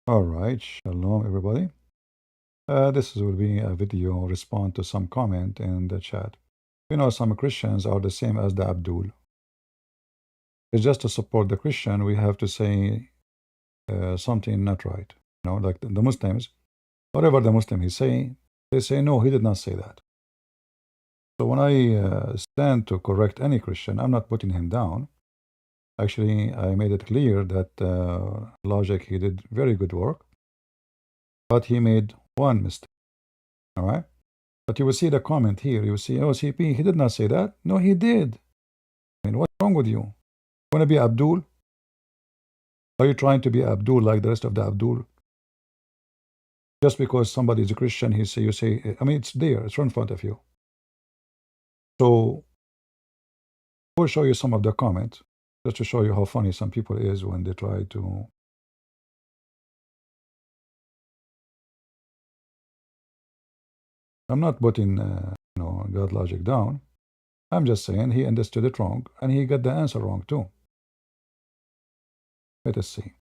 All right, shalom everybody. This will be a video respond to some comment in the chat. You know, some Christians are the same as the Abdul. It's just to support the Christian, we have to say something not right. You know, like the Muslims, whatever the Muslim is saying, they say, no, he did not say that. So when I stand to correct any Christian, I'm not putting him down. Actually, I made it clear that Logic, he did very good work, but he made one mistake. All right? But you will see the comment here. You will see, oh, CP, he did not say that. No, he did. I mean, what's wrong with you? You want to be Abdul? Are you trying to be Abdul like the rest of the Abdul? Just because somebody is a Christian, you say, I mean, it's there, it's right in front of you. So, I will show you some of the comments, just to show you how funny some people is when they try to. I'm not putting, God Logic down. I'm just saying he understood it wrong, and he got the answer wrong too. Let us see.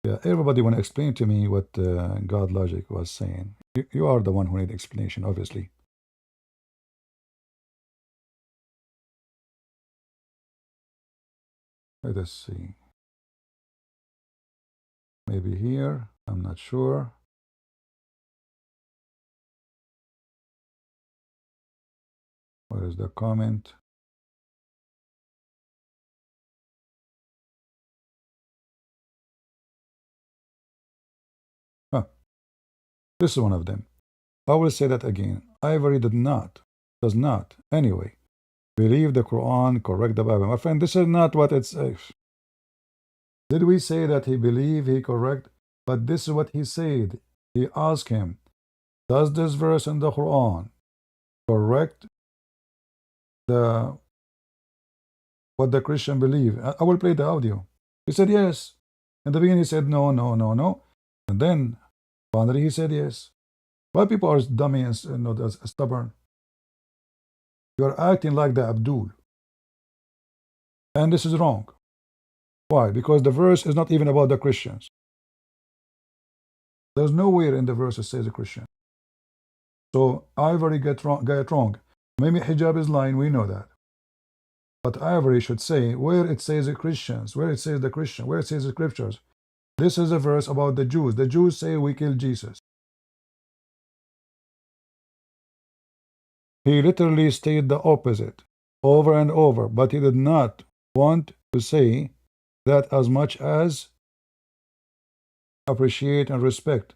Yeah, everybody want to explain to me what God Logic was saying. You are the one who need explanation, obviously. Let us see. Maybe here, I'm not sure. Where is the comment? Huh. This is one of them. I will say that again. Ivory does not, anyway, believe the Quran, correct the Bible. My friend, this is not what it says. Did we say that he believed he correct? But this is what he said. He asked him, does this verse in the Quran correct the what the Christian believe? I will play the audio. He said yes. In the beginning he said no, no, no, no. And then finally he said yes. Why people are dummy and stubborn? You are acting like the Abdul. And this is wrong. Why? Because the verse is not even about the Christians. There's nowhere in the verse it says a Christian. So Ivory got it wrong. Maybe hijab is lying, we know that. But Ivory should say where it says the Christians, where it says the Christian, where it says the scriptures. This is a verse about the Jews. The Jews say we killed Jesus. He literally stated the opposite over and over, but he did not want to say that as much as appreciate and respect.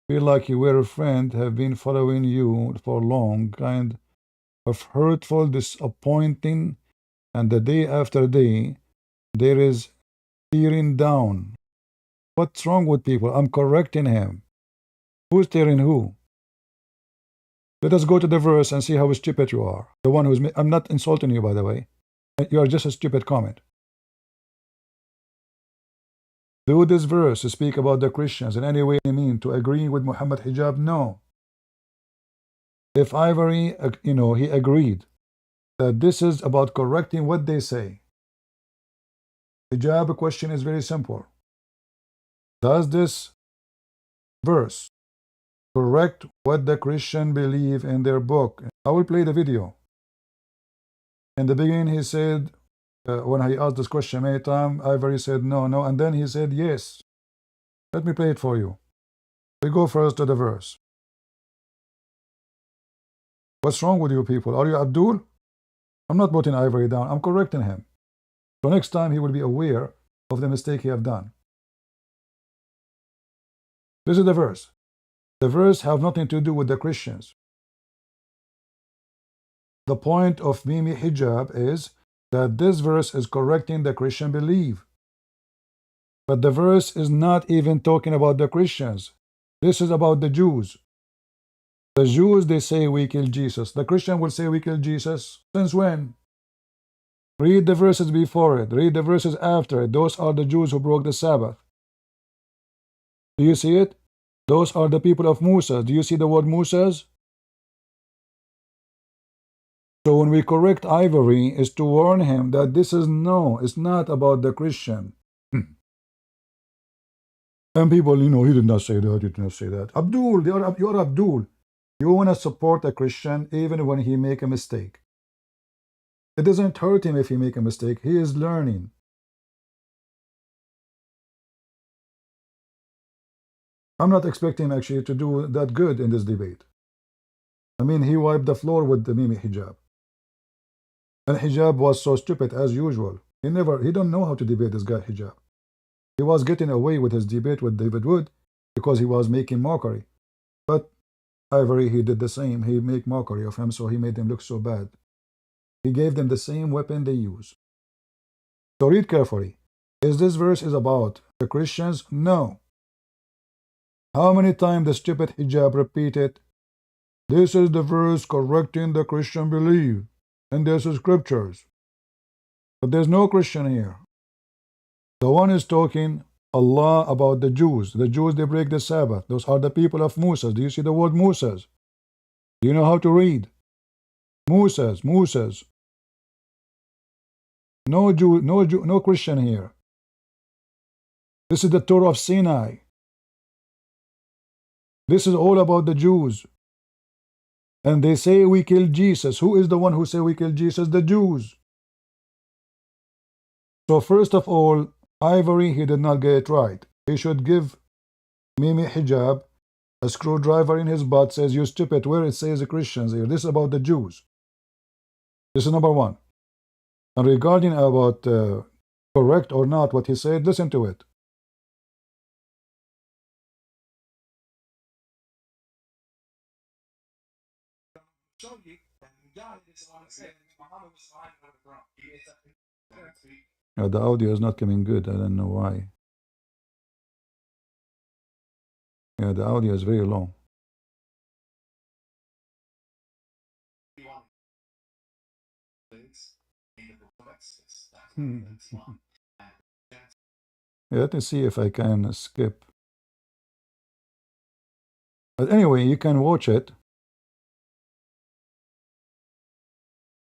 Feel like you were a friend, have been following you for long, kind of hurtful, disappointing, and the day after day, there is tearing down. What's wrong with people? I'm correcting him. Who's tearing who? Let us go to the verse and see how stupid you are. The one who's... I'm not insulting you, by the way. You are just a stupid comment. Do this verse speak about the Christians in any way mean to agree with Muhammad hijab? No. If Ivory, he agreed that this is about correcting what they say. Hijab question is very simple. Does this verse correct what the Christian believe in their book? I will play the video. In the beginning he said, when he asked this question many times, Ivory said no, no, and then he said yes. Let me play it for you. We go first to the verse. What's wrong with you people? Are you Abdul? I'm not putting Ivory down. I'm correcting him. So next time he will be aware of the mistake he have done. This is the verse. The verse have nothing to do with the Christians. The point of Mimi hijab is that this verse is correcting the Christian belief. But the verse is not even talking about the Christians. This is about the Jews. The Jews, they say we killed Jesus. The Christian will say we killed Jesus. Since when? Read the verses before it. Read the verses after it. Those are the Jews who broke the Sabbath. Do you see it? Those are the people of Musa. Do you see the word Musas? So when we correct Ivory, is to warn him that this is no, it's not about the Christian. And people, he did not say that, he did not say that. Abdul, you're Abdul. You want to support a Christian even when he make a mistake. It doesn't hurt him if he make a mistake. He is learning. I'm not expecting him actually to do that good in this debate. I mean, he wiped the floor with the Mimi hijab. And hijab was so stupid as usual. He don't know how to debate this guy hijab. He was getting away with his debate with David Wood because he was making mockery. But Ivory, he did the same. He made mockery of him, so he made him look so bad. He gave them the same weapon they use. So read carefully. Is this verse is about the Christians? No. How many times the stupid hijab repeated, this is the verse correcting the Christian belief, and this is scriptures. But there's no Christian here. The one is talking Allah about the Jews. The Jews, they break the Sabbath. Those are the people of Moses. Do you see the word Moses? Do you know how to read? Moses. No Jew, no Christian here. This is the Torah of Sinai. This is all about the Jews. And they say we killed Jesus. Who is the one who say we killed Jesus? The Jews. So first of all, Ivory, he did not get it right. He should give Mimi hijab a screwdriver in his butt, says, you stupid, where it says the Christians here. This is about the Jews. This is number one. And regarding about correct or not what he said, listen to it. The audio is not coming good. I don't know why. Yeah, the audio is very low. Let me see if I can skip. But anyway, you can watch it.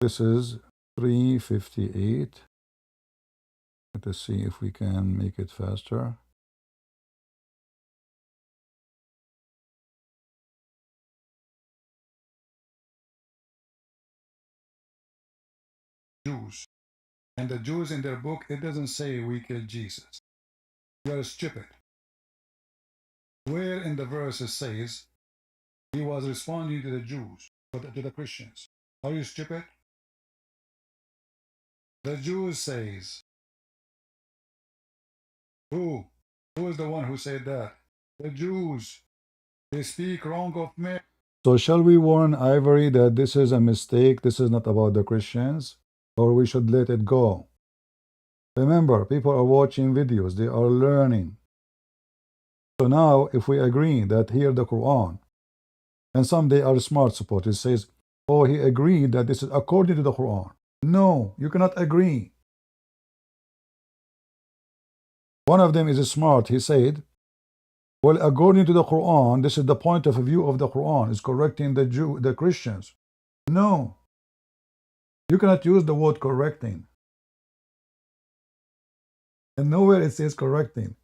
This is 3:58. Let us see if we can make it faster. Jews. And the Jews in their book, it doesn't say we killed Jesus. You're stupid. Where in the verse it says he was responding to the Jews, to the Christians? Are you stupid? The Jews says, who? Who is the one who said that? The Jews. They speak wrong of me. So shall we warn Ivory that this is a mistake, this is not about the Christians, or we should let it go? Remember, people are watching videos, they are learning. So now, if we agree that here the Quran, and some they are smart supporters, says, oh, he agreed that this is according to the Quran. No, you cannot agree. One of them is smart. He said, well, according to the Quran, this is the point of view of the Quran, is correcting the Christians. No, you cannot use the word correcting. And nowhere it says correcting.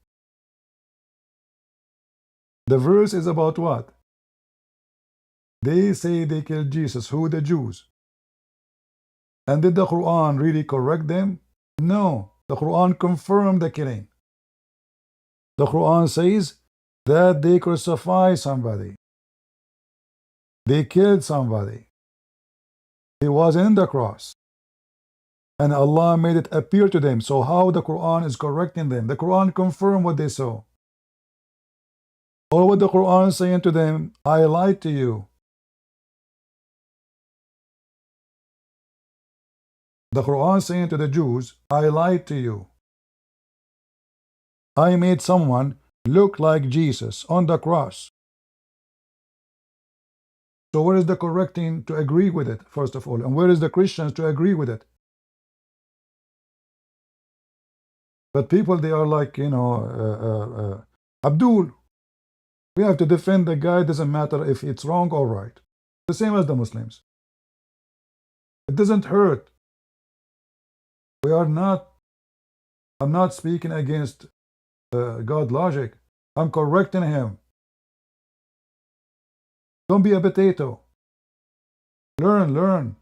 The verse is about what? They say they killed Jesus. Who? The Jews. And did the Quran really correct them? No. The Quran confirmed the killing. The Quran says that they crucified somebody. They killed somebody. He was in the cross. And Allah made it appear to them. So how the Quran is correcting them? The Quran confirmed what they saw. Or what the Quran is saying to them, I lied to you. The Quran saying to the Jews, I lied to you. I made someone look like Jesus on the cross. So where is the correcting to agree with it, first of all? And where is the Christians to agree with it? But people, they are like, Abdul, we have to defend the guy, doesn't matter if it's wrong or right. The same as the Muslims. It doesn't hurt. We are not, I'm not speaking against God logic. I'm correcting him. Don't be a potato. Learn.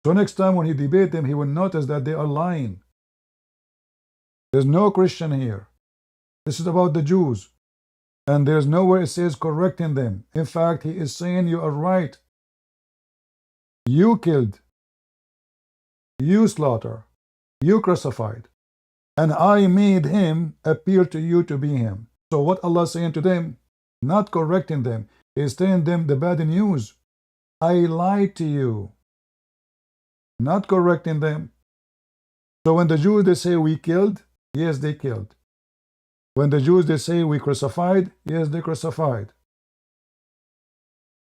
So next time when he debate them, he will notice that they are lying. There's no Christian here. This is about the Jews. And there's nowhere it says correcting them. In fact, he is saying you are right. You killed. You slaughtered. You crucified. And I made him appear to you to be him. So what Allah is saying to them, not correcting them, is telling them the bad news. I lied to you. Not correcting them. So when the Jews, they say we killed, yes, they killed. When the Jews, they say we crucified, yes, they crucified.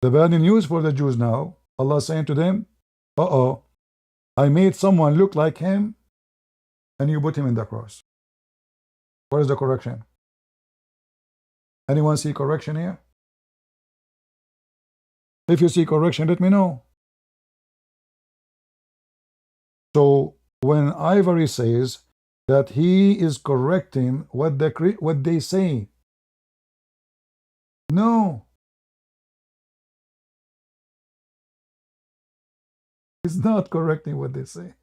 The bad news for the Jews now, Allah is saying to them, I made someone look like him, and you put him in the cross. Where is the correction? Anyone see correction here? If you see correction, let me know. So when Ivory says that he is correcting what they say, no, he's not correcting what they say.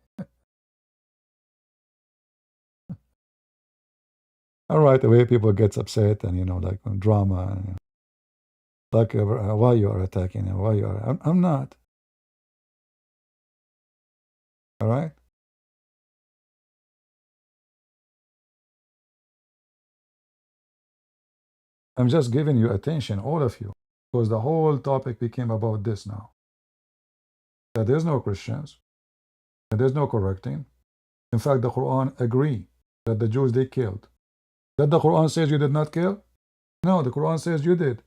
All right, the way people gets upset and like drama, like why you are attacking him, why you are. I'm not. All right. I'm just giving you attention, all of you, because the whole topic became about this now. That there's no Christians, and there's no correcting. In fact, the Quran agree that the Jews, they killed. That the Quran says you did not kill? No, the Quran says you did.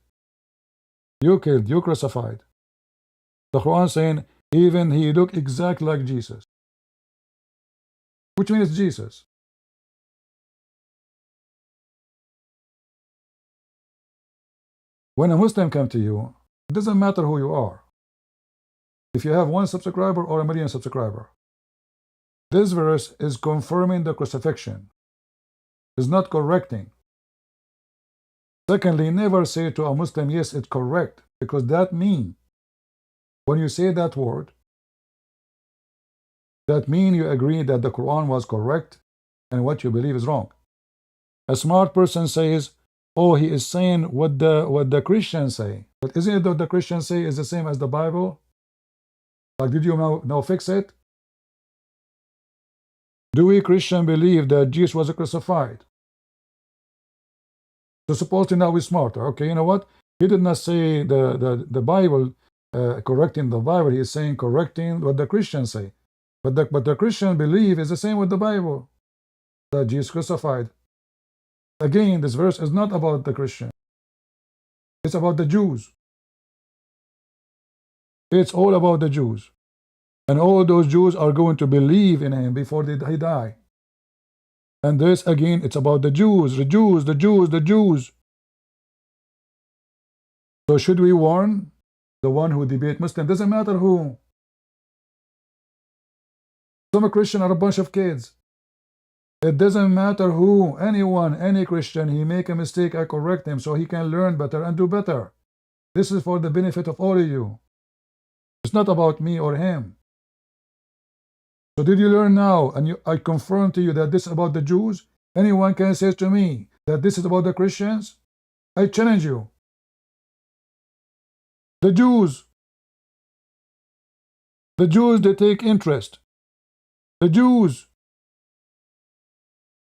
You killed, you crucified. The Quran saying even he looked exactly like Jesus. Which means Jesus. When a Muslim comes to you, it doesn't matter who you are. If you have 1 subscriber or 1,000,000 subscribers, this verse is confirming the crucifixion. It's not correcting. Secondly, never say to a Muslim, yes, it's correct, because that means, when you say that word, that means you agree that the Quran was correct and what you believe is wrong. A smart person says, oh, he is saying what the Christians say. But isn't it that the Christians say is the same as the Bible? Like, did you now fix it? Do we Christians believe that Jesus was crucified? So supposedly now we're smarter. Okay, you know what? He did not say the Bible, correcting the Bible. He is saying correcting what the Christians say. But the Christian belief is the same with the Bible, that Jesus crucified. Again, this verse is not about the Christian. It's about the Jews. It's all about the Jews. And all those Jews are going to believe in him before they die. And this, again, it's about the Jews, the Jews, the Jews, the Jews. So should we warn the one who debate Muslim? Doesn't matter who. Some Christians are a bunch of kids. It doesn't matter who, anyone, any Christian, he make a mistake, I correct him so he can learn better and do better. This is for the benefit of all of you. It's not about me or him. So did you learn now? And I confirm to you that this is about the Jews? Anyone can say to me that this is about the Christians? I challenge you. The Jews, they take interest. The Jews,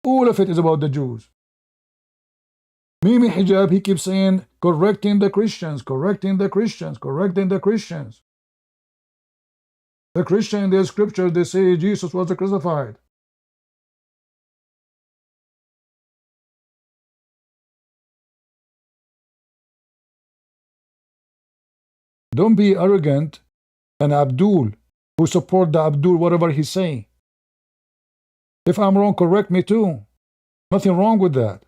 all of it is about the Jews. Mimi Hijab, he keeps saying, correcting the Christians, correcting the Christians, correcting the Christians. The Christian in their scripture, they say Jesus was crucified. Don't be arrogant and Abdul, who support the Abdul, whatever he's saying. If I'm wrong, correct me too. Nothing wrong with that.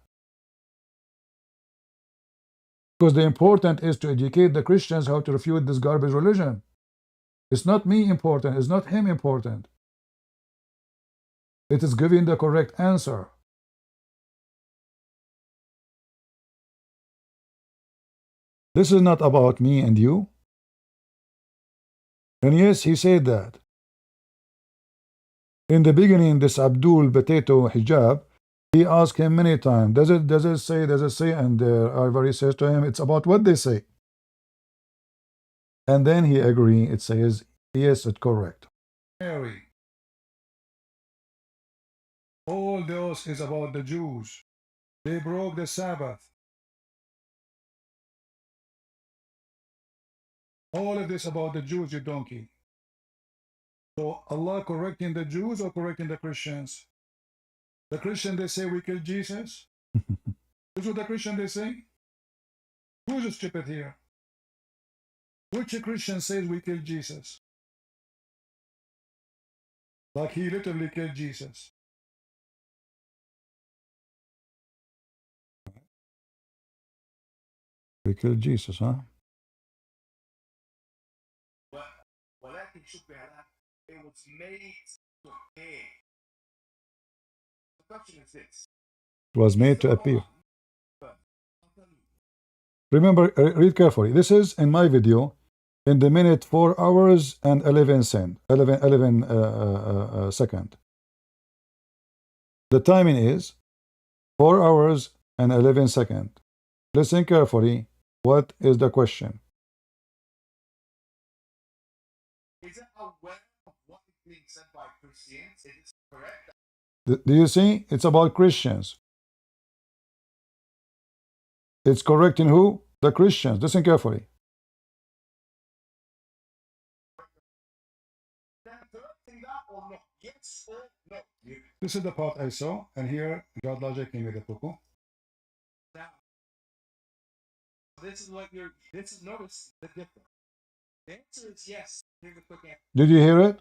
Because the important is to educate the Christians how to refute this garbage religion. It's not me important. It's not him important. It is giving the correct answer. This is not about me and you. And yes, he said that. In the beginning, this Abdul Potato Hijab, he asked him many times, does it say? And Ivory says to him, it's about what they say. And then he agreed, it says, yes, it's correct. Mary. All those is about the Jews. They broke the Sabbath. All of this about the Jews, you donkey. So Allah correcting the Jews or correcting the Christians? The Christians, they say we killed Jesus. This is what the Christian they say. Who's stupid here? Which Christian says we killed Jesus? Like he literally killed Jesus. We killed Jesus, huh? It was made to appear. The question is this. It was made to appear. Remember, read carefully. This is in my video in the minute 4 hours and 11 seconds. The timing is 4 hours and 11 seconds. Listen carefully. What is the question? Is it aware of what is being said by Christians? Is it correct? Do you see? It's about Christians. It's correct in who? The Christians. Listen carefully. This is the part I saw, and here God logic came with the cuckoo. This is what you're. This is notice the difference. The answer is yes. Here's the quick answer. Did you hear it?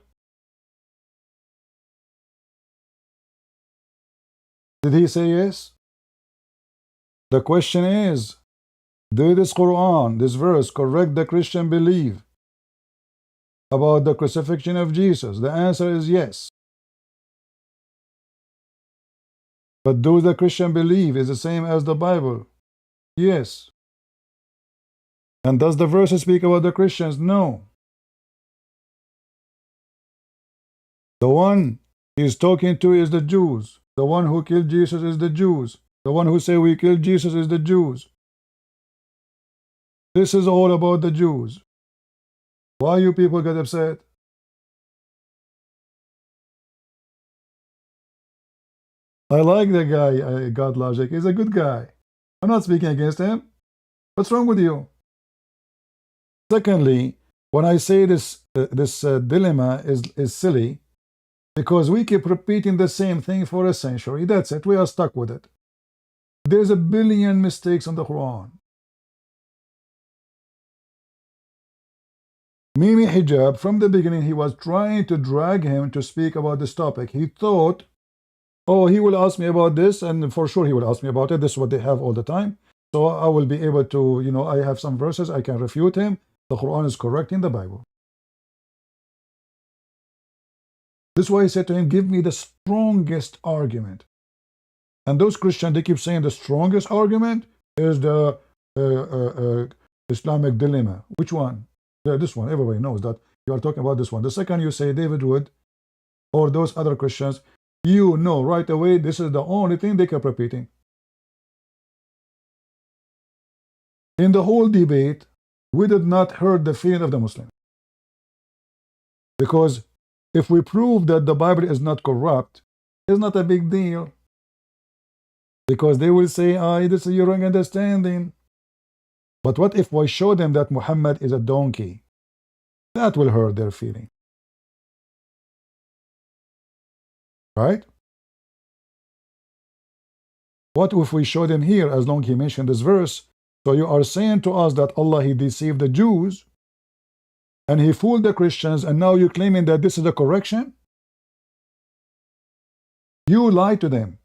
Did he say yes? The question is, did this Quran, this verse, correct the Christian belief about the crucifixion of Jesus? The answer is yes. But do the Christian believe is the same as the Bible? Yes. And does the verse speak about the Christians? No. The one he's talking to is the Jews. The one who killed Jesus is the Jews. The one who say we killed Jesus is the Jews. This is all about the Jews. Why you people get upset? I like the guy, God Logic. He's a good guy. I'm not speaking against him. What's wrong with you? Secondly, when I say this dilemma is silly, because we keep repeating the same thing for a century. That's it. We are stuck with it. There's a billion mistakes in the Quran. Mimi Hijab, from the beginning, he was trying to drag him to speak about this topic. He thought, oh, he will ask me about this, and for sure he will ask me about it. This is what they have all the time. So I will be able to, you know, I have some verses, I can refute him. The Quran is correct in the Bible. This is why he said to him, give me the strongest argument. And those Christians, they keep saying the strongest argument is the Islamic dilemma. Which one? This one. Everybody knows that. You are talking about this one. The second you say David Wood or those other Christians, you know right away this is the only thing they kept repeating. In the whole debate, we did not hurt the feeling of the Muslim. Because if we prove that the Bible is not corrupt, it's not a big deal. Because they will say, this is your wrong understanding. But what if we show them that Muhammad is a donkey? That will hurt their feeling. Right? What if we show them here, as long as he mentioned this verse, so you are saying to us that Allah, he deceived the Jews, and he fooled the Christians, and now you're claiming that this is a correction? You lied to them.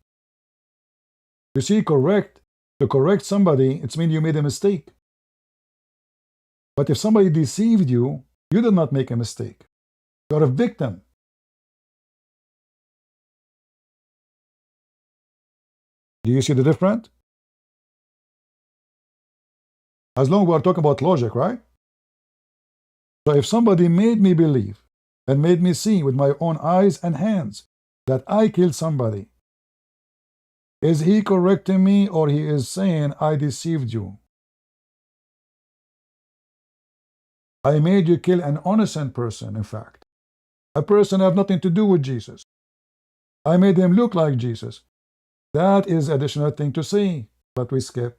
You see, to correct somebody, it means you made a mistake. But if somebody deceived you, You did not make a mistake. You're a victim. Do you see the difference? As long as we're talking about logic, right? So if somebody made me believe and made me see with my own eyes and hands that I killed somebody, is he correcting me, or he is saying I deceived you? I made you kill an innocent person, in fact. A person have nothing to do with Jesus. I made him look like Jesus. That is additional thing to say, but we skip.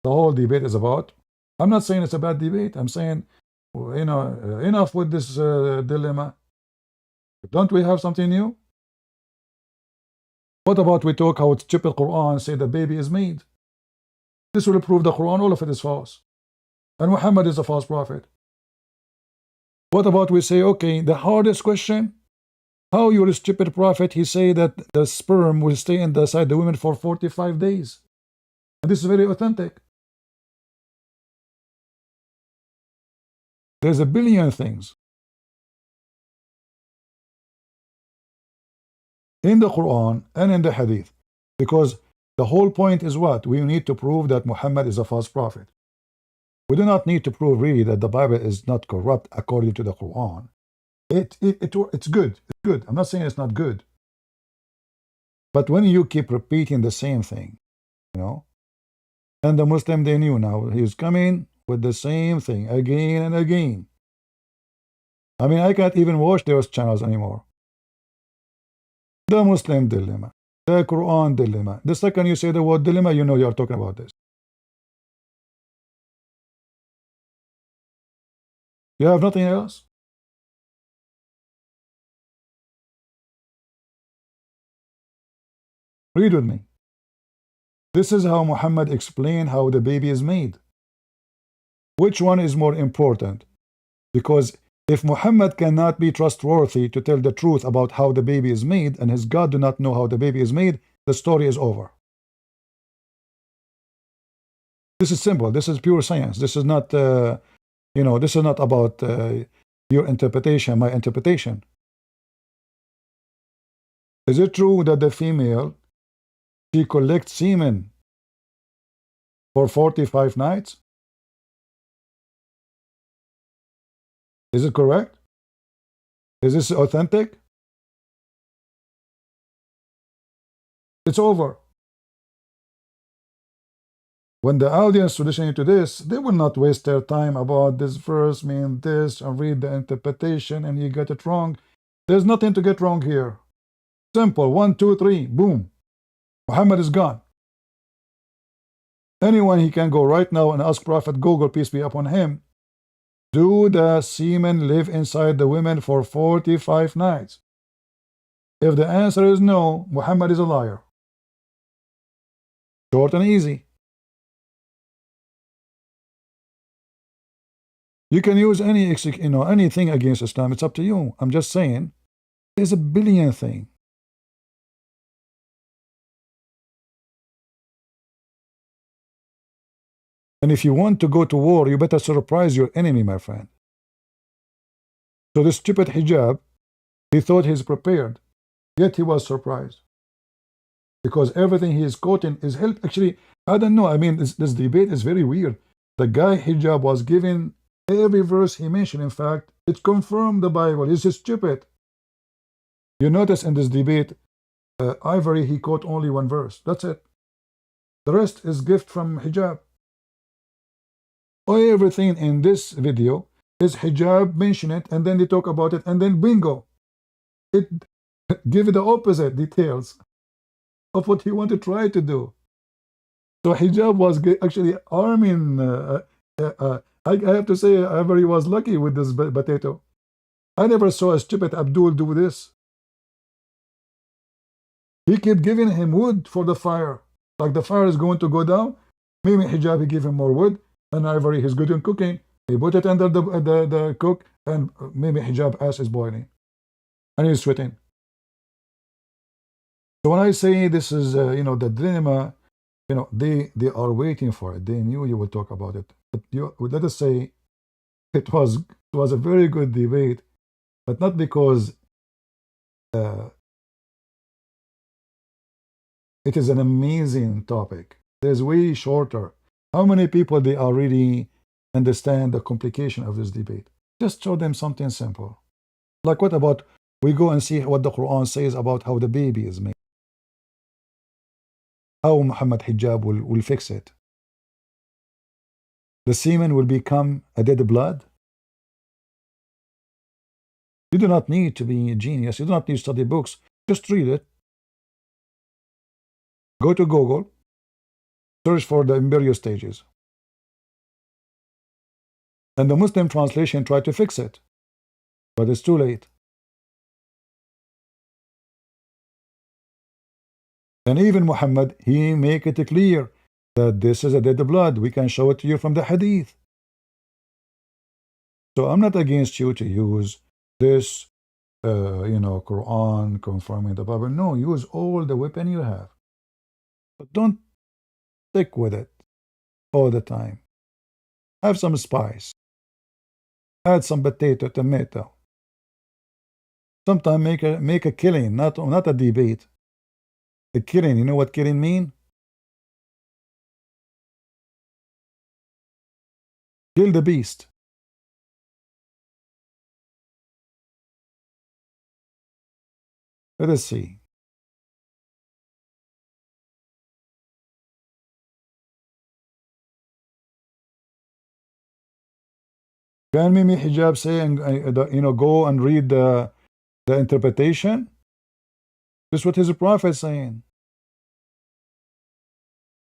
The whole debate is about, I'm not saying it's a bad debate. I'm saying, enough with this dilemma. Don't we have something new? What about we talk how stupid Quran say the baby is made? This will prove the Quran, all of it is false. And Muhammad is a false prophet. What about we say, okay, the hardest question, how your stupid prophet, he say that the sperm will stay inside the women for 45 days. And this is very authentic. There's a billion things in the Quran and in the Hadith, because the whole point is what? We need to prove that Muhammad is a false prophet. We do not need to prove really that the Bible is not corrupt according to the Quran. It's good. It's good. I'm not saying it's not good. But when you keep repeating the same thing, and the Muslim, they knew now, he's coming with the same thing again and again. I mean, I can't even watch those channels anymore. The Muslim dilemma, the Quran dilemma. The second you say the word dilemma, you know you're talking about this. You have nothing else? Read with me. This is how Muhammad explained how the baby is made. Which one is more important? Because if Muhammad cannot be trustworthy to tell the truth about how the baby is made, and his God do not know how the baby is made, the story is over. This is simple. This is pure science. This is not, this is not about your interpretation, my interpretation. Is it true that the female, she collects semen for 45 nights? Is it correct? Is this authentic? It's over. When the audience listening to this, they will not waste their time about this verse mean this and read the interpretation and you get it wrong. There's nothing to get wrong here. Simple. 1, 2, 3. Boom. Muhammad is gone. Anyone, he can go right now and ask Prophet Google, peace be upon him, do the semen live inside the women for 45 nights? If the answer is no, Muhammad is a liar. Short and easy. You can use anything against Islam. It's up to you. I'm just saying, there's a billion things. And if you want to go to war, you better surprise your enemy, my friend. So this stupid hijab, he thought he's prepared, yet he was surprised. Because everything he is quoting is help. Actually, I don't know. I mean, this debate is very weird. The guy hijab was given every verse he mentioned. In fact, it confirmed the Bible. He's just stupid. You notice in this debate, Ivory, he quote only one verse. That's it. The rest is gift from hijab. Everything in this video is hijab, mention it, and then they talk about it, and then bingo. It give it the opposite details of what he wanted to try to do. So hijab was actually arming. I have to say, Ivory was lucky with this potato. I never saw a stupid Abdul do this. He kept giving him wood for the fire. Like the fire is going to go down. Maybe hijab, he gave him more wood. And Ivory, he's good in cooking. He put it under the cook, and maybe hijab ass is boiling. And he's sweating. So when I say this is, the dilemma, they are waiting for it. They knew you would talk about it. But let us say it was It was a very good debate, but not because it is an amazing topic. There's way shorter. How many people they already understand the complication of this debate? Just show them something simple. Like what about we go and see what the Quran says about how the baby is made? How Muhammad hijab will fix it? The semen will become a dead blood? You do not need to be a genius. You do not need to study books. Just read it. Go to Google, search for the embryo stages. And the Muslim translation tried to fix it, but it's too late. And even Muhammad, he make it clear that this is a dead blood. We can show it to you from the hadith. So I'm not against you to use this, Quran confirming the Bible. No, use all the weapon you have. But don't stick with it all the time. Have some spice. Add some potato, tomato. Sometimes make a killing, not a debate. A killing. You know what killing mean? Kill the beast. Let us see. Can Mimi Hijab say, and go and read the interpretation? This is what his prophet is saying.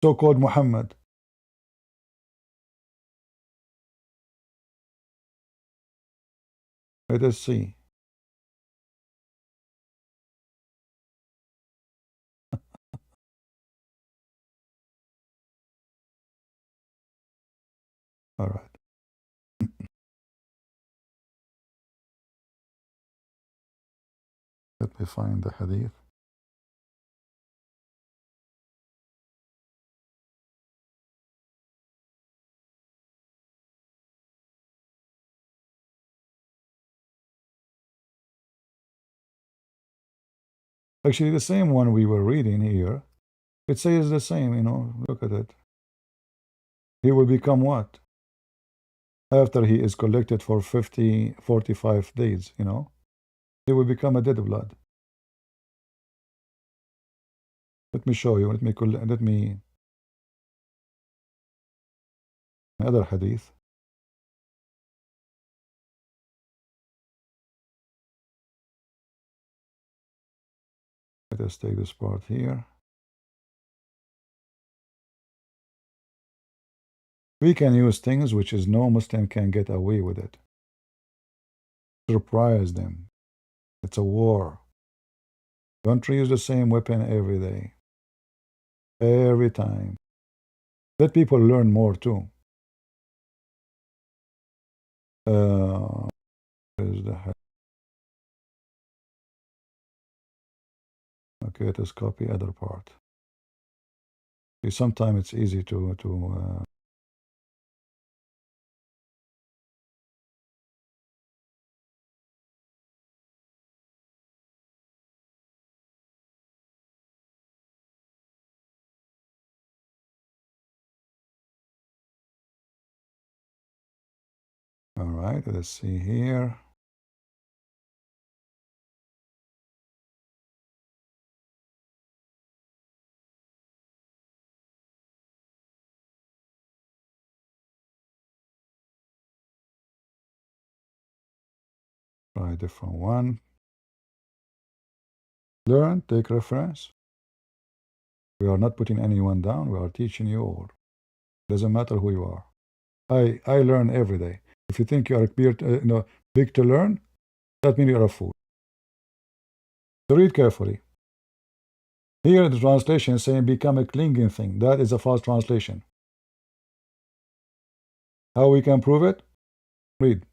So-called Muhammad. Let us see. All right. Let me find the hadith. Actually, the same one we were reading here, it says the same, look at it. He will become what? After he is collected for 45 days, he will become a dead blood. Let me show you. Let me another hadith. Let us take this part here. We can use things which is no Muslim can get away with it. Surprise them. It's a war. Don't use the same weapon every day. Every time. Let people learn more too. Is the okay? Let us copy other part. See, sometimes it's easy to all right, let's see here. Try a different one. Learn, take reference. We are not putting anyone down. We are teaching you all. Doesn't matter who you are. I learn every day. If you think you are big to learn, that means you're a fool. So read carefully. Here the translation is saying become a clinging thing. That is a false translation. How we can prove it? Read.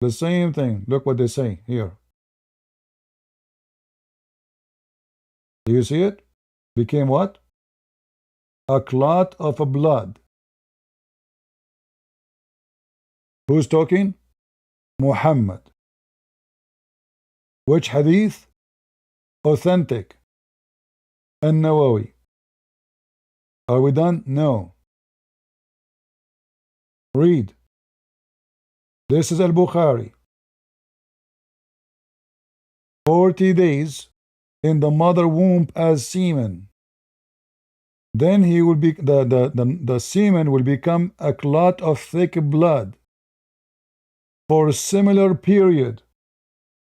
The same thing. Look what they say here. Do you see it? Became what? A clot of blood. Who's talking? Muhammad. Which hadith? Authentic. An-Nawawi. Are we done? No. Read. This is Al-Bukhari. 40 days in the mother womb as semen. Then he will be the semen will become a clot of thick blood for a similar period.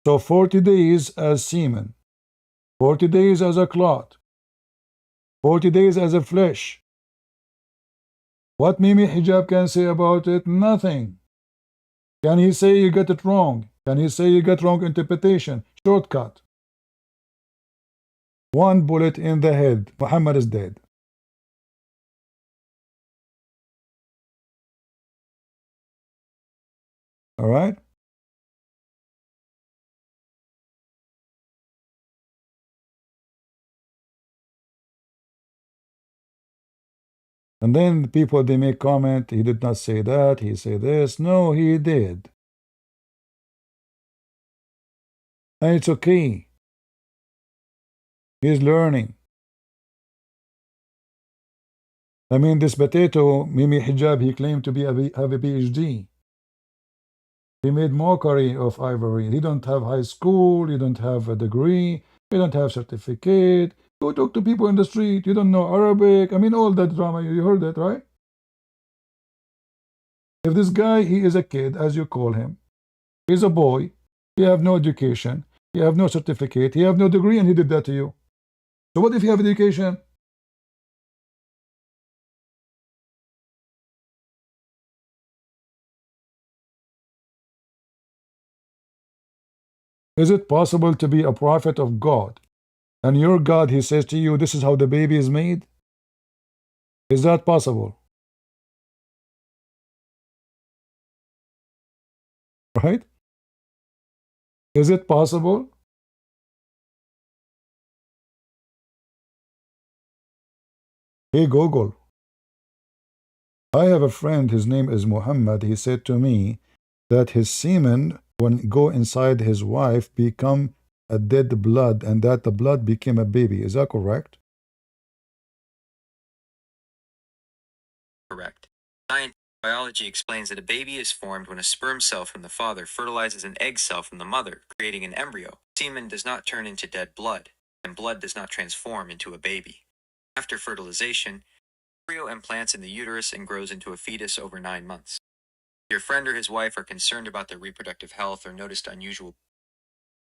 So 40 days as semen, 40 days as a clot, 40 days as a flesh. What Mimi Hijab can say about it? Nothing. Can he say you got it wrong? Can he say you got wrong interpretation? Shortcut. One bullet in the head. Muhammad is dead. All right? And then people, they make comment, he did not say that, he said this. No, he did. And it's okay. He's learning. I mean, this potato, Mimi Hijab, he claimed to have a PhD. He made mockery of Ivory. He don't have high school, he don't have a degree, he don't have certificate. Go talk to people in the street, you don't know Arabic. I mean, all that drama, you heard that, right? If this guy, he is a kid, as you call him, he's a boy, he have no education, he have no certificate, he have no degree, and he did that to you. So what if you have education? Is it possible to be a prophet of God, and your God, he says to you, this is how the baby is made? Is that possible? Right? Is it possible? Hey Google, I have a friend, his name is Muhammad. He said to me that his semen, when go inside his wife, become a dead blood, and that the blood became a baby. Is that correct? Correct. Science biology explains that a baby is formed when a sperm cell from the father fertilizes an egg cell from the mother, creating an embryo. Semen does not turn into dead blood, and blood does not transform into a baby. After fertilization, the embryo implants in the uterus and grows into a fetus over 9 months. If your friend or his wife are concerned about their reproductive health or noticed unusual.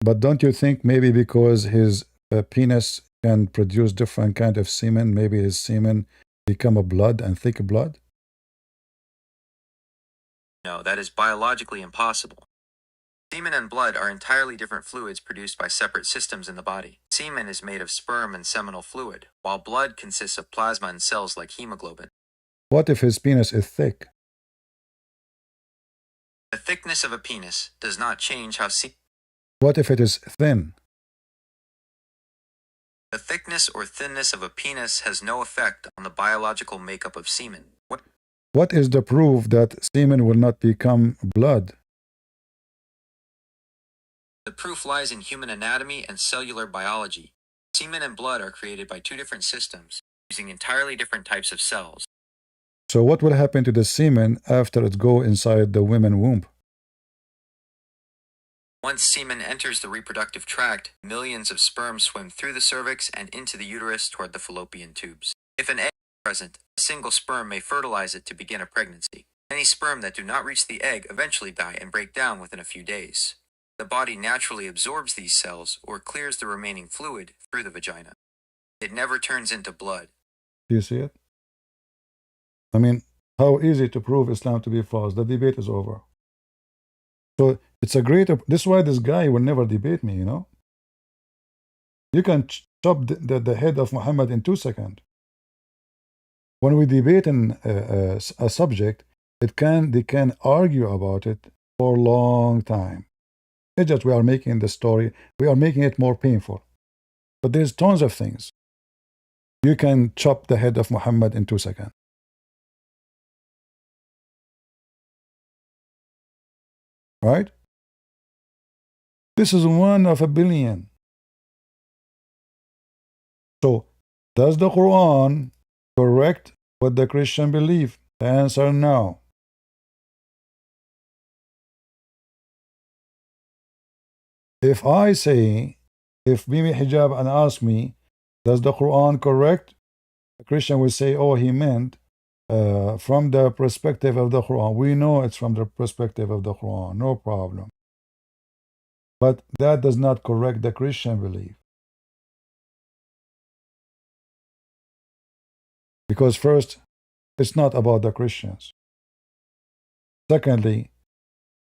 But don't you think maybe because his penis can produce different kind of semen, maybe his semen become a blood and thick blood? No, that is biologically impossible. Semen and blood are entirely different fluids produced by separate systems in the body. Semen is made of sperm and seminal fluid, while blood consists of plasma and cells like hemoglobin. What if his penis is thick? The thickness of a penis does not change how What if it is thin? The thickness or thinness of a penis has no effect on the biological makeup of semen. What is the proof that semen will not become blood? The proof lies in human anatomy and cellular biology. Semen and blood are created by two different systems, using entirely different types of cells. So what will happen to the semen after it go inside the woman's womb? Once semen enters the reproductive tract, millions of sperm swim through the cervix and into the uterus toward the fallopian tubes. If an egg is present, a single sperm may fertilize it to begin a pregnancy. Any sperm that do not reach the egg eventually die and break down within a few days. The body naturally absorbs these cells or clears the remaining fluid through the vagina. It never turns into blood. Do you see it? I mean, how easy to prove Islam to be false. The debate is over. So it's a great, this is why this guy will never debate me, you know. You can chop the head of Muhammad in 2 seconds. When we debate in a subject, they can argue about it for a long time. It's just we are making the story, we are making it more painful. But there's tons of things. You can chop the head of Muhammad in 2 seconds. Right? This is 1 of a billion. So, does the Quran correct what the Christian believe? The answer, no. If I say, if Mimi Hijab and ask me, does the Quran correct? The Christian will say, oh, he meant from the perspective of the Quran. We know it's from the perspective of the Quran, no problem. But that does not correct the Christian belief. Because first, it's not about the Christians. Secondly,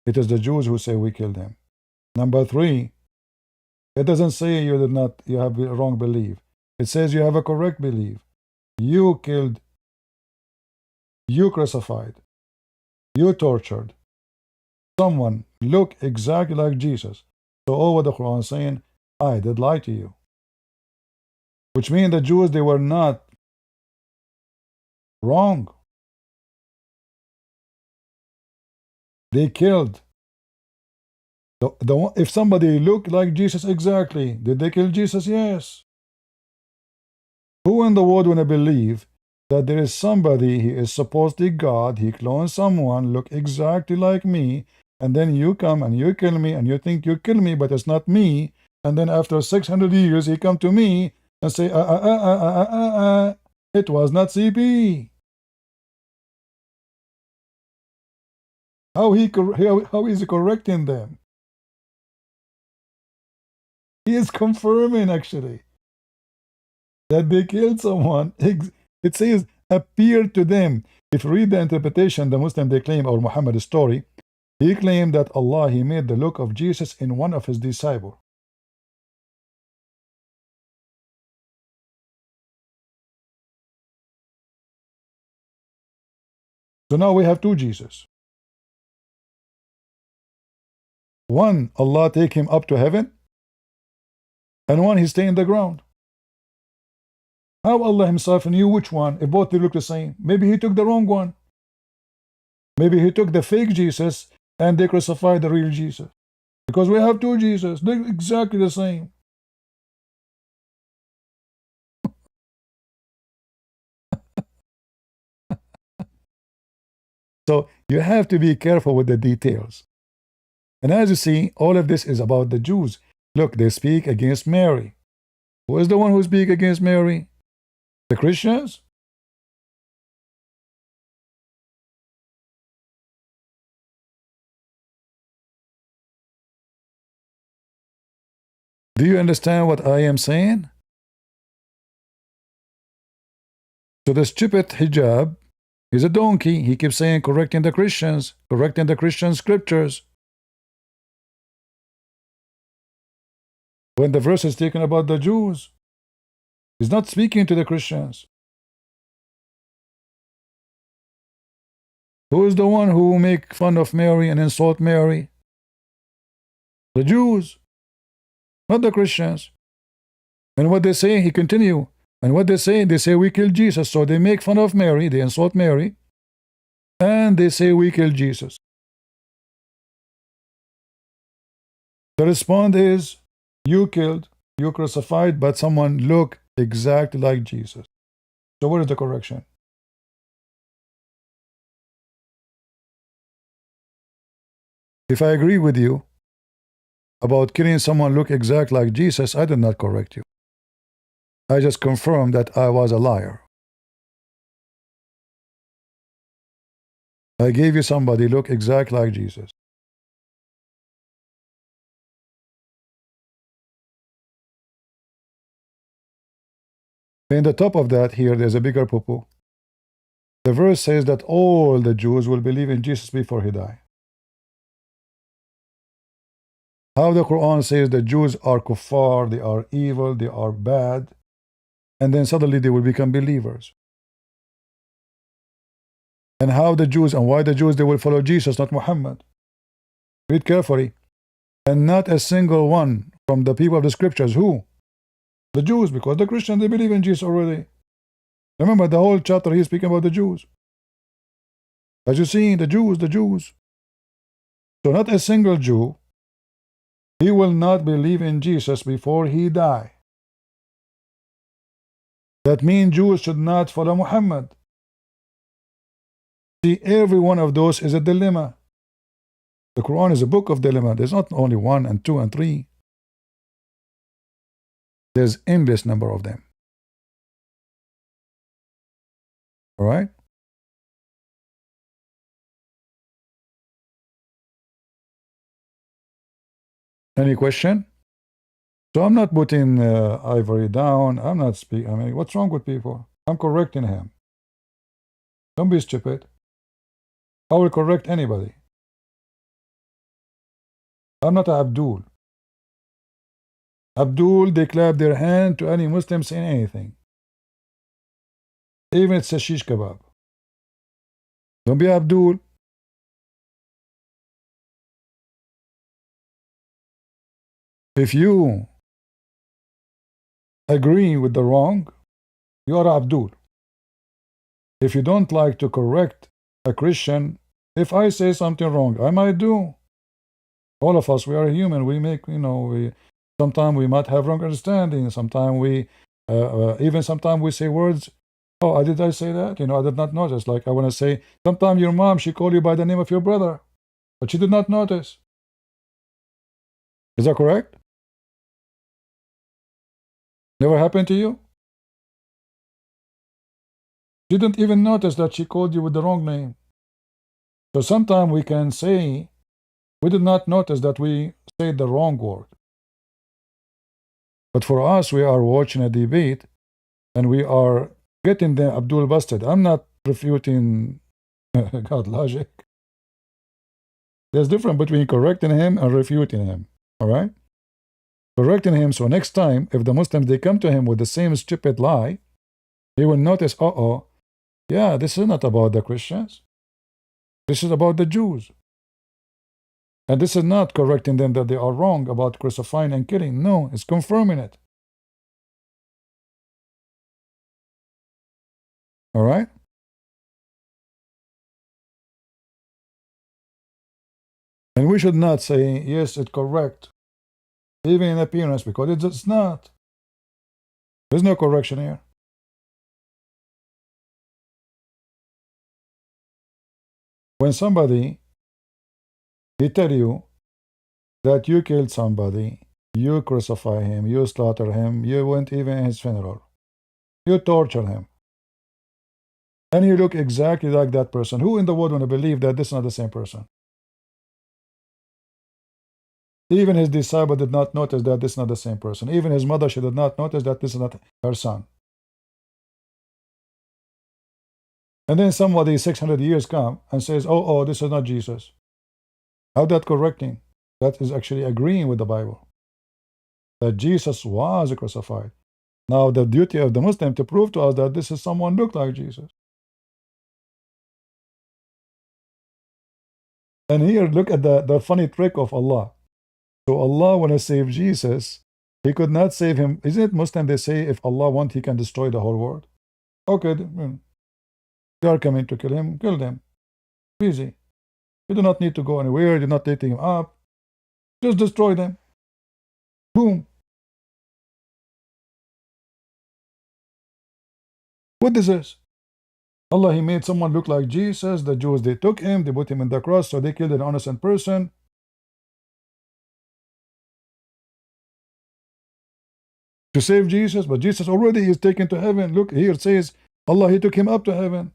it is the Jews who say we killed him. Number three, it doesn't say you have a wrong belief. It says you have a correct belief. You killed, you crucified, you tortured someone look exactly like Jesus. So over the Quran saying, I did lie to you. Which means the Jews, they were not wrong. They killed. If somebody looked like Jesus exactly, did they kill Jesus? Yes. Who in the world wanna believe that there is somebody, he is supposedly God, he cloned someone, look exactly like me, and then you come and you kill me, and you think you kill me, but it's not me, and then after 600 years he come to me and say, it was not CP. How is he correcting them? He is confirming actually that they killed someone. It says appeared to them. If you read the interpretation, the Muslim they claim, or Muhammad's story, he claimed that Allah, he made the look of Jesus in one of his disciples. So now we have two Jesus. One, Allah take him up to heaven, and one he stay in the ground. How Allah himself knew which one, if both they look the same? Maybe he took the wrong one. Maybe he took the fake Jesus and they crucified the real Jesus. Because we have two Jesus, they're exactly the same. So you have to be careful with the details. And as you see, all of this is about the Jews. Look, they speak against Mary. Who is the one who speaks against Mary? The Christians? Do you understand what I am saying? So the stupid hijab is a donkey. He keeps saying correcting the Christians, correcting the Christian scriptures. When the verse is taken about the Jews, he's not speaking to the Christians. Who is the one who make fun of Mary and insult Mary? The Jews, not the Christians. And what they say, he continue. And what they say we killed Jesus. So they make fun of Mary, they insult Mary, and they say we killed Jesus. The response is, you killed, you crucified, but someone looked exactly like Jesus. So what is the correction? If I agree with you about killing someone look exactly like Jesus, I did not correct you. I just confirmed that I was a liar. I gave you somebody look exactly like Jesus. In the top of that here, there's a bigger poo-poo. The verse says that all the Jews will believe in Jesus before he died. How the Quran says the Jews are kuffar, they are evil, they are bad, and then suddenly they will become believers. And how the Jews, and why the Jews, they will follow Jesus, not Muhammad. Read carefully. And not a single one from the people of the scriptures. Who? The Jews, because the Christians, they believe in Jesus already. Remember, the whole chapter he's speaking about the Jews. As you see, the Jews. So not a single Jew He will not believe in Jesus before he die. That means Jews should not follow Muhammad. See, every one of those is a dilemma. The Quran is a book of dilemma. There's not only 1 and 2 and 3. There's endless number of them. All right? Any question? So I'm not putting Ivory down. I'm not speaking. I mean, what's wrong with people? I'm correcting him. Don't be stupid. I will correct anybody. I'm not Abdul. Abdul, they clap their hand to any Muslim saying anything. Even it's a shish kebab. Don't be Abdul. If you agree with the wrong, you are Abdul. If you don't like to correct a Christian, if I say something wrong, I might do. All of us, we are human. We make, sometimes we might have wrong understanding. Sometimes sometimes we say words. Oh, did I say that? I did not notice. Like I want to say, sometimes your mom, she called you by the name of your brother, but she did not notice. Is that correct? Never happened to you? You didn't even notice that she called you with the wrong name. So sometimes we can say, we did not notice that we said the wrong word. But for us, we are watching a debate, and we are getting the Abdul busted. I'm not refuting God logic. There's a difference between correcting him and refuting him. All right? Correcting him, so next time, if the Muslims, they come to him with the same stupid lie, he will notice, yeah, this is not about the Christians. This is about the Jews. And this is not correcting them that they are wrong about crucifying and killing. No, it's confirming it. All right? And we should not say, yes, it's correct, even in appearance, because it's not. There's no correction here. When somebody, they tell you that you killed somebody, you crucify him, you slaughter him, you went even in his funeral, you torture him, and you look exactly like that person, who in the world want to believe that this is not the same person? Even his disciple did not notice that this is not the same person. Even his mother, she did not notice that this is not her son. And then somebody 600 years come and says, oh, this is not Jesus. How that correcting? That is actually agreeing with the Bible, that Jesus was crucified. Now the duty of the Muslim to prove to us that this is someone looked like Jesus. And here, look at the funny trick of Allah. So Allah, when He saved Jesus, He could not save him. Isn't it Muslim, they say if Allah wants, He can destroy the whole world? Okay, they are coming to kill him, kill them. Easy. You do not need to go anywhere, you do not need to him up. Just destroy them. Boom. What is this? Allah, He made someone look like Jesus. The Jews, they took him, they put him in the cross, so they killed an innocent person. To save Jesus, but Jesus already is taken to heaven. Look, here it says, Allah, He took him up to heaven.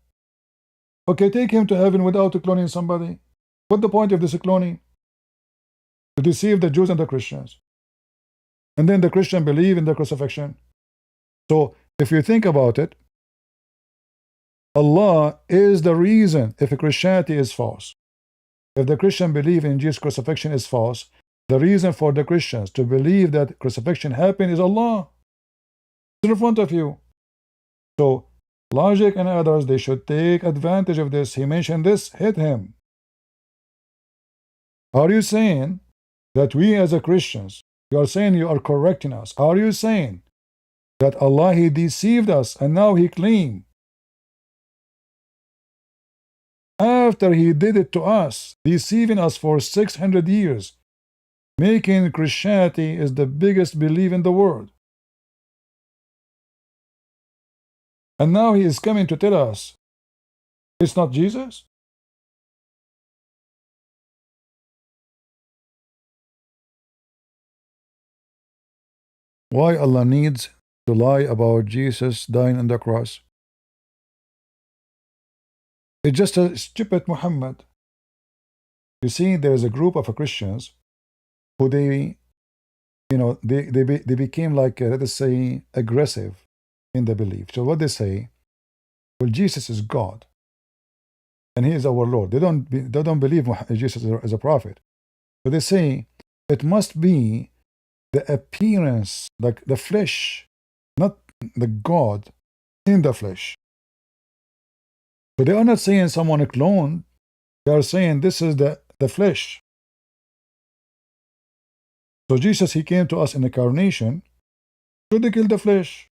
Okay, take him to heaven without cloning somebody. What's the point of this cloning? To deceive the Jews and the Christians. And then the Christian believe in the crucifixion. So, if you think about it, Allah is the reason if Christianity is false. If the Christian belief in Jesus' crucifixion is false, the reason for the Christians to believe that crucifixion happened is Allah. It's in front of you. So, logic and others, they should take advantage of this. He mentioned this, hit him. Are you saying that we as a Christians, you are saying you are correcting us? Are you saying that Allah, He deceived us and now He claimed after He did it to us, deceiving us for 600 years, making Christianity is the biggest belief in the world. And now he is coming to tell us it's not Jesus? Why Allah needs to lie about Jesus dying on the cross? It's just a stupid Muhammad. You see, there is a group of Christians who they became like, let us say, aggressive in their belief. So what they say, well, Jesus is God, and He is our Lord. They don't believe Jesus is a prophet. So they say it must be the appearance, like the flesh, not the God in the flesh. So they are not saying someone a clone. They are saying this is the flesh. So Jesus, He came to us in incarnation to kill the flesh.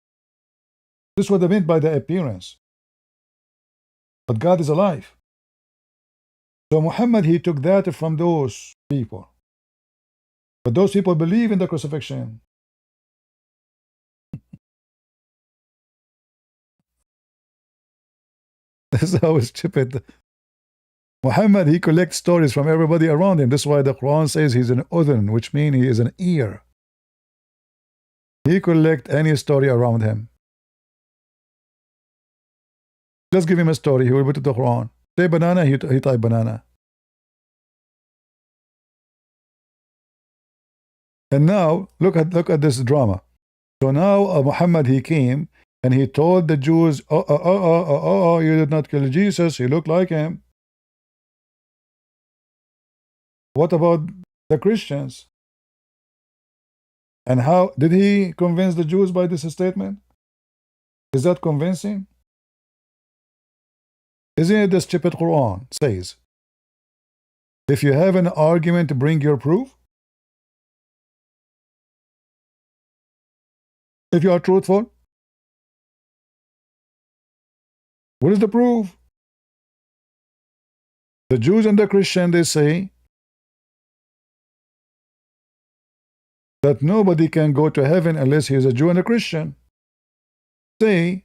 This is what they meant by the appearance. But God is alive. So Muhammad, he took that from those people. But those people believe in the crucifixion. This is how stupid. Muhammad, he collects stories from everybody around him. That's why the Quran says he's an udhun, which means he is an ear. He collects any story around him. Just give him a story, he will put it in the Quran. Say banana, he type banana. And now, look at this drama. So now Muhammad, he came and he told the Jews, you did not kill Jesus, you look like him. What about the Christians? And how did he convince the Jews by this statement? Is that convincing? Isn't it the stupid Quran says, if you have an argument, bring your proof? If you are truthful? What is the proof? The Jews and the Christians, they say that nobody can go to heaven unless he is a Jew and a Christian. Say,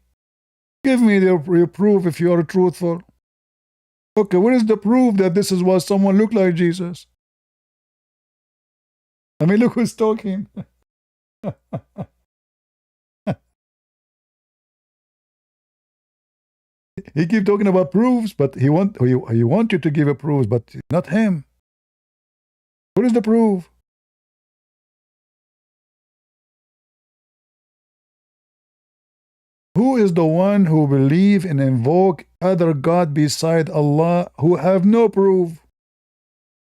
give me your proof if you are truthful. Okay, what is the proof that this is what someone looked like Jesus? I mean, look who's talking. He keep talking about proofs, but he want you to give a proof, but not him. What is the proof? Who is the one who believe and invoke other God beside Allah who have no proof?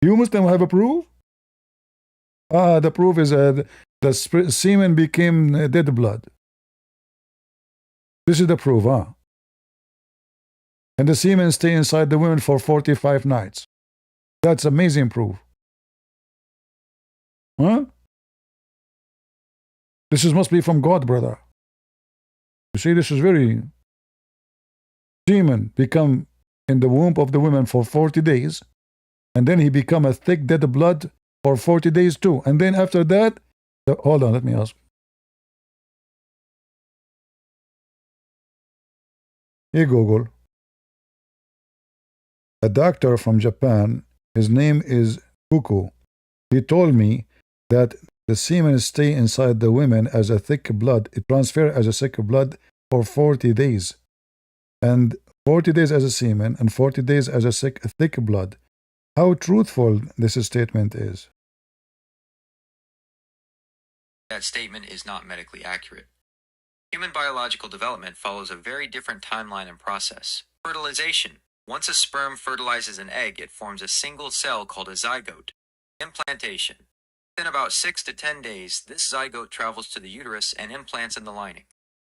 You Muslims have a proof? The proof is the semen became dead blood. This is the proof, And the semen stay inside the women for 45 nights. That's amazing proof. This must be from God, brother. You see, this is very... Semen become in the womb of the woman for 40 days, and then he become a thick dead blood for 40 days too. And then after that, hold on, let me ask. Hey Google. A doctor from Japan, his name is Kuku. He told me that the semen stay inside the women as a thick blood. It transfer as a thick blood for 40 days. And 40 days as a semen and 40 days as a thick blood. How truthful this statement is. That statement is not medically accurate. Human biological development follows a very different timeline and process. Fertilization. Once a sperm fertilizes an egg, it forms a single cell called a zygote. Implantation. Within about 6 to 10 days, this zygote travels to the uterus and implants in the lining.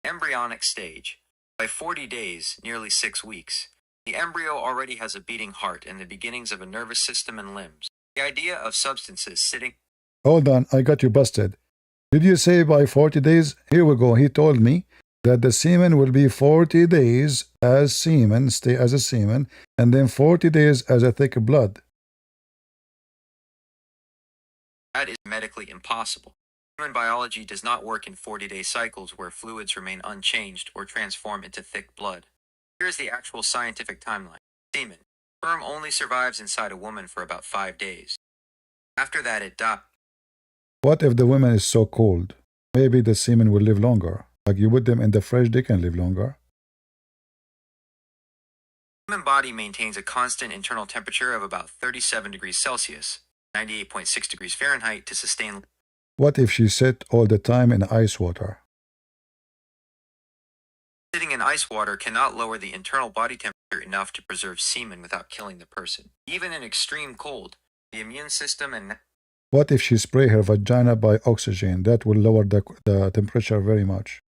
Embryonic stage. By 40 days, nearly 6 weeks, the embryo already has a beating heart and the beginnings of a nervous system and limbs. The idea of substances sitting... Hold on, I got you busted. Did you say by 40 days? Here we go. He told me that the semen will be 40 days as semen, stay as a semen, and then 40 days as a thick blood. That is medically impossible. Human biology does not work in 40-day cycles where fluids remain unchanged or transform into thick blood. Here is the actual scientific timeline. Semen. Sperm only survives inside a woman for about 5 days. After that, it dies. What if the woman is so cold? Maybe the semen will live longer. Like you put them in the fridge, they can live longer. The human body maintains a constant internal temperature of about 37 degrees Celsius, 98.6 degrees Fahrenheit to sustain. What if she sat all the time in ice water? Sitting in ice water cannot lower the internal body temperature enough to preserve semen without killing the person. Even in extreme cold, the immune system and What if she spray her vagina by oxygen? That will lower the temperature very much.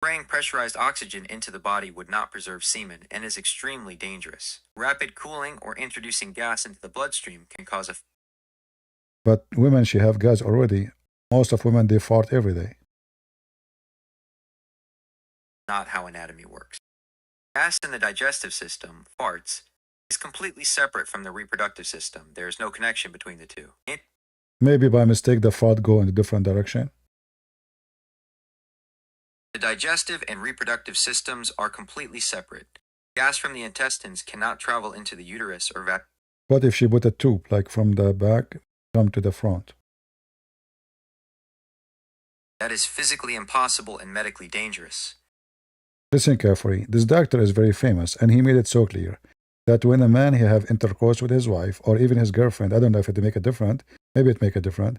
spraying pressurized oxygen into the body would not preserve semen and is extremely dangerous. Rapid cooling or introducing gas into the bloodstream can cause a. But women, she have gas already. Most of women, they fart every day. Not how anatomy works. Gas in the digestive system, farts, is completely separate from the reproductive system. There is no connection between the two. Maybe by mistake the fart go in a different direction. The digestive and reproductive systems are completely separate. Gas from the intestines cannot travel into the uterus or What if she put a tube, like from the back, come to the front? That is physically impossible and medically dangerous. Listen carefully. This doctor is very famous, and he made it so clear that when a man he have intercourse with his wife or even his girlfriend, I don't know if it make a difference. Maybe it make a difference.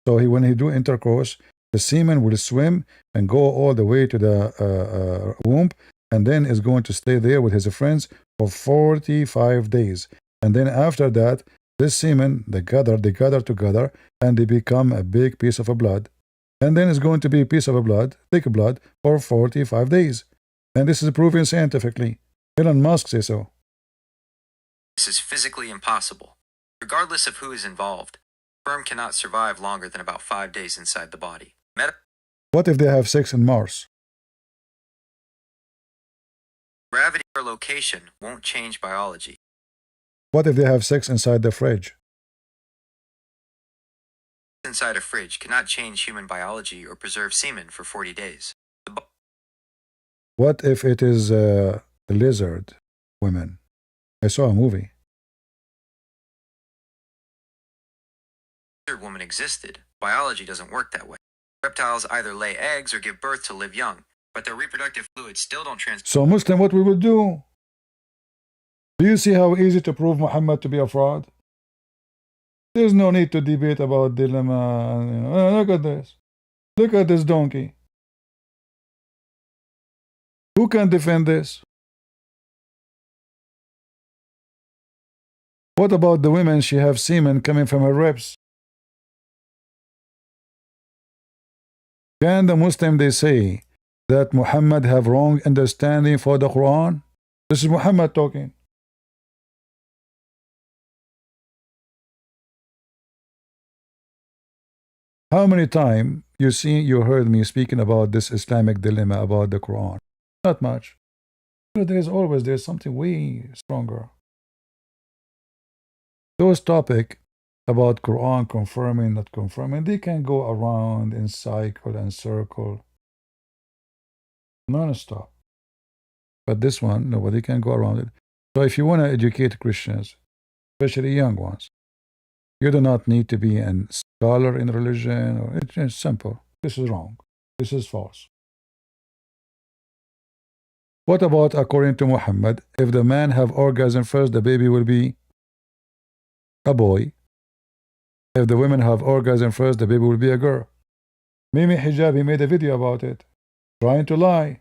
So when he do intercourse, the semen will swim and go all the way to the womb, and then is going to stay there with his friends for 45 days. And then after that, this semen, they gather together, and they become a big piece of blood. And then it's going to be a piece of blood, thick blood, for 45 days. And this is proven scientifically. Elon Musk says so. This is physically impossible. Regardless of who is involved, sperm cannot survive longer than about 5 days inside the body. What if they have sex in Mars? Gravity or location won't change biology. What if they have sex inside the fridge? Inside a fridge cannot change human biology or preserve semen for 40 days. What if it is a lizard women? I saw a movie. Lizard woman existed. Biology doesn't work that way. Reptiles either lay eggs or give birth to live young, but their reproductive fluids still don't transfer. So Muslim, what we will do? Do you see how easy to prove Muhammad to be a fraud? There's no need to debate about dilemma. Look at this. Look at this donkey. Who can defend this? What about the women? She have semen coming from her ribs. Can the Muslim, they say that Muhammad have wrong understanding for the Quran? This is Muhammad talking. How many times you heard me speaking about this Islamic dilemma about the Quran? Not much. But there's something way stronger. Those topics about Quran confirming, not confirming, they can go around in cycle and circle non-stop. But this one, nobody can go around it. So if you want to educate Christians, especially young ones, you do not need to be a scholar in religion. It's simple. This is wrong. This is false. What about according to Muhammad? If the man have orgasm first, the baby will be a boy. If the women have orgasm first, the baby will be a girl. Mimi Hijab, he made a video about it, trying to lie.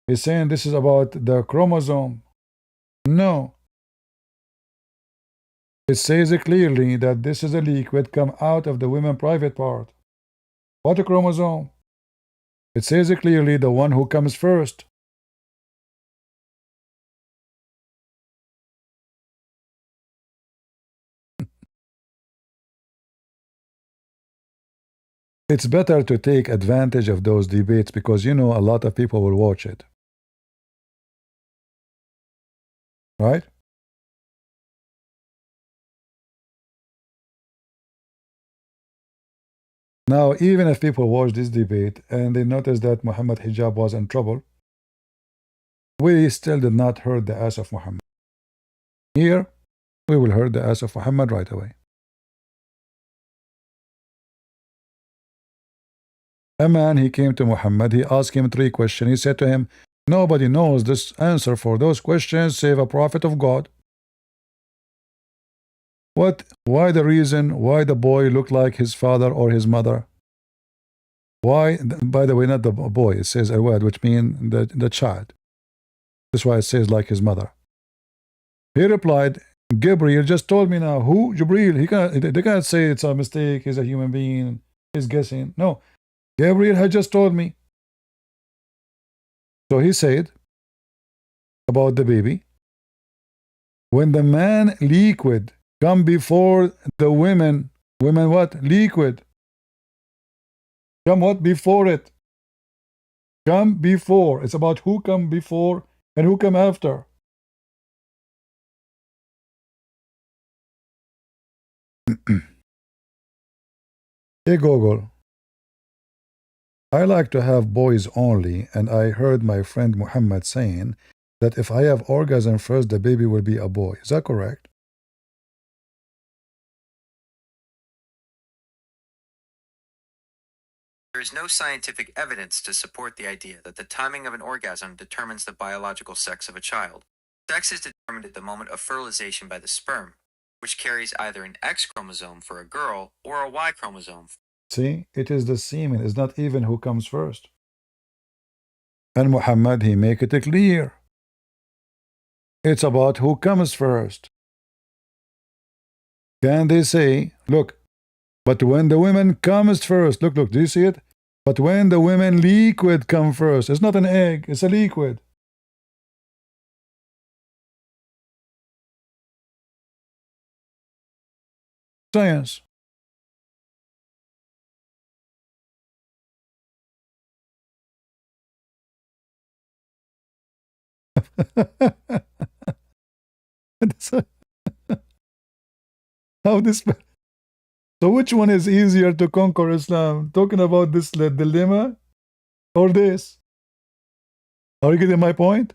He's saying this is about the chromosome. No. It says clearly that this is a liquid come out of the women's private part. What a chromosome? It says clearly the one who comes first. It's better to take advantage of those debates because a lot of people will watch it. Right? Now, even if people watch this debate and they notice that Muhammad hijab was in trouble, we still did not hurt the ass of Muhammad. Here, we will hurt the ass of Muhammad right away. A man, he came to Muhammad, he asked him 3 questions. He said to him, nobody knows this answer for those questions save a prophet of God. What? Why the reason why the boy looked like his father or his mother? Why? By the way, not the boy, it says a word which means the child. That's why it says like his mother. He replied, Gabriel just told me now. Who? Jibril. They can't say it's a mistake, he's a human being, he's guessing. No. Gabriel had just told me. So he said about the baby, when the man liquid come before the women what? Liquid. Come what? Before it. Come before. It's about who come before and who come after. Hey Google, I like to have boys only, and I heard my friend Muhammad saying that if I have orgasm first, the baby will be a boy. Is that correct? There is no scientific evidence to support the idea that the timing of an orgasm determines the biological sex of a child. Sex is determined at the moment of fertilization by the sperm, which carries either an X chromosome for a girl or a Y chromosome. See, it is the semen, it's not even who comes first. And Muhammad, he make it clear. It's about who comes first. Can they say, look, but when the woman comes first, look, do you see it? But when the women liquid come first, it's not an egg, it's a liquid. Science. How this? So which one is easier to conquer Islam? Talking about this dilemma or this? Are you getting my point?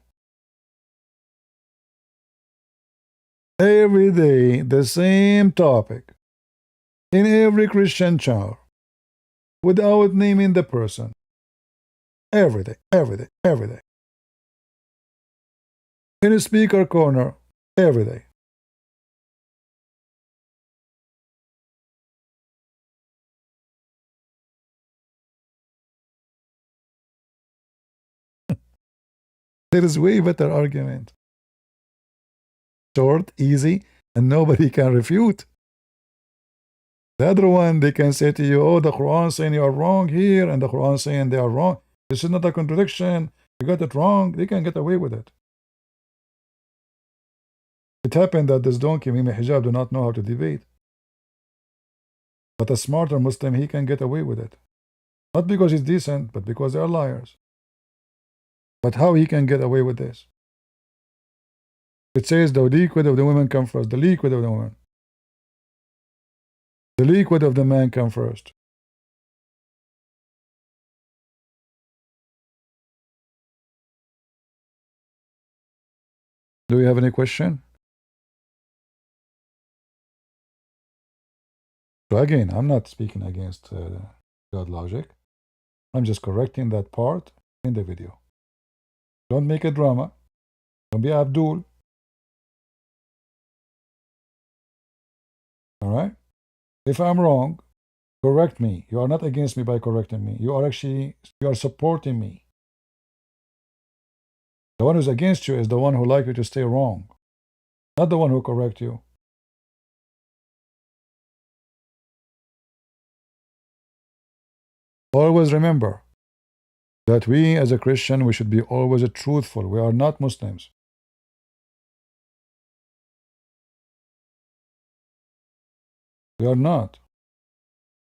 Every day, the same topic in every Christian channel without naming the person. Every day. In a speaker corner, every day. There is way better argument. Short, easy, and nobody can refute. The other one, they can say to you, oh, the Quran saying you are wrong here, and the Quran saying they are wrong. This is not a contradiction. You got it wrong. They can get away with it. It happened that this donkey, Mimi Hijab, do not know how to debate. But a smarter Muslim, he can get away with it. Not because he's decent, but because they are liars. But how he can get away with this? It says the liquid of the women come first. The liquid of the woman. The liquid of the man come first. Do you have any question? So again, I'm not speaking against God logic. I'm just correcting that part in the video. Don't make a drama. Don't be Abdul. All right? If I'm wrong, correct me. You are not against me by correcting me. You are supporting me. The one who's against you is the one who like you to stay wrong, not the one who correct you. Always remember that we as a Christian, we should be always truthful. We are not Muslims. We are not.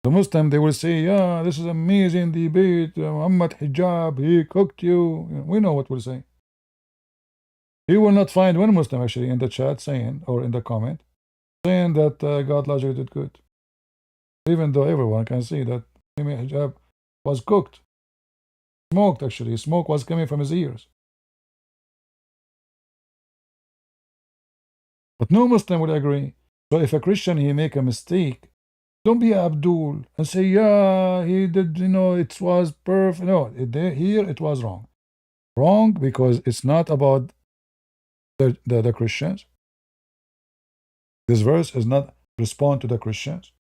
The Muslim, they will say, yeah, this is amazing debate. Muhammad hijab, he cooked you. We know what we'll say. You will not find one Muslim actually in the chat saying, or in the comment, saying that God logic did good. Even though everyone can see that hijab was cooked, smoked actually. Smoke was coming from his ears. But no Muslim would agree. So if a Christian he make a mistake, don't be Abdul and say, yeah, he did, it was perfect. No, here it was wrong. Wrong because it's not about the Christians. This verse is not respond to the Christians.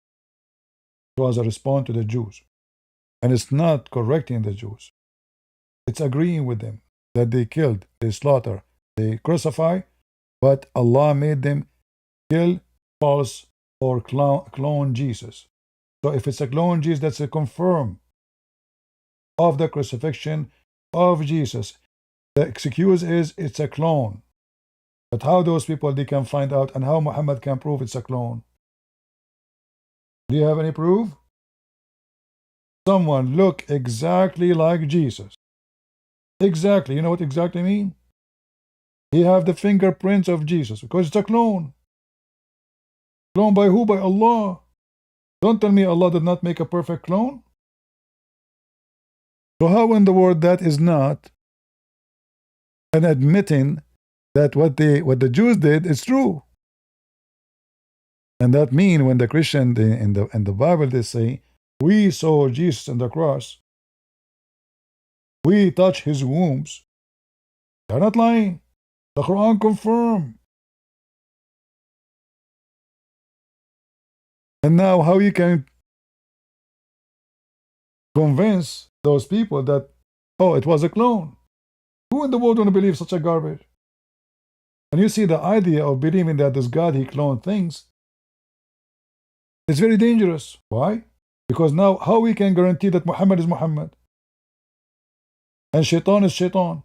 It was a response to the Jews. And it's not correcting the Jews. It's agreeing with them that they killed, they slaughter, they crucify, but Allah made them kill false or clone Jesus. So if it's a clone Jesus, that's a confirm of the crucifixion of Jesus. The excuse is it's a clone. But how those people they can find out and how Muhammad can prove it's a clone? Do you have any proof? Someone look exactly like Jesus. Exactly. You know what exactly mean? He have the fingerprints of Jesus because it's a clone. Clone by who? By Allah. Don't tell me Allah did not make a perfect clone. So how in the world that is not an admitting that what the Jews did is true? And that mean when the Christian in the Bible they say we saw Jesus on the cross, we touch his wombs. They're not lying. The Quran confirm. And now how you can convince those people that, oh, it was a clone? Who in the world want to believe such a garbage? And you see the idea of believing that this God, he cloned things, it's very dangerous. Why? Because now how we can guarantee that Muhammad is Muhammad? And Shaitan is Shaitan.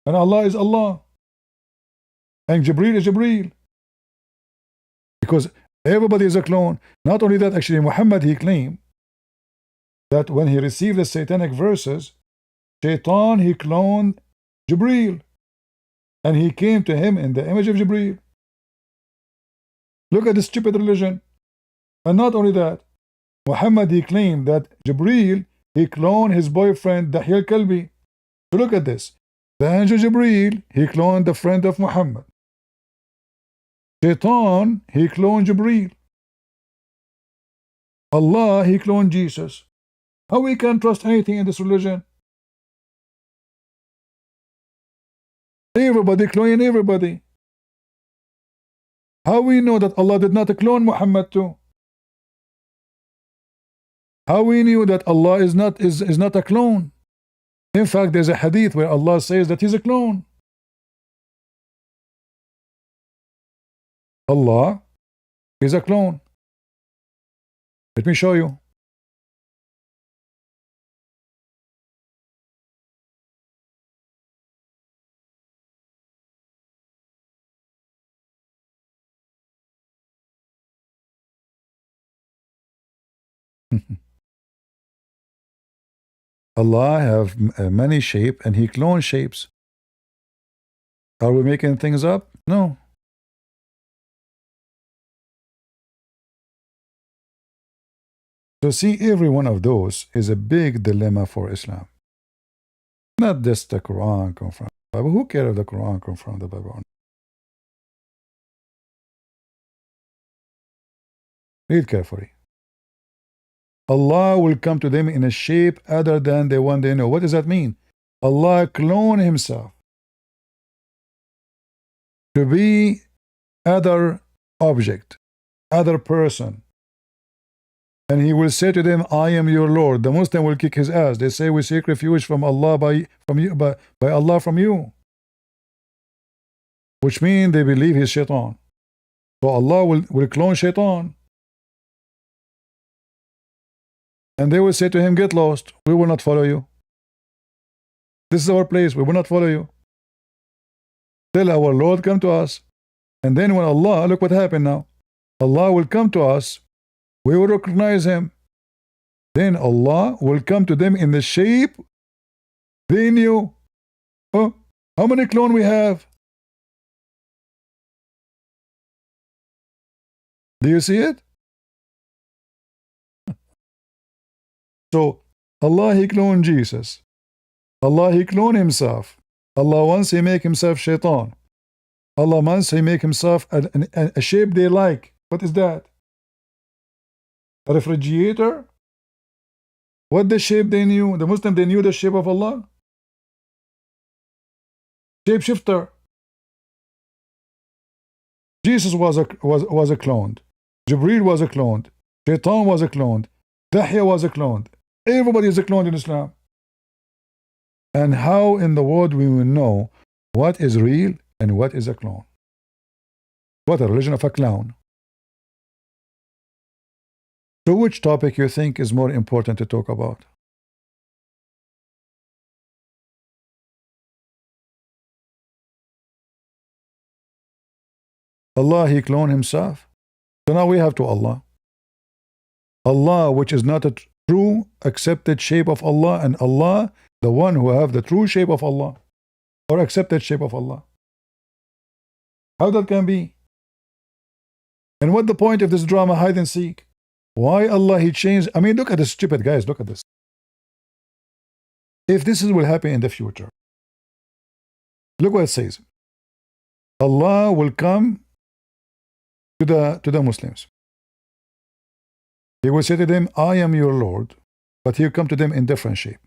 And Allah is Allah. And Jibreel is Jibreel. Because everybody is a clone. Not only that, actually Muhammad, he claimed that when he received the satanic verses, Shaitan, he cloned Jibreel. And he came to him in the image of Jibreel. Look at this stupid religion. And not only that, Muhammad, he claimed that Jibreel, he cloned his boyfriend, Dahya al-Kalbi. So look at this. The angel Jibreel, he cloned the friend of Muhammad. Shaitan, he cloned Jibreel. Allah, he cloned Jesus. How we can trust anything in this religion? Everybody cloning everybody. How we know that Allah did not clone Muhammad too? How we knew that Allah is not a clone? In fact, there's a hadith where Allah says that he's a clone. Allah is a clone. Let me show you. Allah have many shapes and he clones shapes. Are we making things up? No. So see, every one of those is a big dilemma for Islam. Not just the Quran come from the Bible. Who cares if the Quran come from the Bible? Read carefully. Allah will come to them in a shape other than the one they know. What does that mean? Allah clone himself to be other object, other person. And he will say to them, I am your Lord. The Muslim will kick his ass. They say we seek refuge from Allah by Allah from you. Which means they believe he's Shaitan. So Allah will clone Shaitan. And they will say to him, get lost. We will not follow you. This is our place. We will not follow you. Tell our Lord, come to us. And then when Allah, look what happened now. Allah will come to us. We will recognize him. Then Allah will come to them in the shape they knew. Oh, how many clones we have? Do you see it? So Allah, he cloned Jesus. Allah, he cloned himself. Allah wants he make himself shaitan. Allah wants he make himself a shape they like. What is that? A refrigerator? What the shape they knew? The Muslim, they knew the shape of Allah? Shapeshifter. Jesus was a cloned. Jibreel was a cloned. Shaitan was a cloned. Dahya was a cloned. Everybody is a clone in Islam. And how in the world we will know what is real and what is a clone? What a religion of a clown. So which topic you think is more important to talk about? Allah, he cloned himself. So now we have to Allah. Allah, which is not a true accepted shape of Allah, and Allah, the one who have the true shape of Allah, or accepted shape of Allah. How that can be? And what the point of this drama, hide and seek? Why Allah, he changed? I mean, look at this, stupid guys, look at this. If this will happen in the future, look what it says. Allah will come to the Muslims. He will say to them, I am your Lord, but he'll come to them in different shape.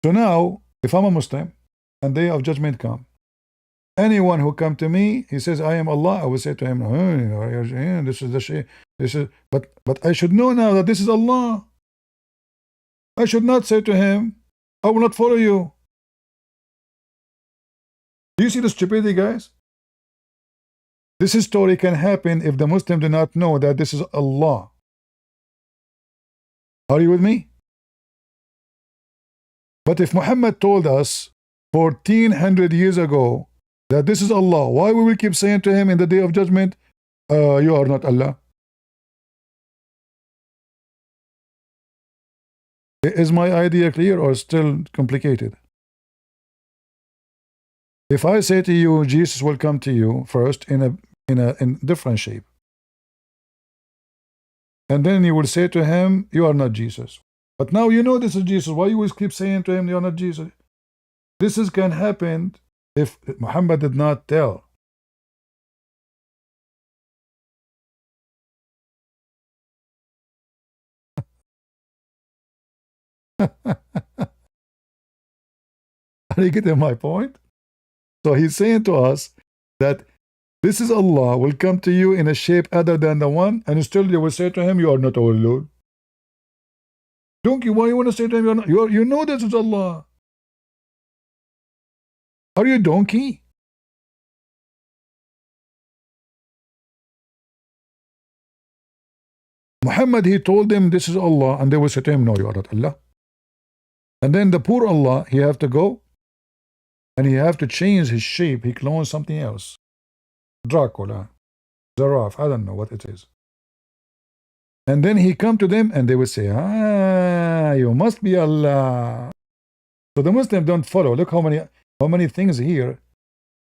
So now, if I'm a Muslim, and day of judgment come, anyone who come to me, he says, I am Allah, I will say to him, this is the shape, but I should know now that this is Allah. I should not say to him, I will not follow you. Do you see the stupidity, guys? This story can happen if the Muslim do not know that this is Allah. Are you with me? But if Muhammad told us 1400 years ago that this is Allah, why we will keep saying to him in the day of judgment, you are not Allah? Is my idea clear or still complicated? If I say to you, Jesus will come to you first in different shape, and then you will say to him, you are not Jesus. But now you know this is Jesus. Why you always keep saying to him, you are not Jesus? This can happen if Muhammad did not tell. Are you getting my point? So he's saying to us that this is Allah will come to you in a shape other than the one, and still you will say to him, you are not our Lord. Donkey, why you want to say to him, you're not, you know this is Allah. Are you a donkey? Muhammad, he told them this is Allah, and they will say to him, no, you are not Allah. And then the poor Allah, he have to go, and he have to change his shape. He clones something else. Dracula, giraffe, I don't know what it is. And then he come to them, and they will say, you must be Allah. So the Muslims don't follow. Look how many things here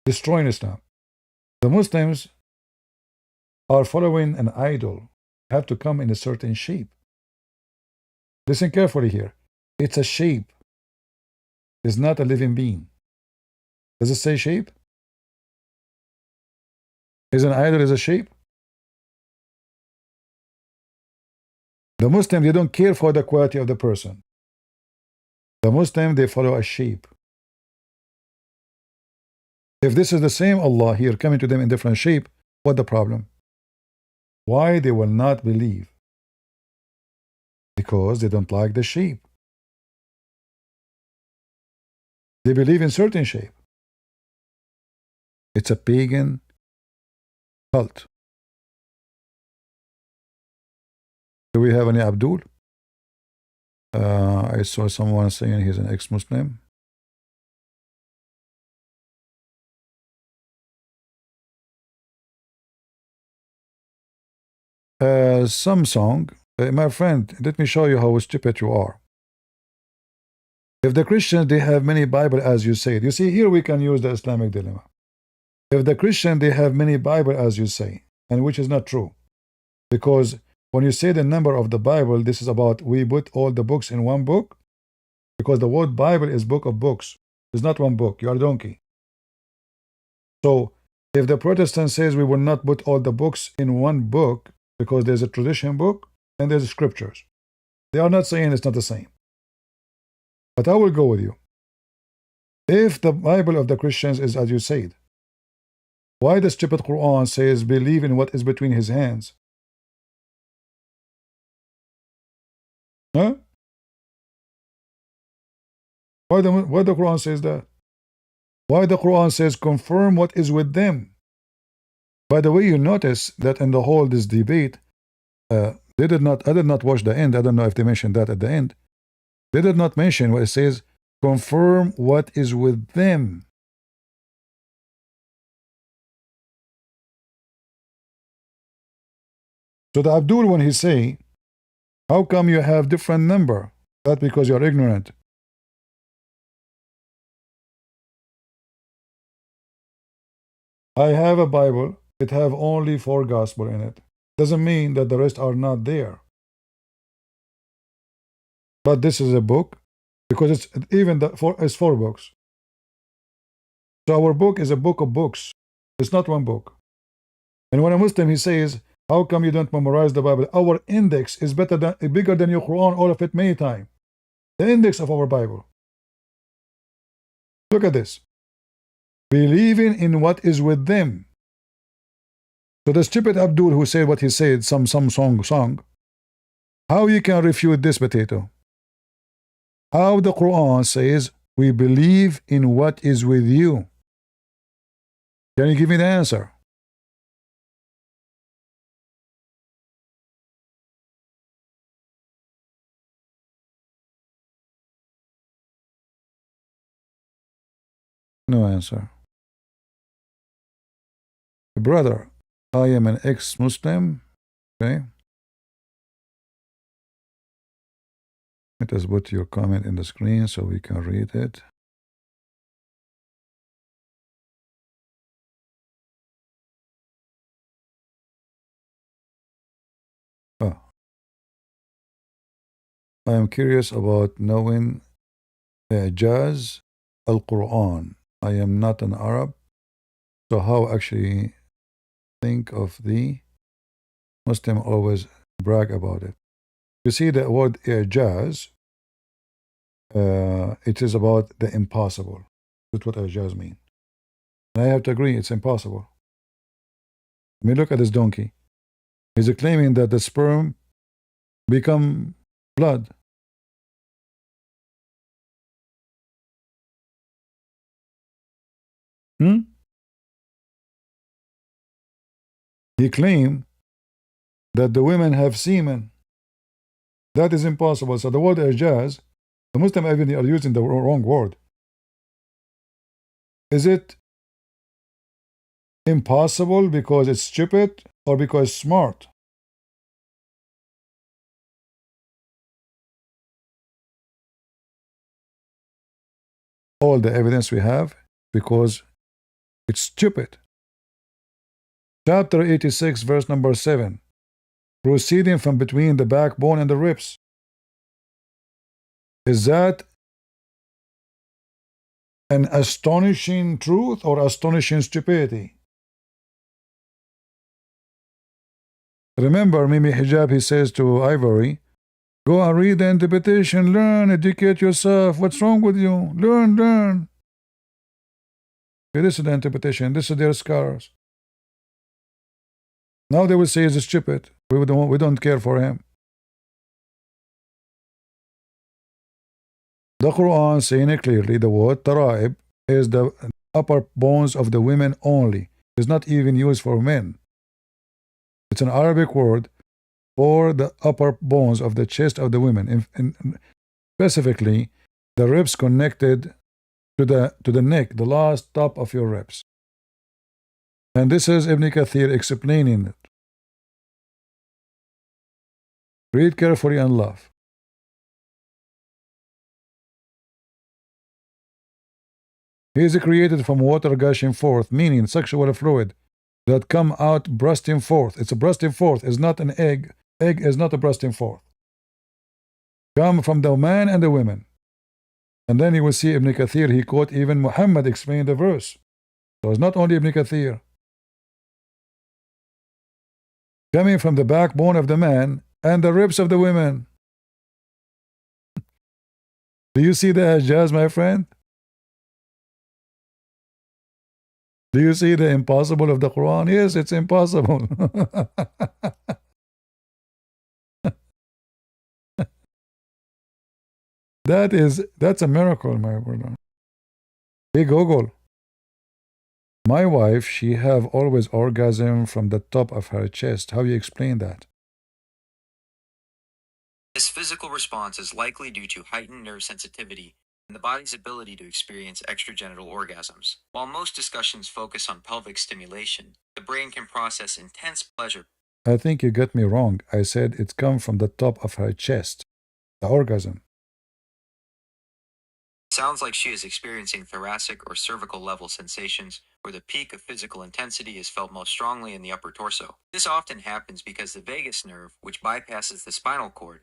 destroying Islam. The Muslims are following an idol. Have to come in a certain shape. Listen carefully here. It's a shape. It's not a living being. Does it say shape? Is an idol is a shape? The Muslim, they don't care for the quality of the person. The Muslim, they follow a shape. If this is the same Allah here coming to them in different shape, what the problem? Why they will not believe? Because they don't like the shape. They believe in certain shape. It's a pagan cult. Do we have any Abdul? I saw someone saying he's an ex-Muslim. Samsung, my friend, let me show you how stupid you are. If the Christians, they have many Bible, as you said. You see, here we can use the Islamic dilemma. If the Christian, they have many Bible, as you say, and which is not true. Because When you say the number of the Bible, this is about we put all the books in one book, because the word Bible is book of books. It's not one book. You are a donkey. So if the Protestant says we will not put all the books in one book because there's a tradition book and there's scriptures, they are not saying it's not the same. But I will go with you. If the Bible of the Christians is as you said, why the stupid Quran says believe in what is between his hands? Huh? Why the Quran says that? Why the Quran says confirm what is with them? By the way, you notice that in the whole this debate, I did not watch the end. I don't know if they mentioned that at the end. They did not mention what it says, confirm what is with them. So the Abdul, when he say, how come you have different number? That because you're ignorant. I have a Bible. It have only 4 gospel in it. Doesn't mean that the rest are not there. But this is a book, because it's even it's 4 books. So our book is a book of books. It's not one book. And when a Muslim he says, how come you don't memorize the Bible? Our index is bigger than your Quran, all of it many times. The index of our Bible. Look at this. Believing in what is with them. So the stupid Abdul who said what he said, some song, how you can refute this potato? How the Quran says, we believe in what is with you. Can you give me the answer? No answer. Brother, I am an ex-Muslim. Okay. Let us put your comment in the screen so we can read it. Oh. I am curious about knowing Jaz al-Quran. I am not an Arab, so how actually think of the Muslim always brag about it. You see the word Jaz, it is about the impossible. That's what Jaz means. And I have to agree, it's impossible. I mean, look at this donkey. He's claiming that the sperm become blood. He claimed that the women have semen. That is impossible. So the word Ijaz, the Muslim even are using the wrong word. Is it impossible because it's stupid or because smart? All the evidence we have because it's stupid. Chapter 86, verse number 7. Proceeding from between the backbone and the ribs. Is that an astonishing truth or astonishing stupidity? Remember, Mimi Hijab, he says to Ivory, go and read the interpretation, learn, educate yourself. What's wrong with you? Learn. Okay, this is the interpretation. This is their scars. Now they will say he's stupid. We don't care for him. The Quran saying it clearly, the word taraib is the upper bones of the women only. It's not even used for men. It's an Arabic word for the upper bones of the chest of the women. Specifically, the ribs connected to the neck, the last top of your ribs. And this is Ibn Kathir explaining it. Read carefully and laugh. He is created from water gushing forth, meaning sexual fluid that come out bursting forth. It's a bursting forth. It's not an egg egg is not bursting forth. Come from the man and the women. And then you will see Ibn Kathir, he quote even Muhammad explained the verse. So it's not only Ibn Kathir. Coming from the backbone of the man and the ribs of the women. Do you see the Hajjaz, my friend? Do you see the impossible of the Quran? Yes, it's impossible. That's a miracle, my brother. Hey Google. My wife, she have always orgasm from the top of her chest. How you explain that? This physical response is likely due to heightened nerve sensitivity and the body's ability to experience extragenital orgasms. While most discussions focus on pelvic stimulation, the brain can process intense pleasure. I think you got me wrong. I said it comes from the top of her chest. The orgasm. Sounds like she is experiencing thoracic or cervical level sensations where the peak of physical intensity is felt most strongly in the upper torso. This often happens because the vagus nerve, which bypasses the spinal cord.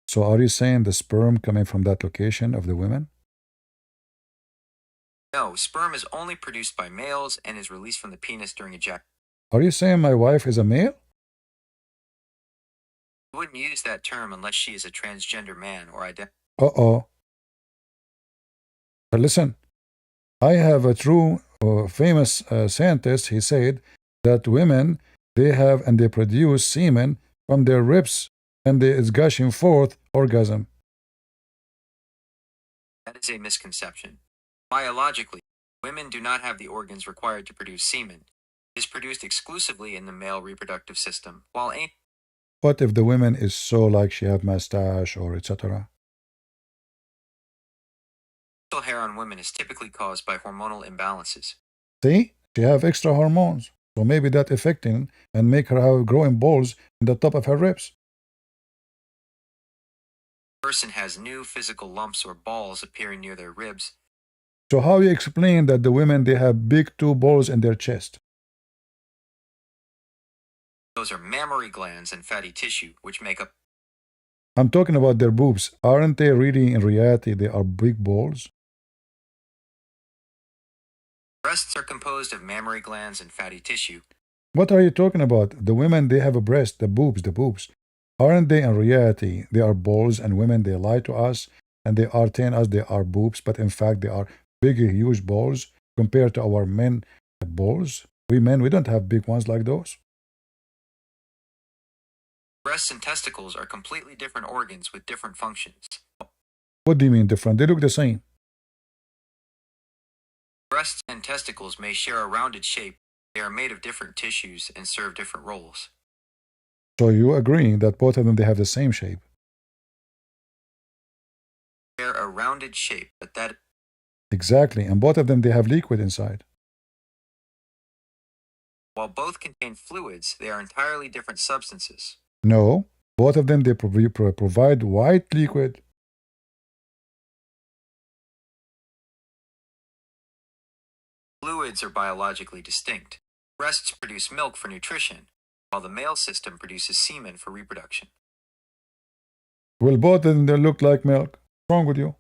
So are you saying the sperm coming from that location of the women? No, sperm is only produced by males and is released from the penis during ejaculation. Are you saying my wife is a male? You wouldn't use that term unless she is a transgender man or identity. Uh-oh. But listen, I have a true famous scientist. He said that women, they have and they produce semen from their ribs and they is gushing forth orgasm. That is a misconception. Biologically, women do not have the organs required to produce semen. It is produced exclusively in the male reproductive system, while What if the woman is so like she have mustache or etc.? facial hair on women is typically caused by hormonal imbalances. See, she have extra hormones, so maybe that affecting and make her have growing balls in the top of her ribs. The person has new physical lumps or balls appearing near their ribs. So how you explain that the women they have big two balls in their chest? Those are mammary glands and fatty tissue, which make up. I'm talking about their boobs. Aren't they really in reality they are big balls? Breasts are composed of mammary glands and fatty tissue. What are you talking about? The women they have a breast, the boobs. Aren't they in reality they are balls, and women they lie to us and they are telling us they are boobs, but in fact they are big, huge balls compared to our men balls? We men, we don't have big ones like those. Breasts and testicles are completely different organs with different functions. What do you mean different? They look the same. Breasts and testicles may share a rounded shape. They are made of different tissues and serve different roles. So you agree that both of them they have the same shape? They're a rounded shape, but that. Exactly, and both of them they have liquid inside. While both contain fluids, they are entirely different substances. No, both of them they provide white liquid. Fluids are biologically distinct. Breasts produce milk for nutrition, while the male system produces semen for reproduction. Well, both of them they look like milk. What's wrong with you?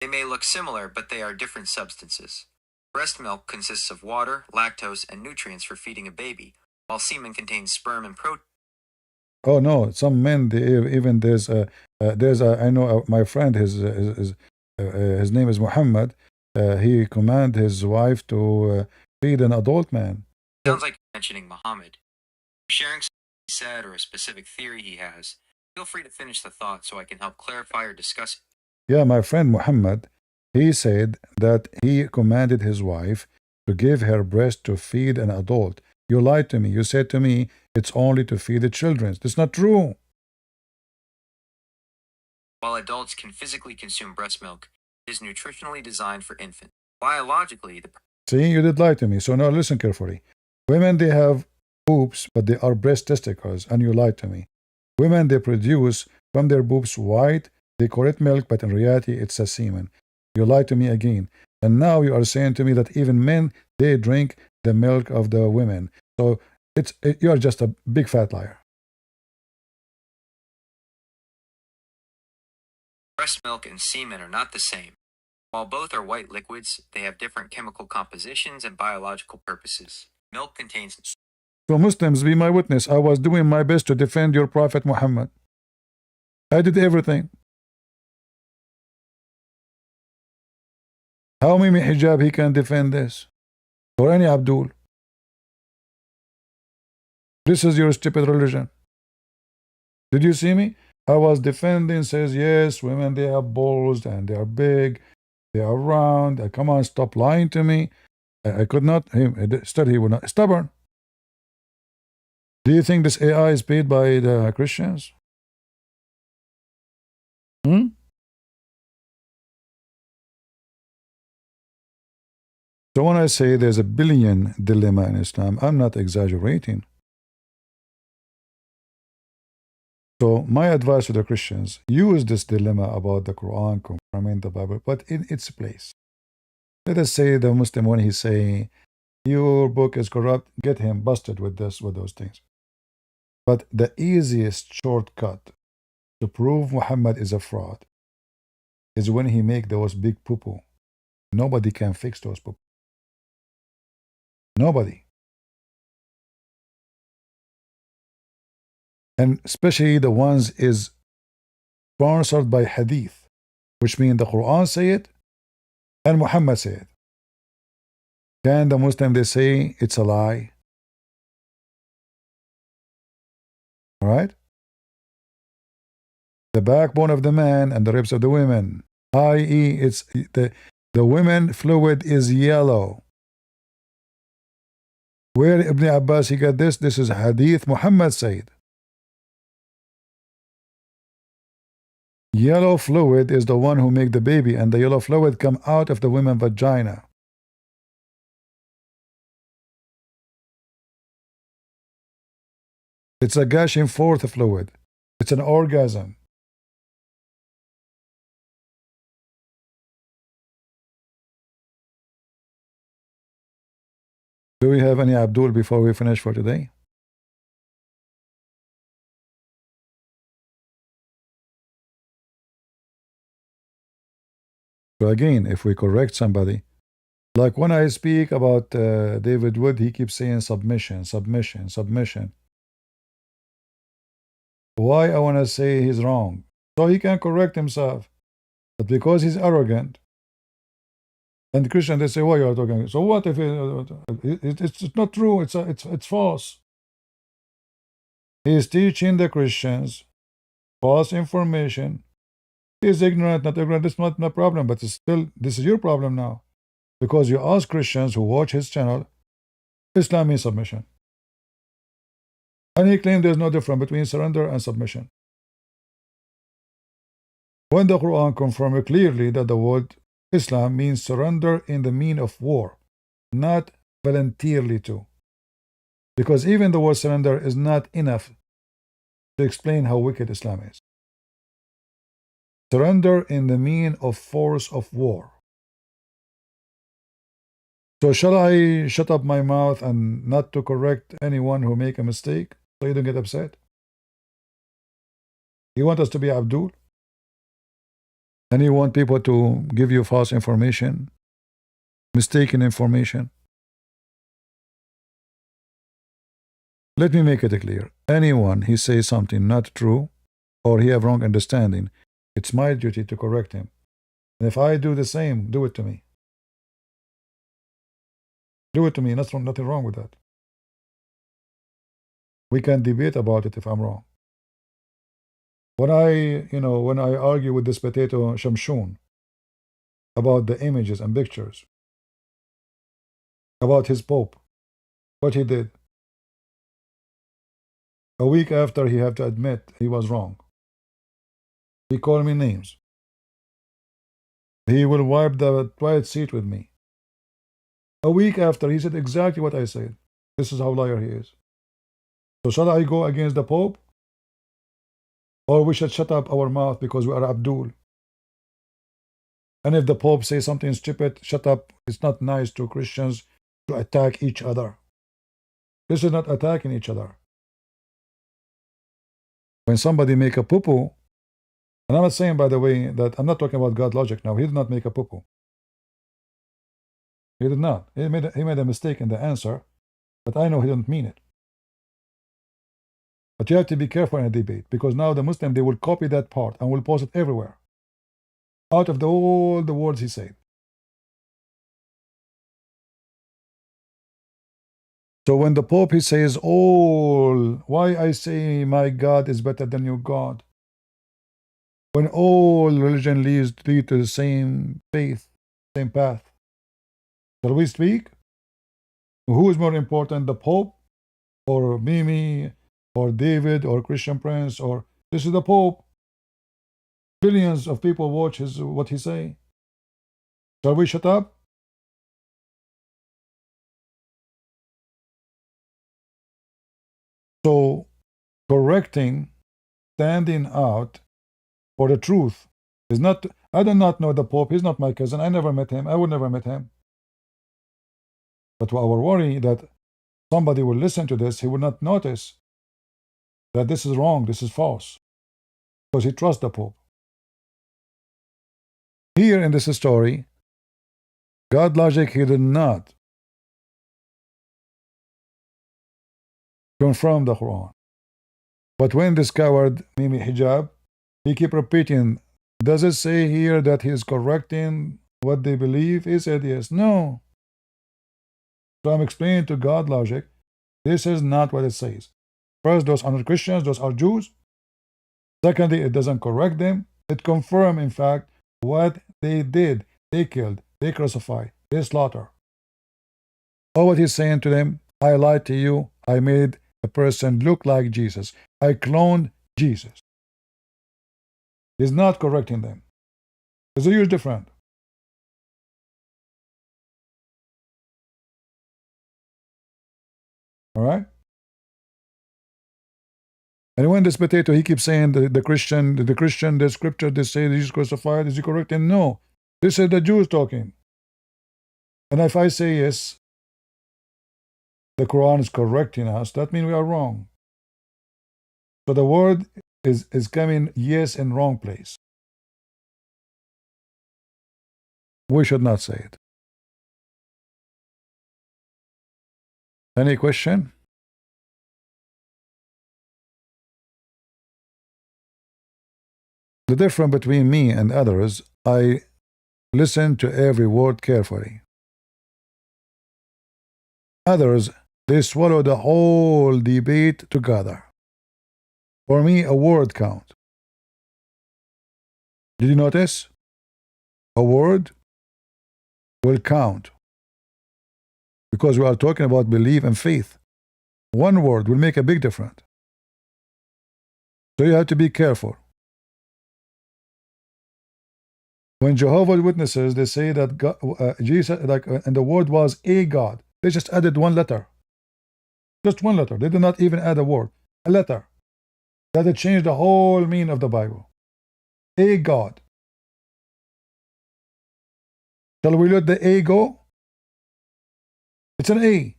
They may look similar, but they are different substances. Breast milk consists of water, lactose, and nutrients for feeding a baby, while semen contains sperm and protein. Oh no, some men they even there's a I know my friend his name is Muhammad. He command his wife to feed an adult man. Sounds like you're mentioning Muhammad. Sharing something he said or a specific theory he has, feel free to finish the thought so I can help clarify or discuss it. Yeah, my friend Muhammad, he said that he commanded his wife to give her breast to feed an adult. You lied to me. You said to me it's only to feed the children. That's not true. While adults can physically consume breast milk, it is nutritionally designed for infants. Biologically, See, you did lie to me. So now listen carefully. Women, they have boobs, but they are breast testicles, and you lied to me. Women, they produce from their boobs white, they call it milk, but in reality, it's a semen. You lied to me again. And now you are saying to me that even men, they drink the milk of the women. So You are just a big fat liar. Breast milk and semen are not the same. While both are white liquids, they have different chemical compositions and biological purposes. Milk contains. So Muslims, be my witness. I was doing my best to defend your Prophet Muhammad. I did everything. How many hijab he can defend this? Or any Abdul? This is your stupid religion. Did you see me? I was defending, says, yes, women, they have balls and they are big, they are round. Come on, stop lying to me. I could not, instead he would not, stubborn. Do you think this AI is paid by the Christians? So when I say there's a billion dilemma in Islam, I'm not exaggerating. So my advice to the Christians, use this dilemma about the Quran confirming the Bible, but in its place. Let us say the Muslim, when he's saying, your book is corrupt, get him busted with those things. But the easiest shortcut to prove Muhammad is a fraud is when he make those big poo-poo. Nobody can fix those poo-poo. Nobody. And especially the ones is sponsored by hadith, which means the Quran say it and Muhammad say it. Can the Muslim, they say it's a lie? All right? The backbone of the man and the ribs of the women, i.e., it's the women fluid is yellow. Where Ibn Abbas he got this? This is hadith Muhammad said. Yellow fluid is the one who make the baby, and the yellow fluid come out of the woman's vagina. It's a gushing forth fluid. It's an orgasm. Do we have any Abdul before we finish for today? So again, if we correct somebody, like when I speak about David Wood, he keeps saying submission, submission, submission. Why I want to say he's wrong? So he can correct himself. But because he's arrogant, and the Christian, they say, why you are talking? So what if it's not true? It's false. He is teaching the Christians false information. He is ignorant, not ignorant. It's not my problem, but it's still, this is your problem now. Because you ask Christians who watch his channel, Islam means submission. And he claimed there's no difference between surrender and submission. When the Quran confirmed clearly that the word Islam means surrender in the mean of war, not voluntarily to. Because even the word surrender is not enough to explain how wicked Islam is. Surrender in the mean of force of war. So shall I shut up my mouth and not to correct anyone who make a mistake so you don't get upset? You want us to be Abdul? And you want people to give you false information, mistaken information? Let me make it clear. Anyone he says something not true or he have wrong understanding, it's my duty to correct him. And if I do the same, do it to me. Do it to me. Nothing wrong with that. We can debate about it if I'm wrong. When I argue with this potato Shamshun about the images and pictures, about his Pope, what he did, a week after he had to admit he was wrong. He called me names. He will wipe the toilet seat with me. A week after, he said exactly what I said. This is how liar he is. So shall I go against the Pope? Or we should shut up our mouth because we are Abdul? And if the Pope says something stupid, shut up. It's not nice to Christians to attack each other. This is not attacking each other. When somebody make a poo-poo, and I'm not saying, by the way, that I'm not talking about God logic now. He did not make a poo-poo. He did not. He made a mistake in the answer, but I know he didn't mean it. But you have to be careful in a debate, because now the Muslim, they will copy that part and will post it everywhere, out of all the words he said. So when the Pope, he says, all, why I say my God is better than your God? When all religion lead to the same faith, same path. Shall we speak? Who is more important, the Pope, or Mimi, or David, or Christian Prince, or this is the Pope? Billions of people watch what he say. Shall we shut up? So correcting, standing out for the truth is not. I do not know the Pope. He's not my cousin. I never met him. I would never met him. But our worry that somebody will listen to this, he will not notice that this is wrong, this is false, because he trusts the Pope. Here in this story, God logic, he did not confirm the Quran. But when this coward Mimi Hijab, he keep repeating, does it say here that he is correcting what they believe? He said yes. No. So I'm explaining to God logic, this is not what it says. First, those are not Christians, those are Jews. Secondly, it doesn't correct them. It confirms, in fact, what they did. They killed, they crucified, they slaughter. All what he's saying to them, I lied to you. I made a person look like Jesus. I cloned Jesus. He's not correcting them. There's a huge difference. All right? And when this potato, he keeps saying the Christian, the scripture, they say Jesus crucified, is he correcting? No. This is the Jews talking. And if I say yes, the Quran is correcting us, that means we are wrong. So the word is coming yes in wrong place. We should not say it. Any question? The difference between me and others, I listen to every word carefully. Others, they swallow the whole debate together. For me, a word count. Did you notice? A word will count. Because we are talking about belief and faith. One word will make a big difference. So you have to be careful. When Jehovah's Witnesses, they say that God, Jesus, and the word was a God. They just added one letter. Just one letter. They did not even add a word. A letter. That had changed the whole meaning of the Bible. A God. Shall we let the A go? It's an A.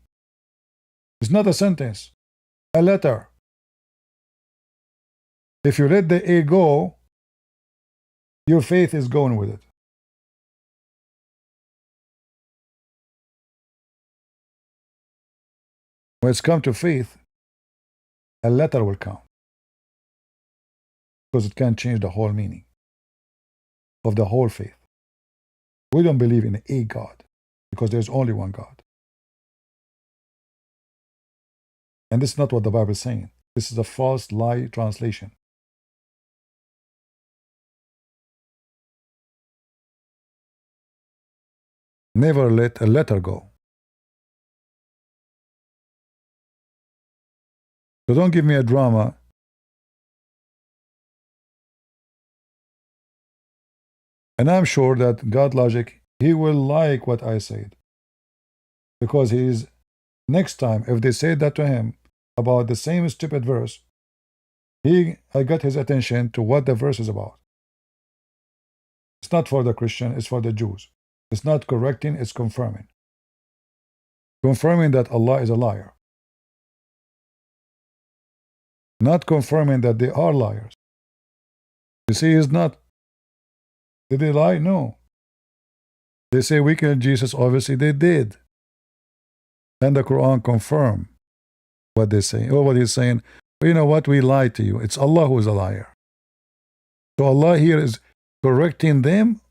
It's not a sentence. A letter. If you let the A go, your faith is going with it. When it's come to faith, a letter will count. Because it can change the whole meaning of the whole faith. We don't believe in a God, because there's only one God. And this is not what the Bible is saying. This is a false lie translation. Never let a letter go. So don't give me a drama. And I'm sure that God logic, he will like what I said. Because he is, next time, if they say that to him about the same stupid verse, I got his attention to what the verse is about. It's not for the Christian, it's for the Jews. It's not correcting, it's confirming. Confirming that Allah is a liar. not confirming that they are liars. You see, he's not. Did they lie? No. They say we killed Jesus. Obviously, they did. And the Quran confirm what they say, or what he's saying. But you know what? We lied to you. It's Allah who is a liar. So Allah here is correcting them,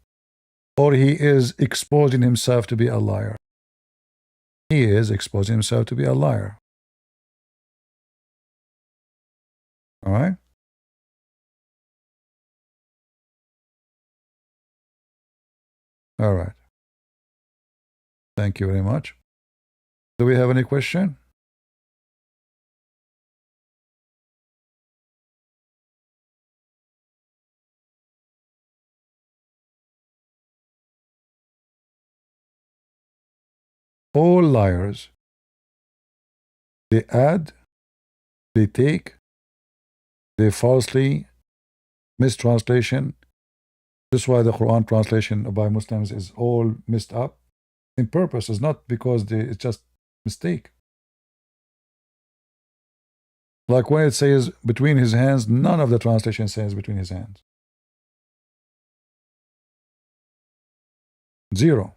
or he is exposing himself to be a liar? He is exposing himself to be a liar. All right? All right. Thank you very much. Do we have any question? All liars, they add, they take, they falsely mistranslation. This is why the Quran translation by Muslims is all messed up. In purpose, it's not because it's just mistake. Like when it says between his hands, none of the translation says between his hands. Zero.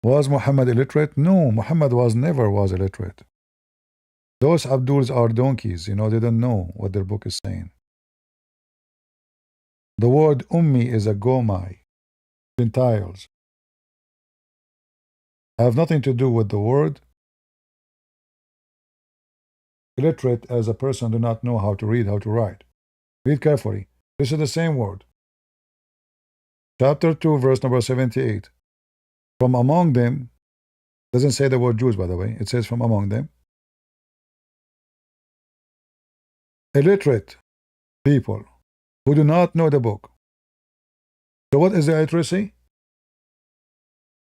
Was Muhammad illiterate? No, Muhammad never was illiterate. Those Abduls are donkeys, they don't know what their book is saying. The word Ummi is a Gomai, Gentiles. Have nothing to do with the word illiterate as a person do not know how to read, how to write. Read carefully. This is the same word. Chapter 2, verse number 78. From among them, doesn't say the word Jews, by the way. It says from among them. Illiterate people who do not know the book. So what is the illiteracy?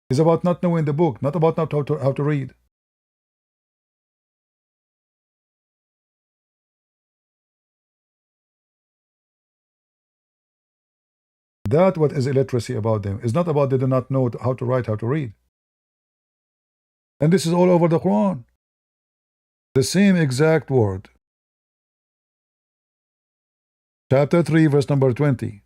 It's about not knowing the book, not about not how to read. That what is illiteracy about them. It's not about they do not know how to write, how to read. And this is all over the Quran. The same exact word. Chapter 3, verse number 20.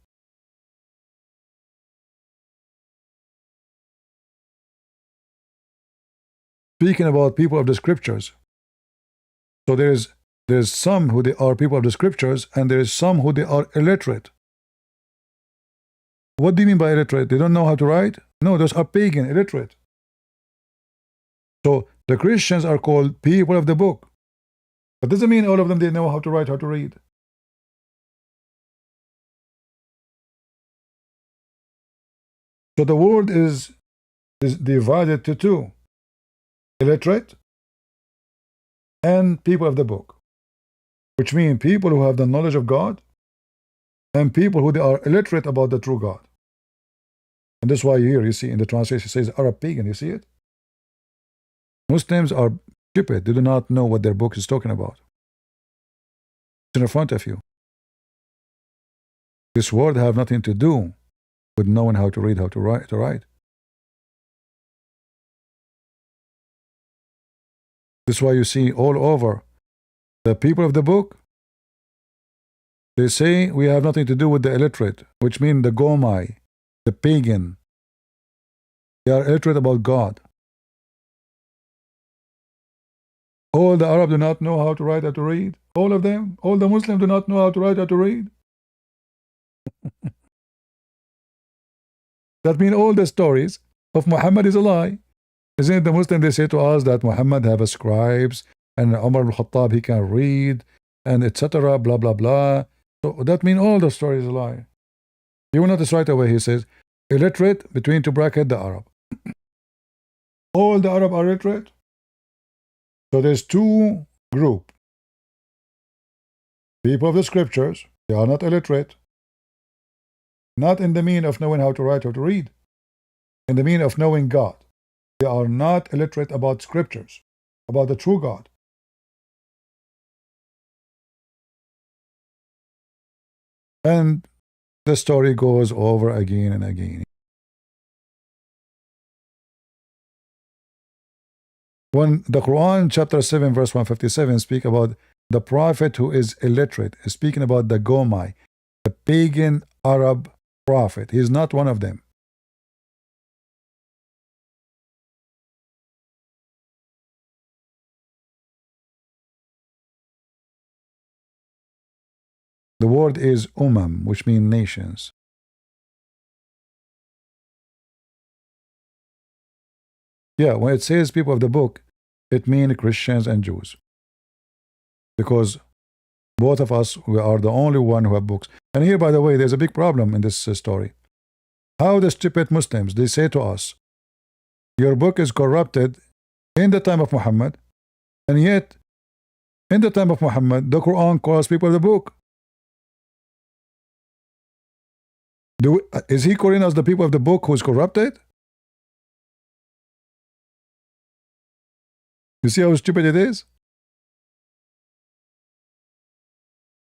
Speaking about people of the scriptures. So there's some who they are people of the scriptures, and there is some who they are illiterate. What do you mean by illiterate? They don't know how to write? No, those are pagan, illiterate. So the Christians are called people of the book. But doesn't mean all of them they know how to write, how to read. So the world is divided to two. Illiterate and people of the book. Which means people who have the knowledge of God and people who they are illiterate about the true God. And that's why here you see in the translation it says Arab pagan, you see it? Muslims are stupid, they do not know what their book is talking about. It's in front of you. This word have nothing to do with knowing how to read, how to write. This is why you see all over the people of the book, they say we have nothing to do with the illiterate, which means the Gomai, the pagan. They are illiterate about God. All the Arabs do not know how to write, how to read. All of them. All the Muslims do not know how to write, how to read. That means all the stories of Muhammad is a lie. Isn't it the Muslim, they say to us that Muhammad have a scribes and Umar al-Khattab, he can read and etc. blah blah blah. So that means all the story is a lie. You will notice right away he says illiterate between two brackets the Arab. All the Arab are illiterate. So there's two groups. People of the scriptures, they are not illiterate. Not in the mean of knowing how to write, how to read. In the mean of knowing God. They are not illiterate about scriptures, about the true God. And the story goes over again and again. When the Quran, chapter 7, verse 157, speak about the prophet who is illiterate, is speaking about the Gomai, the pagan Arab prophet. He's not one of them. The word is which means nations. Yeah, when it says people of the book, it means Christians and Jews. Because both of us, we are the only one who have books. And here, by the way, there's a big problem in this story. How the stupid Muslims, they say to us, your book is corrupted in the time of Muhammad, and yet, in the time of Muhammad, the Quran calls people of the book. Is he calling us the people of the book who's corrupted? You see how stupid it is?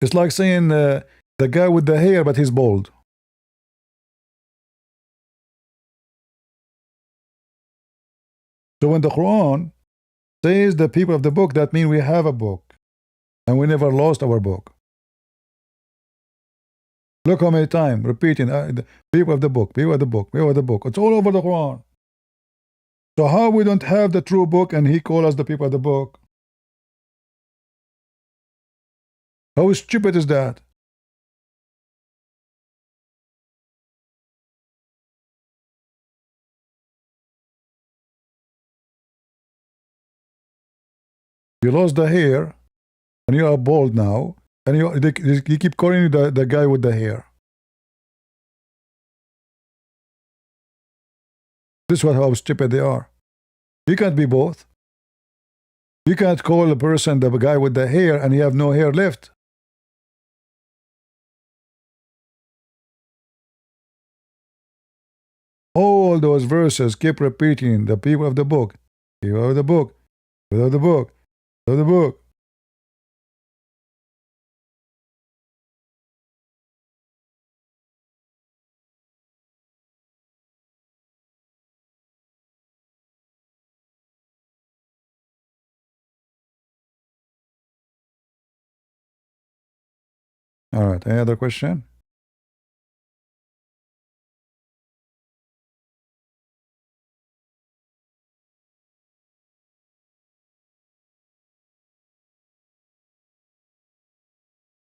It's like saying the guy with the hair, but he's bald. So when the Quran says the people of the book, that means we have a book. And we never lost our book. Look how many times repeating the people of the book, people of the book, people of the book. It's all over the Quran. So how we don't have the true book and he call us the people of the book? How stupid is that? You lost the hair and you are bald now, and you keep calling you the guy with the hair. This is how stupid they are. You can't be both. You can't call a person the guy with the hair and you have no hair left. All those verses keep repeating the people of the book, people of the book, people of the book, people of the book. All right, any other question?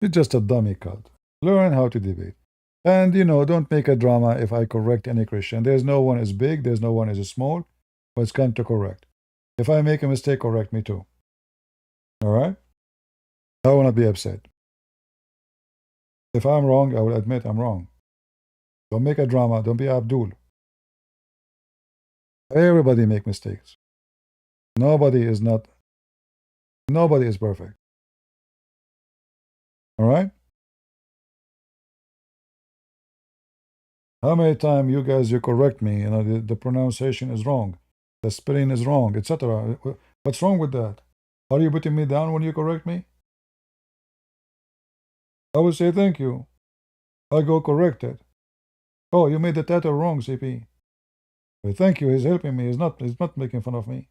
It's just a dummy cult. Learn how to debate. And, don't make a drama if I correct any Christian. There's no one is big, there's no one is small, but it's kind to correct. If I make a mistake, correct me too. All right? I will not be upset. If I'm wrong, I will admit I'm wrong. Don't make a drama. Don't be Abdul. Everybody make mistakes. Nobody is perfect. All right? How many times you guys, you correct me, the pronunciation is wrong, the spelling is wrong, etc. What's wrong with that? Are you putting me down when you correct me? I will say thank you. I go correct it. Oh, you made the title wrong, CP. Well, thank you, he's helping me, he's not making fun of me.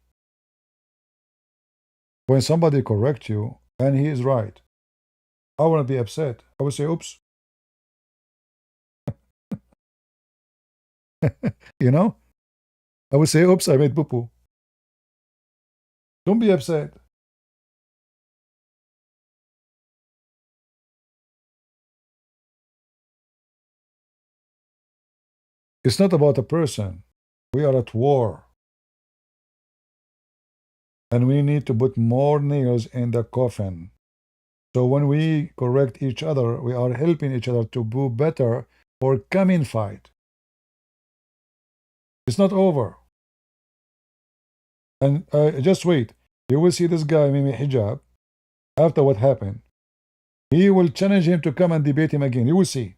When somebody corrects you, and he is right, I won't be upset. I will say, oops. I would say, oops, I made poo-poo. Don't be upset. It's not about a person. We are at war. And we need to put more nails in the coffin. So when we correct each other, we are helping each other to do better for coming fight. It's not over. And just wait. You will see this guy, Mimi Hijab, after what happened. He will challenge him to come and debate him again. You will see.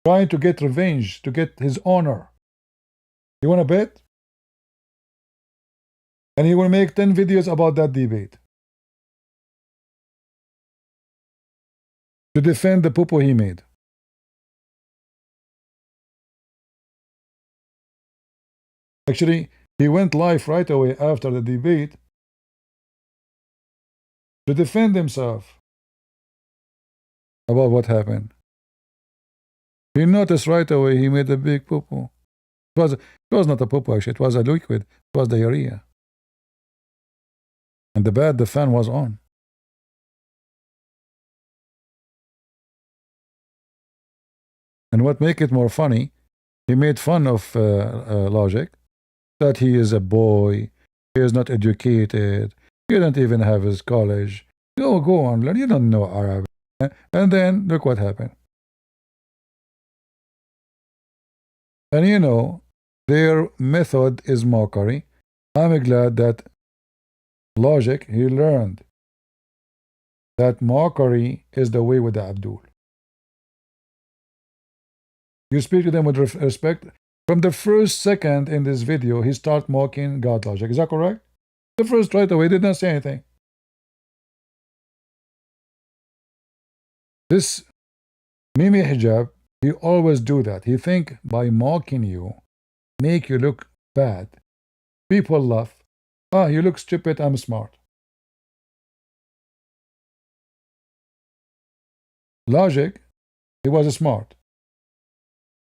Trying to get revenge, to get his honor. You want to bet? And he will make 10 videos about that debate. To defend the poo-poo he made. Actually, He went live right away after the debate to defend himself about what happened. He noticed right away he made a big poo-poo. It was not a poo-poo, actually. It was a liquid. It was diarrhea. And the fan was on. And what make it more funny, he made fun of Logic, that he is a boy, he is not educated, he don't even have his college. Go on, learn. You don't know Arabic. And then look what happened. And you know, their method is mockery. I'm glad that Logic, he learned that mockery is the way with the Abdul. You speak to them with respect. From the first second in this video, he start mocking God Logic. Is that correct? The first right away, did not say anything. This Mimi Hijab, he always do that. He think by mocking you, make you look bad. People laugh. Ah, you look stupid, I'm smart. Logic, he was smart.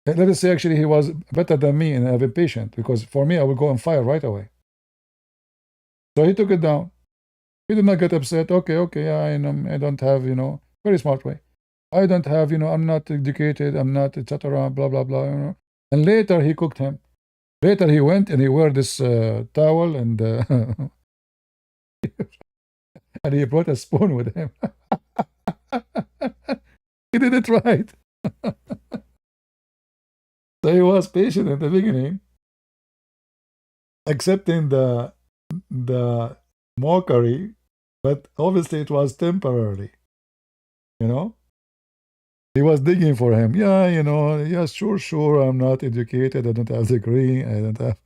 Let us say actually he was better than me and I'm impatient, because for me I would go on fire right away. So he took it down. He did not get upset. Okay, I don't have, very smart way. I don't have, I'm not educated, I'm not, etc., blah, blah, blah, And later he cooked him. Later he went and he wore this towel and and he brought a spoon with him. He did it right. So he was patient in the beginning, accepting the mockery, but obviously it was temporarily. He was digging for him. Yeah, yes, sure, I'm not educated, I don't have a degree, I don't have.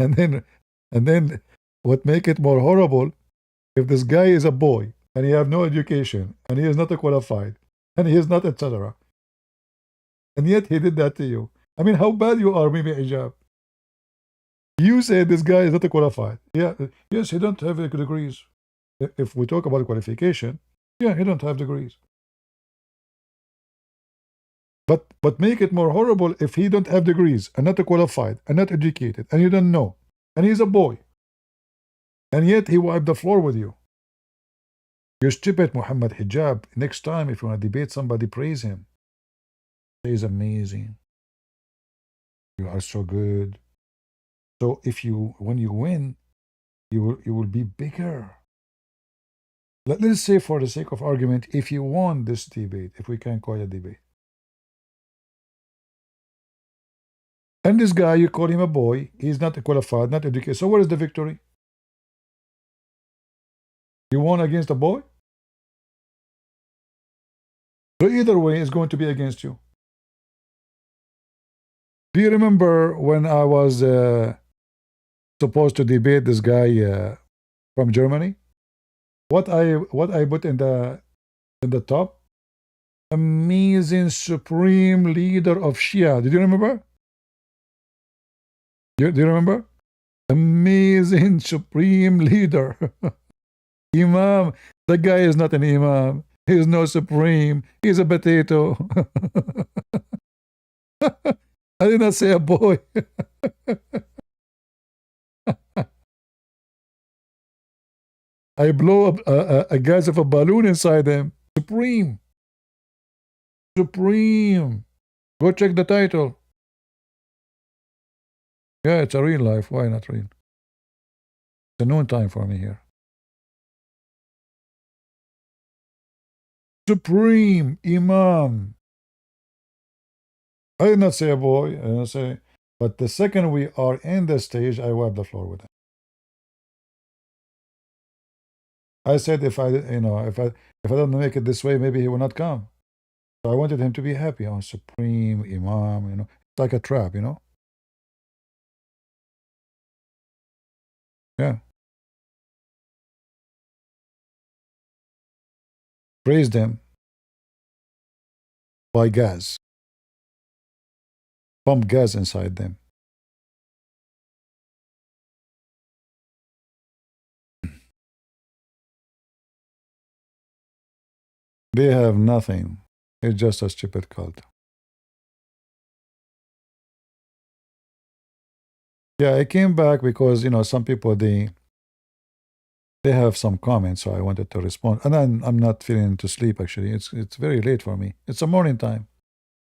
And then what make it more horrible, if this guy is a boy and he have no education and he is not qualified and he is not etc. And yet he did that to you. I mean, how bad you are, Mimi Hijab. You say this guy is not qualified. Yeah, yes, he don't have degrees. If we talk about qualification, yeah, he don't have degrees. But make it more horrible if he don't have degrees and not qualified and not educated and you don't know. And he's a boy. And yet he wiped the floor with you. You stupid Muhammad Hijab. Next time if you want to debate somebody, praise him. He is amazing. You are so good. So when you win, you will be bigger. Let's say, for the sake of argument, if you won this debate, if we can call it a debate, and this guy, you call him a boy, he's not qualified, not educated. So where is the victory? You won against a boy? So either way, it's going to be against you. Do you remember when I was supposed to debate this guy from Germany? What I put in the top? Amazing supreme leader of Shia. Did you remember? Do you remember? Amazing supreme leader. Imam. The guy is not an imam. He is no supreme. He's a potato. I did not say a boy. I blow up a gas of a balloon inside him. Supreme. Supreme. Go check the title. Yeah, it's a real life. Why not real? It's a noon time for me here. Supreme Imam. I did not say a boy. I did not say. But the second we are in the stage, I wipe the floor with him. I said if I don't make it this way, maybe he will not come. So I wanted him to be happy. Oh, Supreme Imam, it's like a trap, Yeah. Praised him by gas. Pump gas inside them. They have nothing. It's just a stupid cult. Yeah, I came back because, some people, they have some comments, so I wanted to respond. And then I'm not feeling to sleep, actually. It's very late for me. It's a morning time.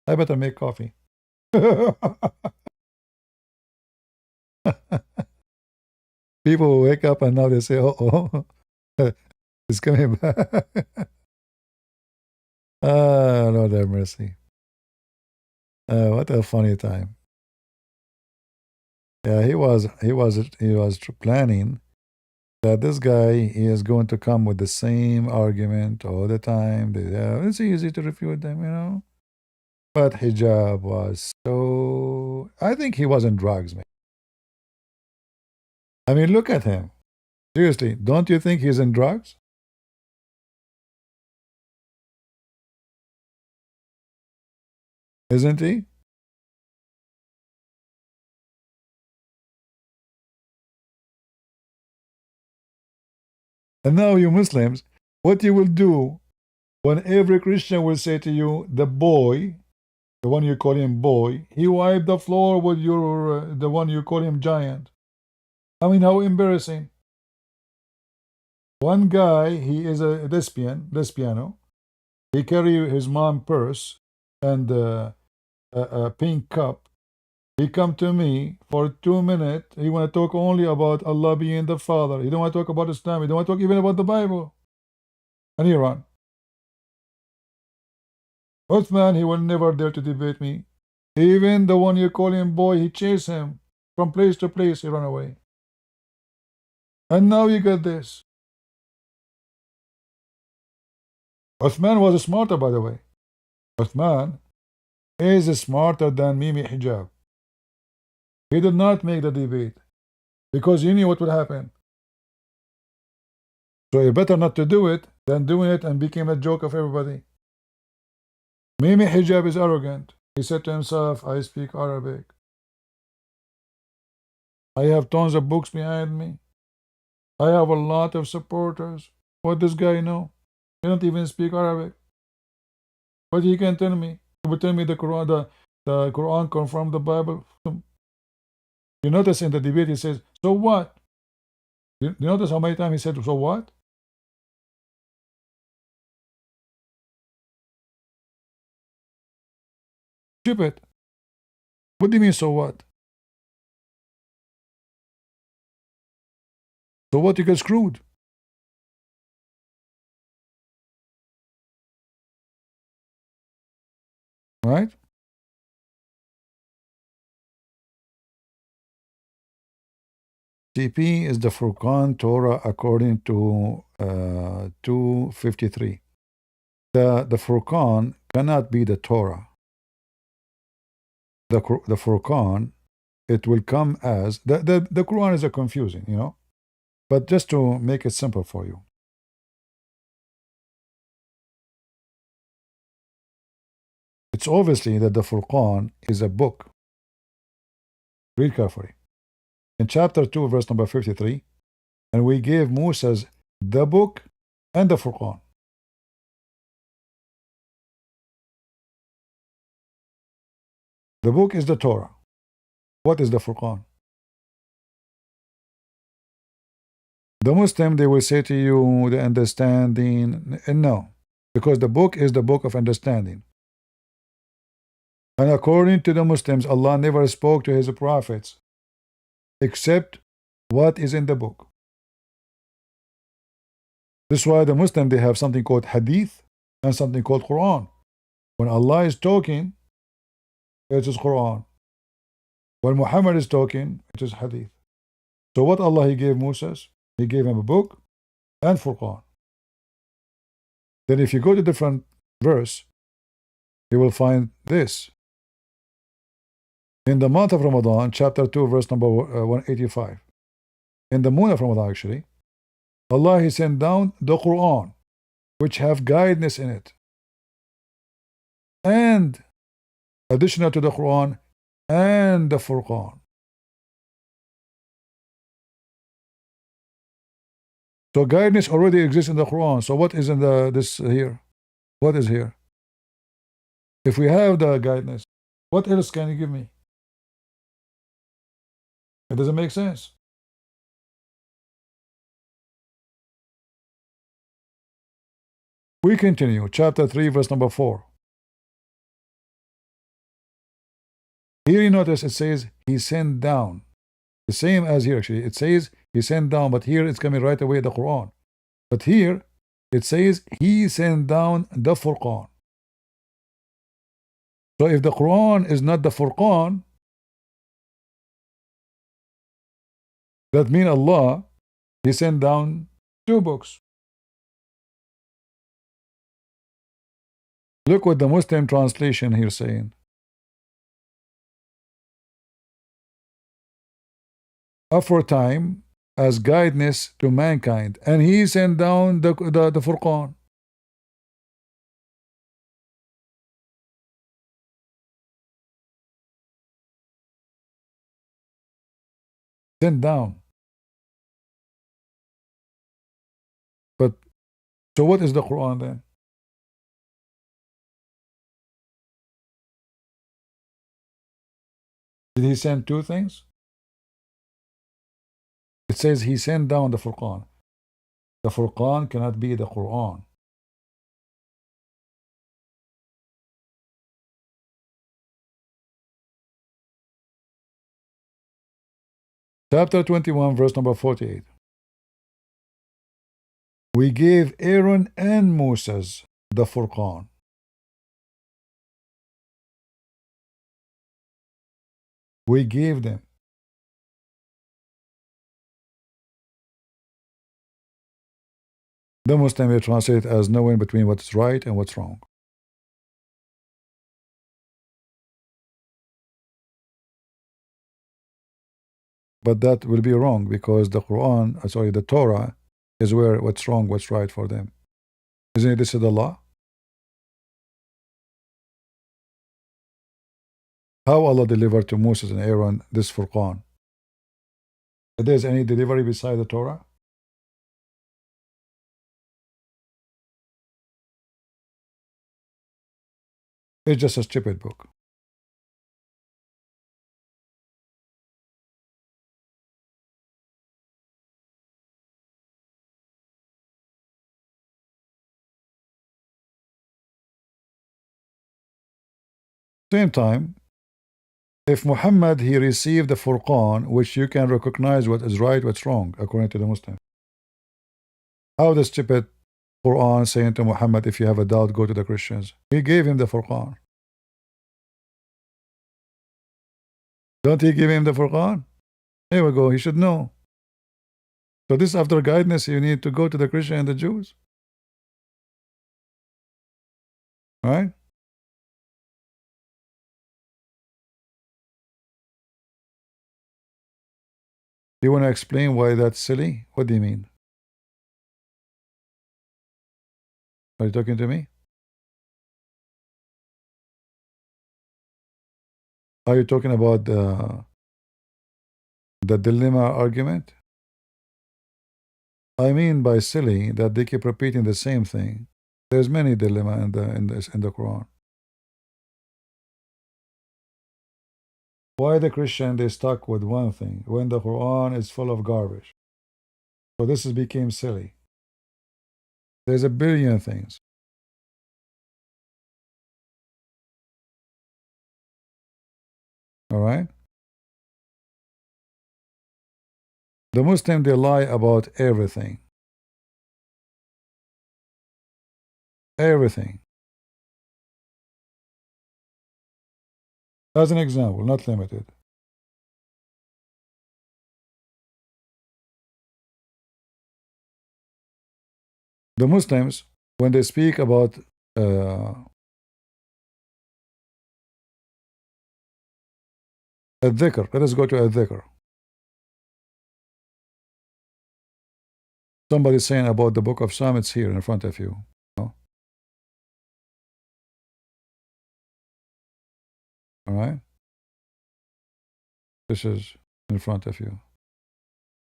I better make coffee. People wake up and now they say, oh, it's coming back. Ah, Lord have mercy. What a funny time. Yeah, he was planning that this guy is going to come with the same argument all the time. It's easy to refute them. But hijab was so. I think he was on drugs, man. I mean, look at him. Seriously, don't you think he's in drugs? Isn't he? And now, you Muslims, what you will do when every Christian will say to you, the boy, the one you call him boy, he wiped the floor with the one you call him giant. I mean, how embarrassing. One guy, he is a lesbiano. He carry his mom purse and a pink cup. He come to me for 2 minutes. He want to talk only about Allah being the Father. He don't want to talk about Islam. He don't want to talk even about the Bible. And he run. Uthman, he will never dare to debate me. Even the one you call him boy, he chase him from place to place. He run away. And now you get this. Uthman was smarter, by the way. Uthman is smarter than Mimi Hijab. He did not make the debate because he knew what would happen. So you better not to do it than doing it and became a joke of everybody. Mimi Hijab is arrogant. He said to himself, I speak Arabic. I have tons of books behind me. I have a lot of supporters. What does this guy know? He don't even speak Arabic. But he can tell me. He will tell me the Quran confirmed the Bible. You notice in the debate he says, so what? You notice how many times he said, so what? Stupid. What do you mean, so what? So what? You get screwed. Right? TP is the Furqan Torah according to 253. The Furqan cannot be the Torah. The Furqan, it will come as the Quran is a confusing, but just to make it simple for you. It's obviously that the Furqan is a book. Read carefully. In chapter 2, verse number 53, and we gave Moses the book and the Furqan. The book is the Torah. What is the Furqan? The Muslim, they will say to you, the understanding. No, because the book is the book of understanding. And according to the Muslims, Allah never spoke to his prophets except what is in the book. This is why the Muslim, they have something called Hadith and something called Quran. When Allah is talking, it is Quran. When Muhammad is talking, it is Hadith. So what Allah He gave Moses? He gave him a book and Furqan. Then if you go to different verse, you will find this. In the month of Ramadan, chapter 2, verse number 185. In the moon of Ramadan, actually, Allah He sent down the Quran, which have guidance in it. And additional to the Quran and the Furqan. So guidance already exists in the Quran. So what is in this here? What is here? If we have the guidance, what else can you give me? It doesn't make sense. We continue. Chapter 3, verse number 4. Here you notice it says he sent down. The same as here actually. It says he sent down, but here it's coming right away the Quran. But here it says he sent down the Furqan. So if the Quran is not the Furqan, that means Allah, he sent down two books. Look what the Muslim translation here saying. Aforetime as guidance to mankind, and he sent down the Furqan. Sent down. But so what is the Quran then? Did he send two things? It says he sent down the Furqan. The Furqan cannot be the Quran. Chapter 21, verse number 48. We gave Aaron and Moses the Furqan. We gave them. The Muslim will translate as knowing between what's right and what's wrong. But that will be wrong because the Quran, the Torah, is where what's wrong, what's right for them. Isn't it? This is the law. How Allah delivered to Moses and Aaron this Furqan? If there's any delivery beside the Torah? It's just a stupid book. Same time, if Muhammad he received the Furqan, which you can recognize what is right, what's wrong, according to the Muslim. How the stupid Quran saying to Muhammad, if you have a doubt, go to the Christians. He gave him the Furqan. Don't he give him the Furqan? Here we go, he should know. So this after guidance, you need to go to the Christian and the Jews. Right? Do you want to explain why that's silly? What do you mean? Are you talking to me? Are you talking about the dilemma argument? I mean by silly that they keep repeating the same thing. There's many dilemma in the Quran. Why the Christian they stuck with one thing when the Quran is full of garbage? So this has became silly. There's a billion things. All right. The Muslim they lie about everything. Everything. As an example, not limited. The Muslims, when they speak about al-dhikr, let us go to al-dhikr. Somebody's saying about the book of Psalm, it's here in front of you. No? All right? This is in front of you.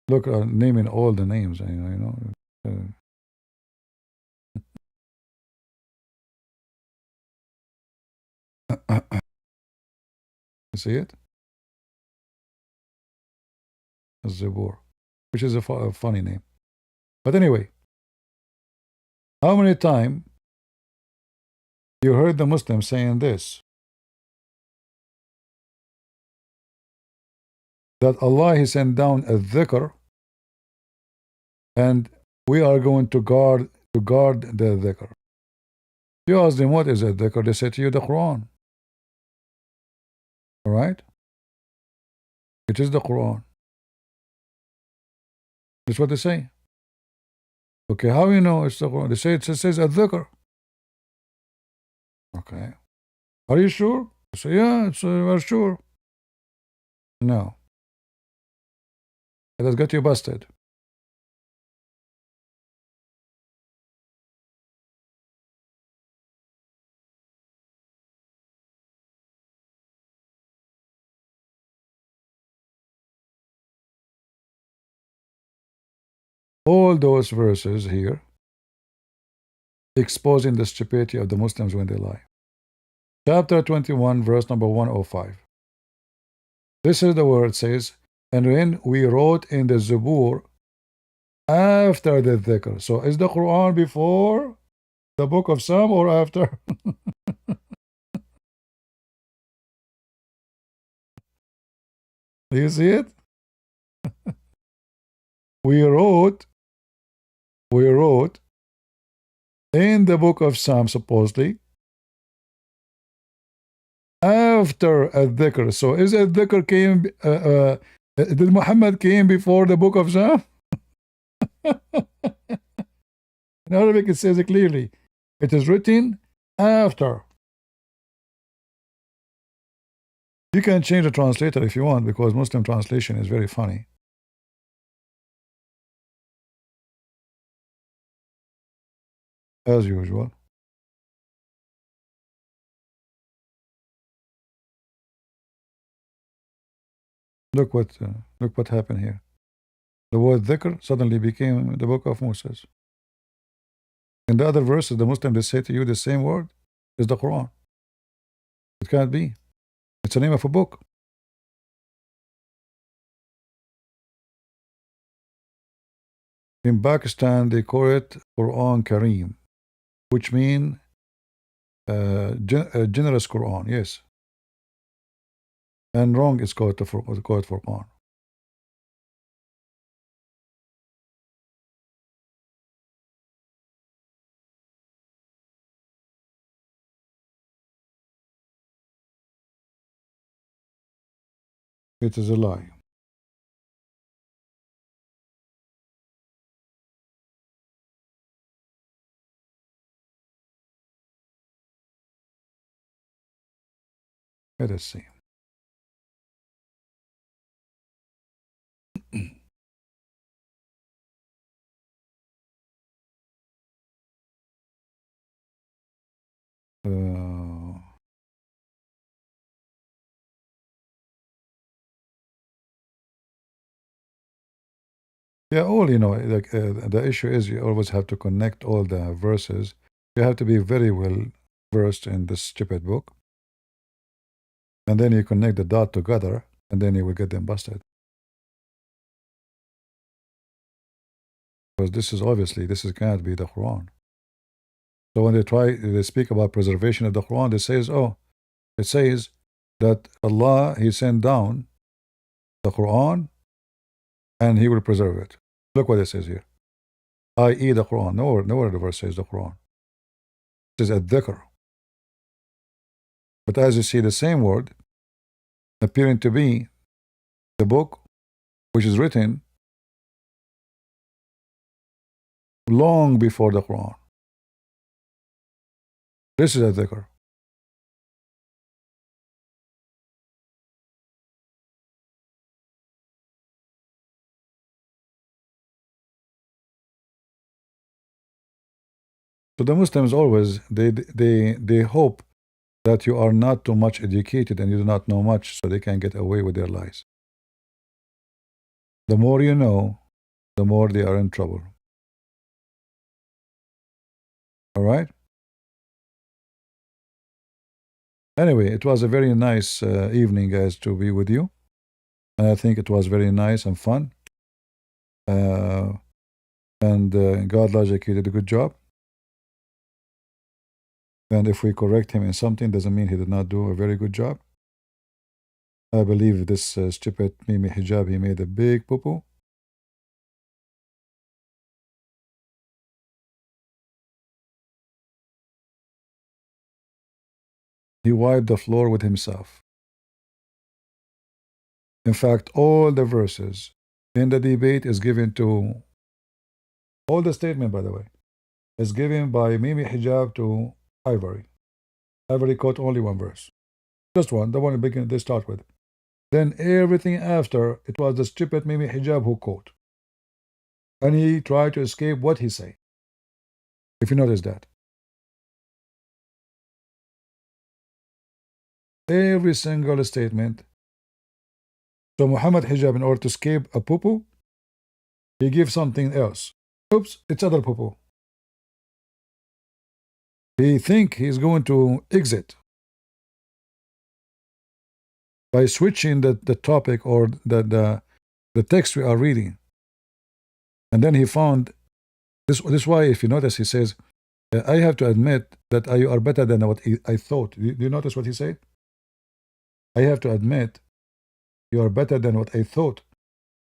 Look, naming all the names, you know. You see it? Zabur, which is a funny name. But anyway, how many times you heard the Muslims saying this? That Allah He sent down a dhikr, and we are going to guard the dhikr. You ask them what is a dhikr, they say to you the Quran. All right? It is the Quran. That's what they say. Okay, how you know it's the Quran? They say it says a dhikr. Okay. Are you sure? I say, yeah, we're sure. No. It has got you busted. All those verses here exposing the stupidity of the Muslims when they lie. Chapter 21, verse number 105. This is the word says, and when we wrote in the Zabur after the dhikr. So is the Quran before the book of Psalm or after? Do you see it? We wrote in the book of Psalm supposedly after a dhikr. So is a dhikr came, did Muhammad came before the book of Psalm? In Arabic it says it clearly. It is written after. You can change the translator if you want, because Muslim translation is very funny. As usual. Look what happened here. The word dhikr suddenly became the book of Moses. In the other verses, the Muslims they say to you the same word is the Quran. It can't be. It's the name of a book. In Pakistan, they call it Quran Kareem, which means generous Quran, yes. And wrong is called Quran. It is a lie. Let us see. Yeah, all like the issue is you always have to connect all the verses. You have to be very well versed in this stupid book, and then you connect the dot together, and then you will get them busted. Because this is obviously cannot be the Quran. So when they speak about preservation of the Quran, it says that Allah He sent down the Quran, and He will preserve it. Look what it says here. I.e. the Quran. Nowhere the verse says the Quran. It says ad-dhikr. But as you see, the same word appearing to be the book which is written long before the Quran. This is ad-dhikr. So the Muslims always they hope that you are not too much educated and you do not know much, so they can get away with their lies. The more you know, the more they are in trouble. All right? Anyway, it was a very nice evening, guys, to be with you. And I think it was very nice and fun. And God Logic, he did a good job. And if we correct him in something, doesn't mean he did not do a very good job. I believe this stupid Mimi Hijab, he made a big poo-poo. He wiped the floor with himself. In fact, all the verses in the debate is given to, all the statement, by the way, is given by Mimi Hijab to Ivory. Ivory caught only one verse. Just one, the one they start with. Then everything after, it was the stupid Mimi Hijab who caught. And he tried to escape what he said. If you notice that. Every single statement. So Muhammad Hijab, in order to escape a poo-poo, he gives something else. Oops, it's other poo-poo. He think he's going to exit by switching the topic or the text we are reading. And then he found, this is why, if you notice, he says, I have to admit that you are better than what I thought. Do you notice what he said? I have to admit you are better than what I thought.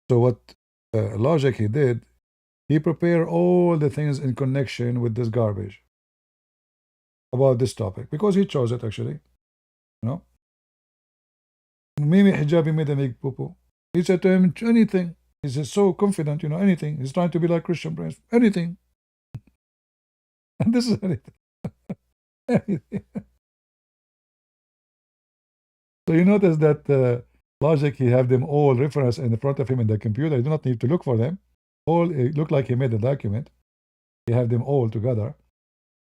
So what logic he did, he prepared all the things in connection with this garbage about this topic, because he chose it, actually. You know? Mimi Hijabi made a big poo-poo. He said to him, anything. He's so confident, anything. He's trying to be like Christian Prince. Anything. And this is anything. Anything. So you notice that logic, he have them all reference in front of him in the computer. You do not need to look for them. All, it looked like he made a document. He have them all together.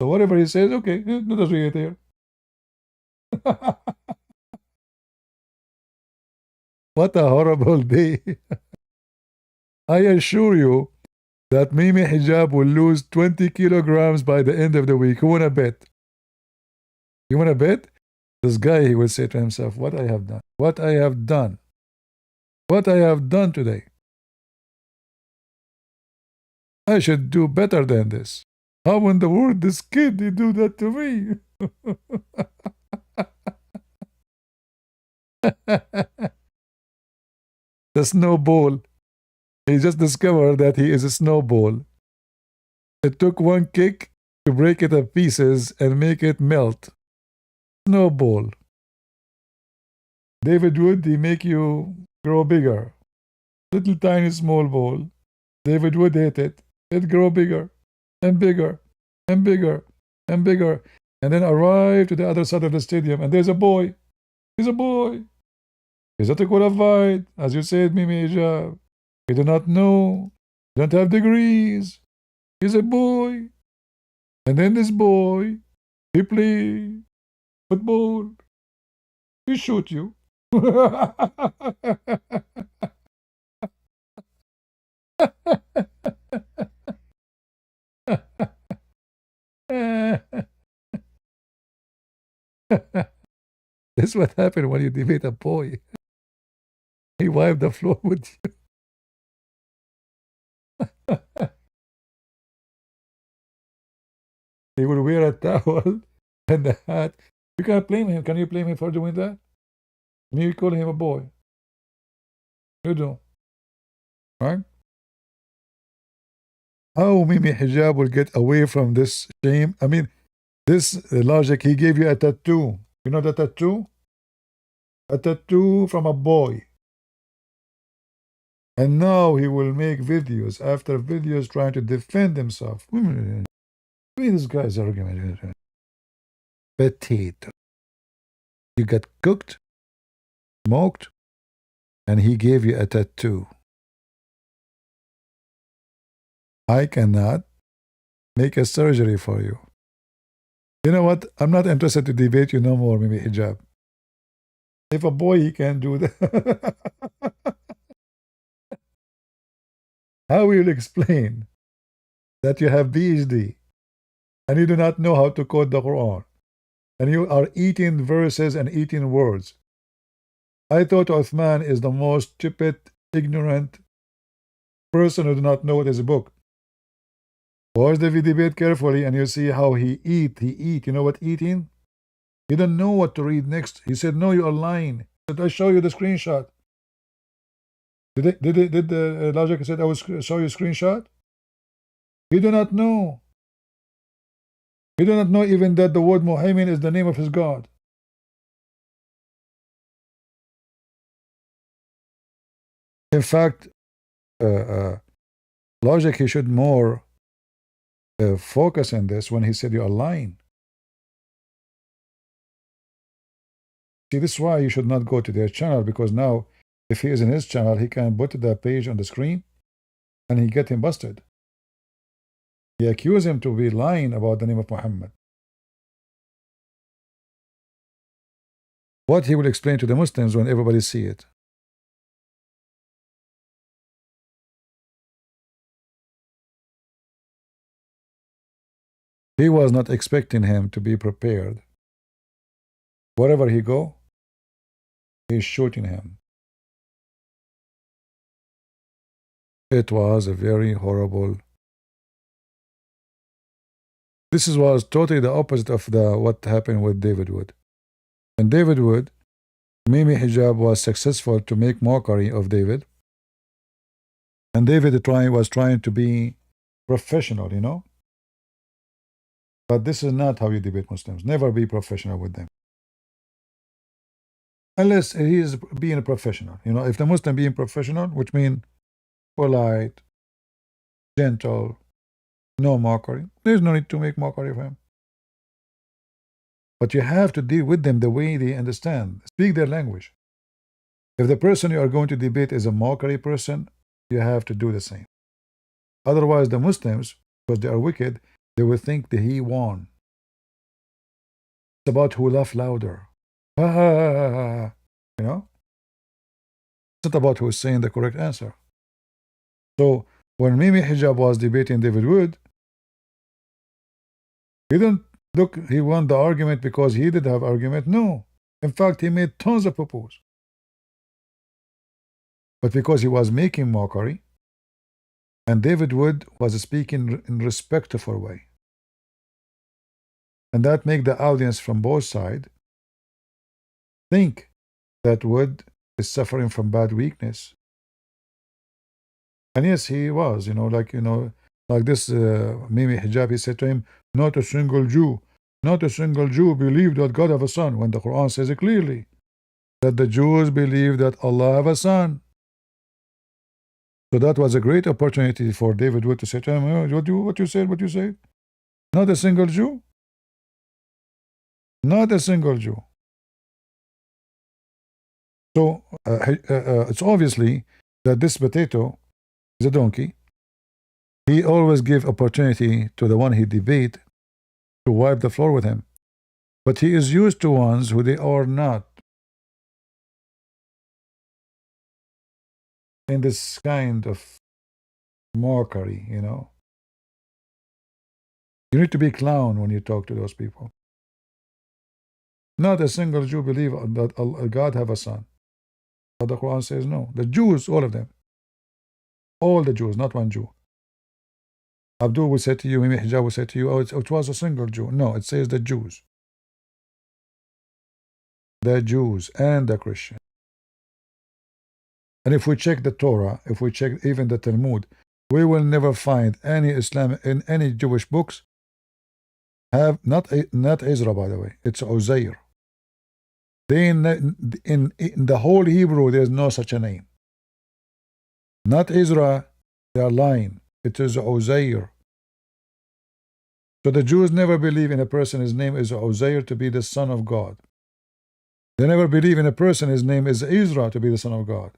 So whatever he says, okay, let us read it here. What a horrible day. I assure you that Mimi Hijab will lose 20 kilograms by the end of the week. Who wanna bet? You wanna bet? This guy, he will say to himself, what I have done, what I have done, what I have done today. I should do better than this. How in the world this kid, he do that to me? The snowball. He just discovered that he is a snowball. It took one kick to break it to pieces and make it melt. Snowball. David Wood, he make you grow bigger. Little tiny small ball. David Wood hit it. It grow bigger and bigger and bigger and bigger. And then arrive to the other side of the stadium. And there's a boy. He's a boy. He's not qualified. As you said, Mimi Hijab. He do not know. Don't have degrees. He's a boy. And then this boy, he play football. He shoot you. This is what happened when you debate a boy. He wiped the floor with you. He would wear a towel and a hat. You can't blame him. Can you blame him for doing that? You call him a boy. You do. Right? How Mimi Hijab will get away from this shame? I mean, this logic, he gave you a tattoo. You know the tattoo? A tattoo from a boy. And now he will make videos after videos trying to defend himself. I mean, this guy's argument. Potato. You got cooked, smoked, and he gave you a tattoo. I cannot make a surgery for you. You know what? I'm not interested to debate you no more, Mimi Hijab. If a boy, he can do that. How will you explain that you have PhD and you do not know how to quote the Quran? and you are eating verses and eating words. I thought Uthman is the most stupid, ignorant person who do not know what is a book. Watch the debate carefully and you see how he eat. You know what eating? He don't know what to read next. He said, no, you are lying. He said, I show you the screenshot. Did the logic said I will show you a screenshot? He do not know. He do not know even that the word Muhammad is the name of his God. In fact, logic, he should more focus on this when he said you are lying. See, this is why you should not go to their channel, because now if he is in his channel, he can put the page on the screen and he get him busted. He accuse him to be lying about the name of Muhammad. What he will explain to the Muslims when everybody see it? He was not expecting him to be prepared. Wherever he go, he's shooting him. It was a very horrible. This was totally the opposite of what happened with David Wood. And David Wood, Mimi Hijab was successful to make mockery of David. And David was trying to be professional, you know. But this is not how you debate Muslims. Never be professional with them. Unless he is being a professional. You know, if the Muslim being professional, which means polite, gentle, no mockery, there's no need to make mockery of him. But you have to deal with them the way they understand. Speak their language. If the person you are going to debate is a mockery person, you have to do the same. Otherwise, the Muslims, because they are wicked, they will think that he won. It's about who laugh louder. You know? It's not about who is saying the correct answer. So, when Mimi Hijab was debating David Wood, he didn't look, he won the argument because he did have argument. No. In fact, he made tons of propose. But because he was making mockery, and David Wood was speaking in a respectful way. And that make the audience from both sides think that Wood is suffering from bad weakness. And yes, he was, like this Mimi Hijab, he said to him, not a single Jew believed that God have a son, when the Quran says it clearly, that the Jews believe that Allah have a son. So that was a great opportunity for David Wood to say to him, what you said? Not a single Jew? Not a single Jew. So it's obviously that this potato is a donkey. He always give opportunity to the one he debate to wipe the floor with him. But he is used to ones who they are not in this kind of mockery, You need to be clown when you talk to those people. Not a single Jew believe that God have a son. But the Quran says no. The Jews, all of them. All the Jews, not one Jew. Abdul will say to you, Mimi Hijab will say to you, oh, it was a single Jew. No, it says the Jews. The Jews and the Christians. And if we check the Torah, if we check even the Talmud, we will never find any Islam in any Jewish books have not Ezra, by the way. It's Uzair. In the whole Hebrew, there is no such a name. Not Ezra, they are lying. It is Uzair. So the Jews never believe in a person, his name is Uzair, to be the son of God. They never believe in a person, his name is Ezra, to be the son of God.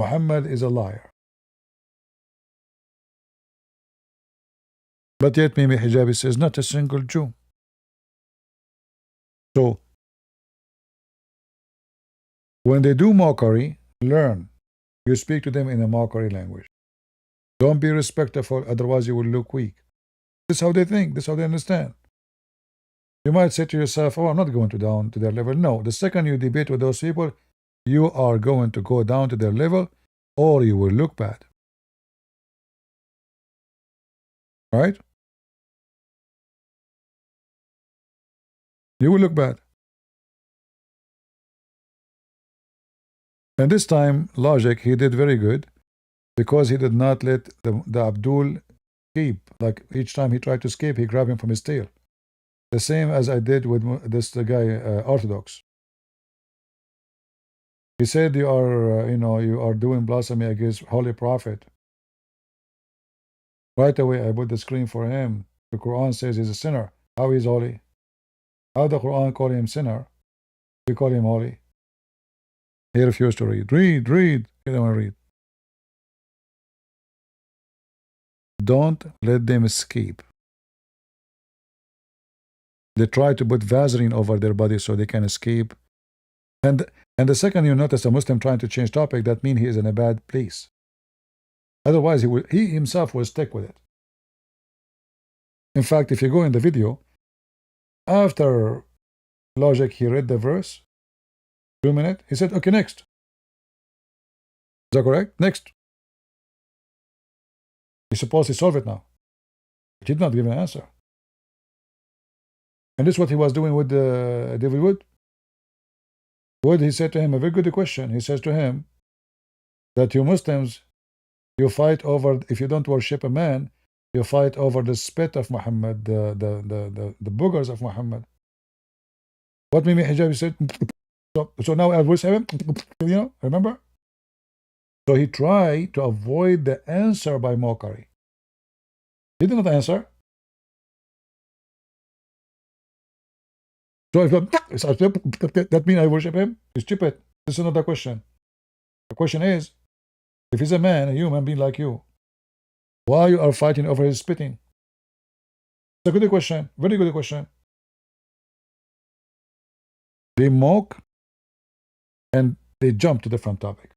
Muhammad is a liar. But yet Mimi Hijabi says, not a single Jew. So, when they do mockery, learn. You speak to them in a mockery language. Don't be respectful, otherwise you will look weak. This is how they think, this is how they understand. You might say to yourself, oh, I'm not going to down to their level. No, the second you debate with those people, you are going to go down to their level or you will look bad. Right? You will look bad. And this time, logic, he did very good because he did not let the Abdul escape. Like each time he tried to escape, he grabbed him from his tail. The same as I did with this guy, Orthodox. He said, you are, you are doing blasphemy against Holy Prophet. Right away, I put the screen for him. The Quran says he's a sinner. How is holy? How the Quran call him sinner? We call him holy. He refused to read. Read. He didn't want to read. Don't let them escape. They try to put Vaseline over their body so they can escape. And the second you notice a Muslim trying to change topic, that means he is in a bad place. Otherwise, he himself will stick with it. In fact, if you go in the video, after logic, he read the verse, 2 minutes, he said, okay, next. Is that correct? Next. He's supposed to solve it now. He did not give an answer. And this is what he was doing with David Wood. Wood, he said to him, a very good question. He says to him that you Muslims, you fight over, if you don't worship a man, you fight over the spit of Muhammad, the boogers of Muhammad. What Mimi Hijab said, so now I worship him, remember? So he tried to avoid the answer by mockery. He did not answer. So if that means I worship him? He's stupid. This is not the question. The question is, if he's a man, a human being like you, why you are fighting over his spitting? It's a good question. Very good question. They mock and they jump to different topic.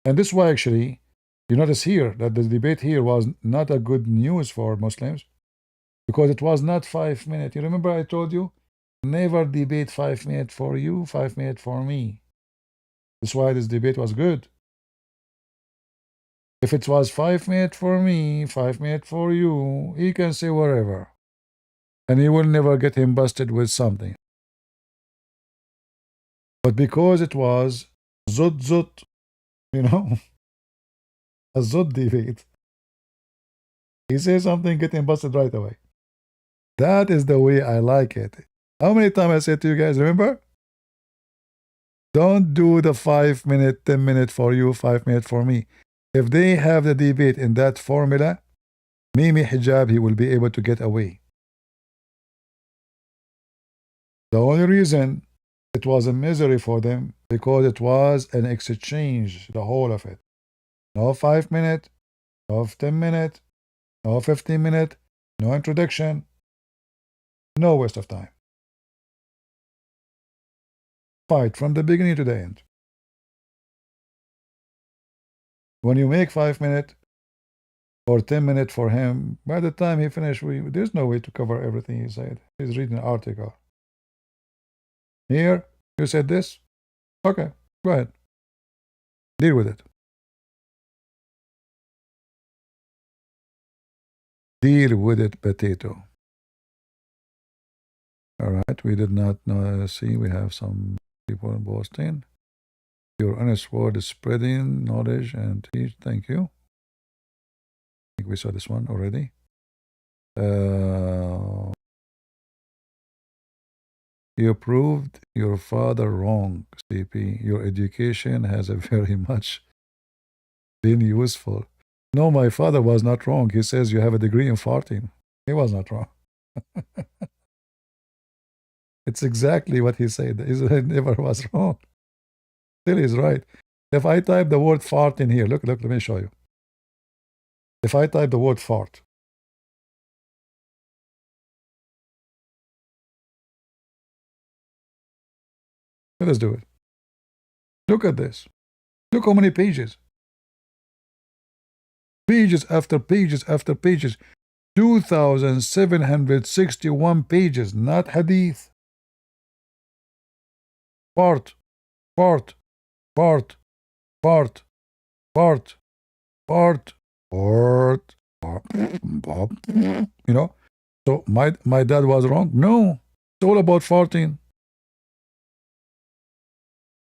And this is why actually, you notice here that the debate here was not a good news for Muslims because it was not 5 minutes. You remember I told you, never debate 5 minutes for you, 5 minutes for me. That's why this debate was good. If it was 5 minutes for me, 5 minutes for you, he can say whatever. And he will never get him busted with something. But because it was zut, a zut debate, he says something, get him busted right away. That is the way I like it. How many times I said to you guys, remember? Don't do the 5 minute, 10 minute for you, 5 minutes for me. If they have the debate in that formula, Mimi Hijab, he will be able to get away. The only reason it was a misery for them because it was an exchange, the whole of it. No 5 minute, no 10 minute, no 15 minute, no introduction, no waste of time. Fight from the beginning to the end. When you make 5 minutes or 10 minutes for him, by the time he finished, there's no way to cover everything he said. He's reading an article. Here, you said this? Okay, go ahead. Deal with it. Deal with it, potato. All right, we did not see. We have some people in Boston. Your honest word is spreading knowledge and teach. Thank you. I think we saw this one already. You proved your father wrong, CP. Your education has a very much been useful. No, my father was not wrong. He says you have a degree in farting. He was not wrong. It's exactly what he said. He never was wrong. Still he's right. If I type the word fart in here, look, let me show you. If I type the word fart, let us do it. Look at this. Look how many pages. Pages after pages after pages. 2,761 pages, not hadith. Part, part, part, part, part, part, part, part. You know, so my dad was wrong? No, it's all about farting.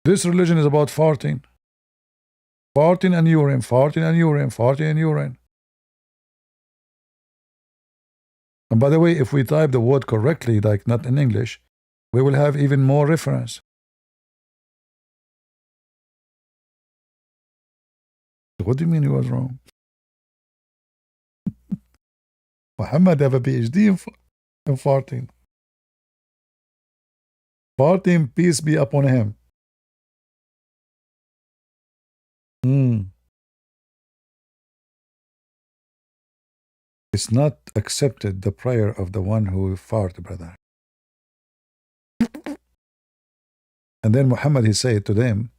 This religion is about farting. Farting and urine, farting and urine, farting and urine. And by the way, if we type the word correctly, like not in English, we will have even more reference. What do you mean he was wrong? Muhammad have a PhD in farting. Farting, peace be upon him. It's not accepted, the prayer of the one who fart, brother. And then Muhammad, he said to them,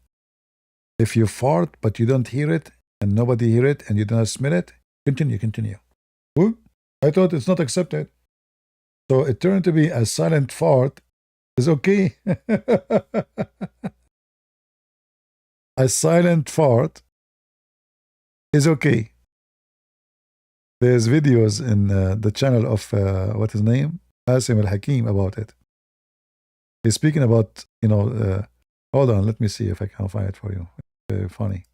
if you fart but you don't hear it, and nobody hear it, and you do not smell it, continue. Who? I thought it's not accepted. So it turned to be a silent fart is okay. A silent fart is okay. There's videos in the channel of, what his name? Asim al-Hakim about it. He's speaking about, hold on, let me see if I can find it for you. Very funny.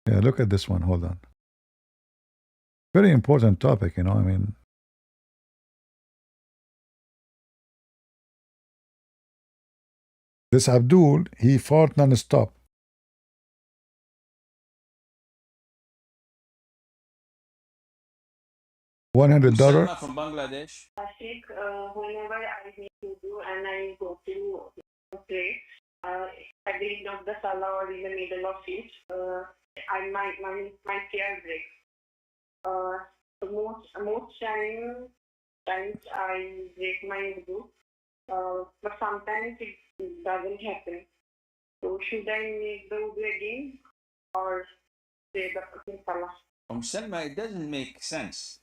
Yeah, look at this one. Hold on. Very important topic, I mean. This Abdul, he fought non-stop. $100. Salma from Bangladesh. Ashik, whenever I need to do and I go to pray, at the end of the salah or in the middle of it, my prayer breaks. Most times I break my wudu, but sometimes it doesn't happen. So should I make the wudu again or say the salah? Salma, it doesn't make sense.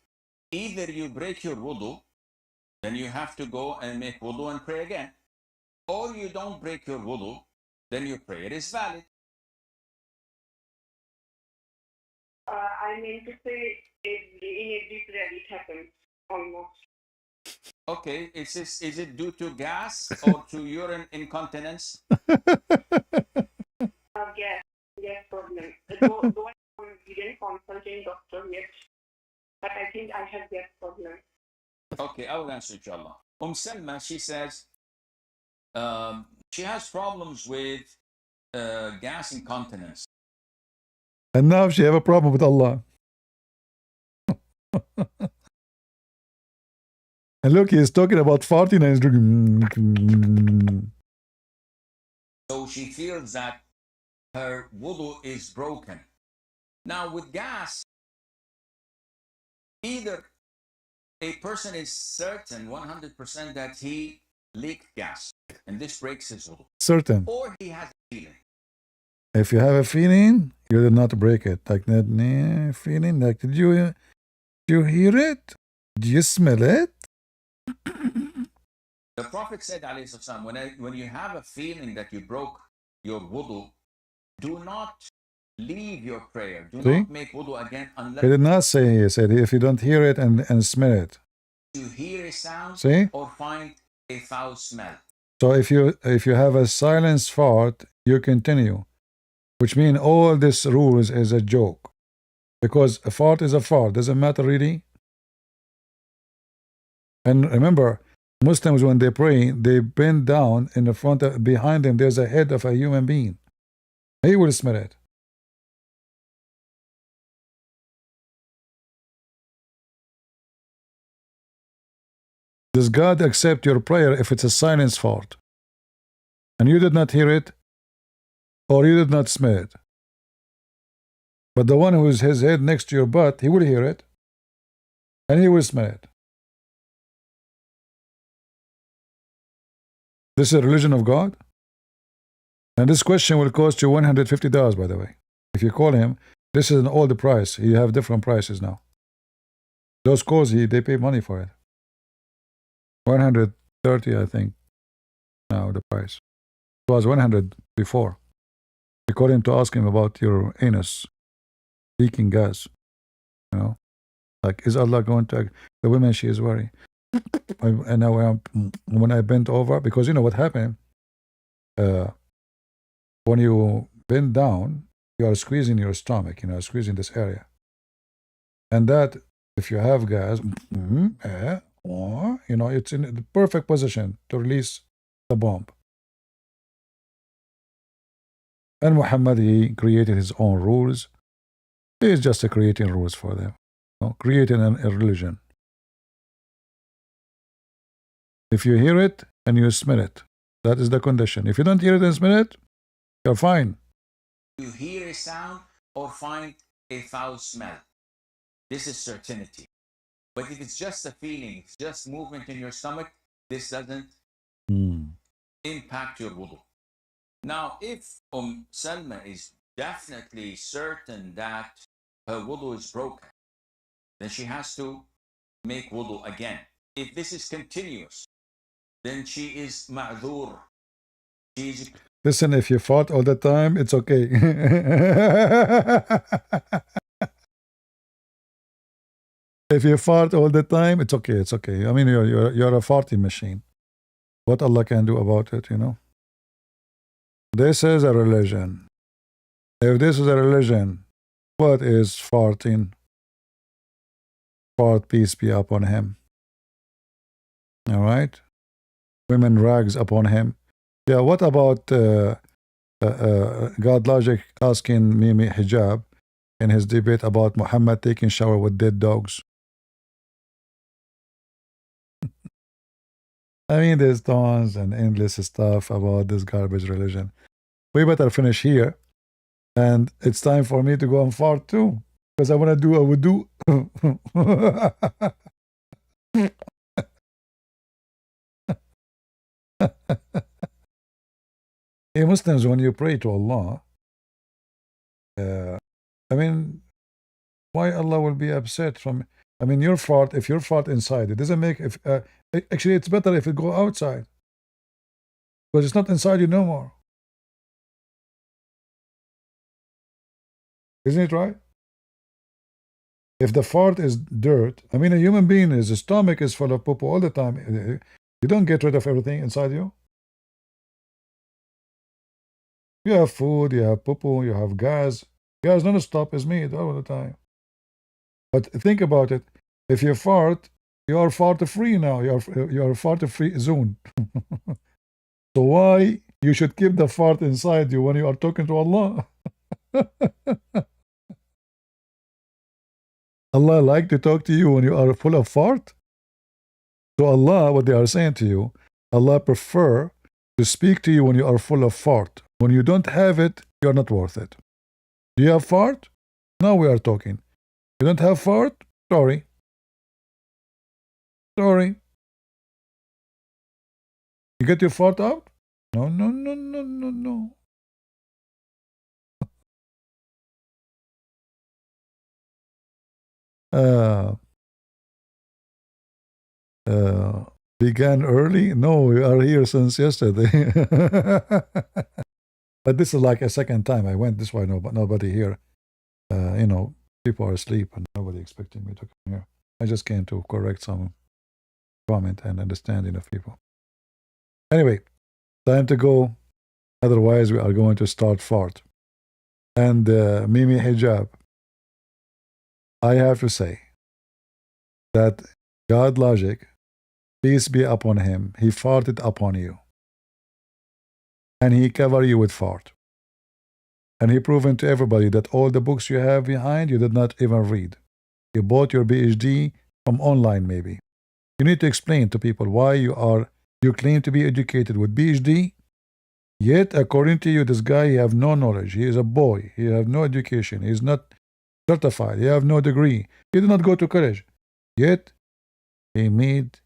Either you break your wudu, then you have to go and make wudu and pray again. Or you don't break your wudu, then your prayer is valid. I mean to say, in every prayer it happens, almost. Okay, is it due to gas or to urine incontinence? Gas problem. Though I didn't consult a doctor yet, but I think I have gas problem. Okay, I will answer inshallah. Salma, she says she has problems with gas incontinence. And now she have a problem with Allah. And look, he's talking about farting and he's drinking. So she feels that her wudu is broken. Now with gas, either a person is certain 100% that he leaked gas and this breaks his wudu. Certain. Or he has a feeling. If you have a feeling, you did not break it. Like that feeling, like did you hear it? Do you smell it? The Prophet said, when you have a feeling that you broke your wudu, do not leave your prayer. Do not make wudu again unless he did not say, he said, if you don't hear it and smell it. You hear a sound or find a foul smell. So if you have a silence fart, you continue. Which means all these rules is a joke. Because a fart is a fart. Doesn't matter really. And remember, Muslims, when they pray, they bend down in the front, behind them, there's a head of a human being. He will smell it. Does God accept your prayer if it's a silence fart? And you did not hear it, or you did not smell it. But the one who is his head next to your butt, he will hear it, and he will smell it. This is a religion of God? And this question will cost you $150, by the way. If you call him, this is an old price. You have different prices now. Those calls, they pay money for it. 130, I think, now the price. It was 100 before. You call him to ask him about your anus leaking gas. You know, like, is Allah going to... The woman she is wearing. And now when I bent over, because you know what happened? When you bend down, you are squeezing your stomach, you know, squeezing this area. And that, if you have gas, you know, it's in the perfect position to release the bomb. And Muhammad, he created his own rules. He is just creating rules for them, you know, creating a religion. If you hear it and you smell it, that is the condition. If you don't hear it and smell it, you're fine. You hear a sound or find a foul smell. This is certainty. But if it's just a feeling, it's just movement in your stomach, this doesn't impact your wudu. Now, if Salma is definitely certain that her wudu is broken, then she has to make wudu again. If this is continuous, then she is ma'dhur. Listen, if you fart all the time, it's okay. If you fart all the time, it's okay. It's okay. I mean, you're a farting machine. What Allah can do about it, you know? This is a religion. If this is a religion, what is farting? Fart, peace be upon him. All right? Women rags upon him. Yeah, what about God Logic asking Mimi Hijab in his debate about Muhammad taking shower with dead dogs? I mean, there's tons and endless stuff about this garbage religion. We better finish here. And it's time for me to go and fart too. Because I want to do a wudu. Hey, Muslims, when you pray to Allah, I mean, why Allah will be upset from... I mean, your fart, if your fart inside, it doesn't make... actually, it's better if it go outside. Because it's not inside you no more. Isn't it right? If the fart is dirt, I mean, a human being, his stomach is full of poo all the time. You don't get rid of everything inside you. You have food, you have poo, you have gas. Gas non-stop is made all the time. But think about it. If you fart, you are fart-free now. You are fart-free zone. So why you should keep the fart inside you when you are talking to Allah? Allah like to talk to you when you are full of fart? So Allah, what they are saying to you, Allah prefer to speak to you when you are full of fart. When you don't have it, you're not worth it. Do you have fart? Now we are talking. You don't have fart? Sorry. Sorry. You get your fart out? No, no, no, no, no, no. Began early? No, we are here since yesterday. But this is like a second time I went. This way, nobody here. You know, people are asleep and nobody expecting me to come here. I just came to correct some comment and understanding of people. Anyway, time to go. Otherwise, we are going to start fart. And Mimi Hijab, I have to say that God Logic, peace be upon him, he farted upon you. And he covered you with fart. And he proven to everybody that all the books you have behind, you did not even read. You bought your PhD from online maybe. You need to explain to people why you claim to be educated with PhD, yet according to you, this guy, he have no knowledge. He is a boy. He have no education. He is not certified. He have no degree. He did not go to college. Yet he made,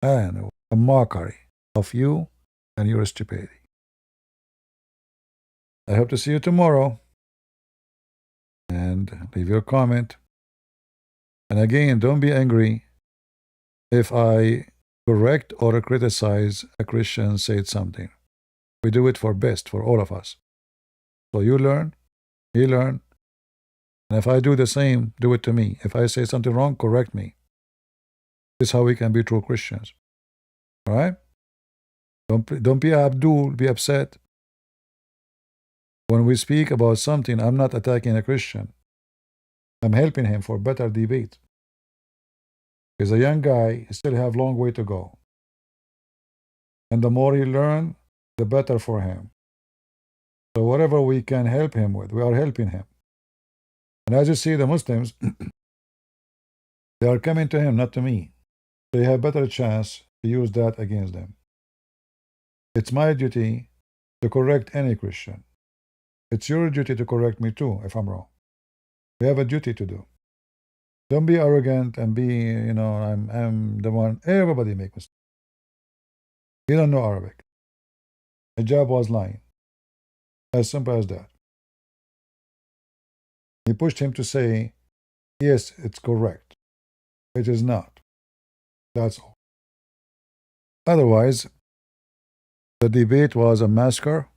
I don't know, a mockery of you and your stupidity. I hope to see you tomorrow. And leave your comment. And again, don't be angry if I correct or criticize a Christian said something. We do it for best for all of us. So you learn, he learn, and if I do the same, do it to me. If I say something wrong, correct me. This is how we can be true Christians. All right? Don't be Abdul, be upset. When we speak about something, I'm not attacking a Christian. I'm helping him for better debate. He's a young guy, he still have a long way to go. And the more he learn, the better for him. So whatever we can help him with, we are helping him. And as you see, the Muslims, they are coming to him, not to me. They have better chance to use that against them. It's my duty to correct any Christian. It's your duty to correct me too, if I'm wrong. We have a duty to do. Don't be arrogant and be, I'm the one. Everybody make mistakes. He don't know Arabic. Hijab was lying. As simple as that. He pushed him to say, yes, it's correct. It is not. That's all. Otherwise, the debate was a massacre.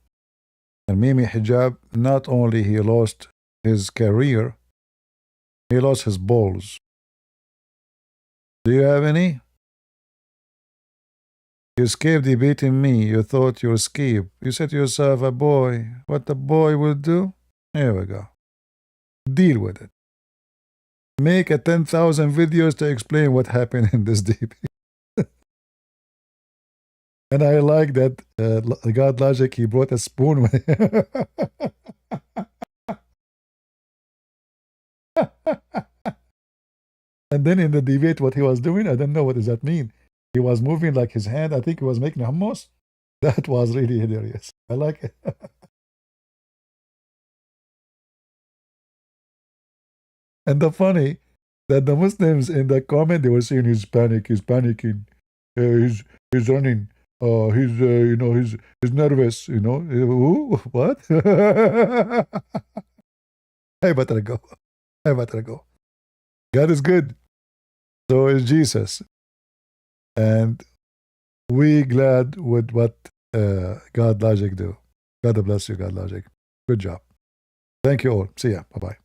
And Mimi Hijab, not only he lost his career, he lost his balls. Do you have any? You escaped debating me. You thought you escaped. You said to yourself, a boy, what a boy will do? Here we go. Deal with it. Make a 10,000 videos to explain what happened in this debate. And I like that God Logic, he brought a spoon with him. And then in the debate, what he was doing, I don't know, what does that mean? He was moving like his hand. I think he was making hummus. That was really hilarious. I like it. And the funny that the Muslims in the comment, they were saying he's panicking, he's running, he's nervous, Ooh, what? I better go. God is good. So is Jesus. And we glad with what God Logic do. God bless you, God Logic. Good job. Thank you all. See ya. Bye-bye.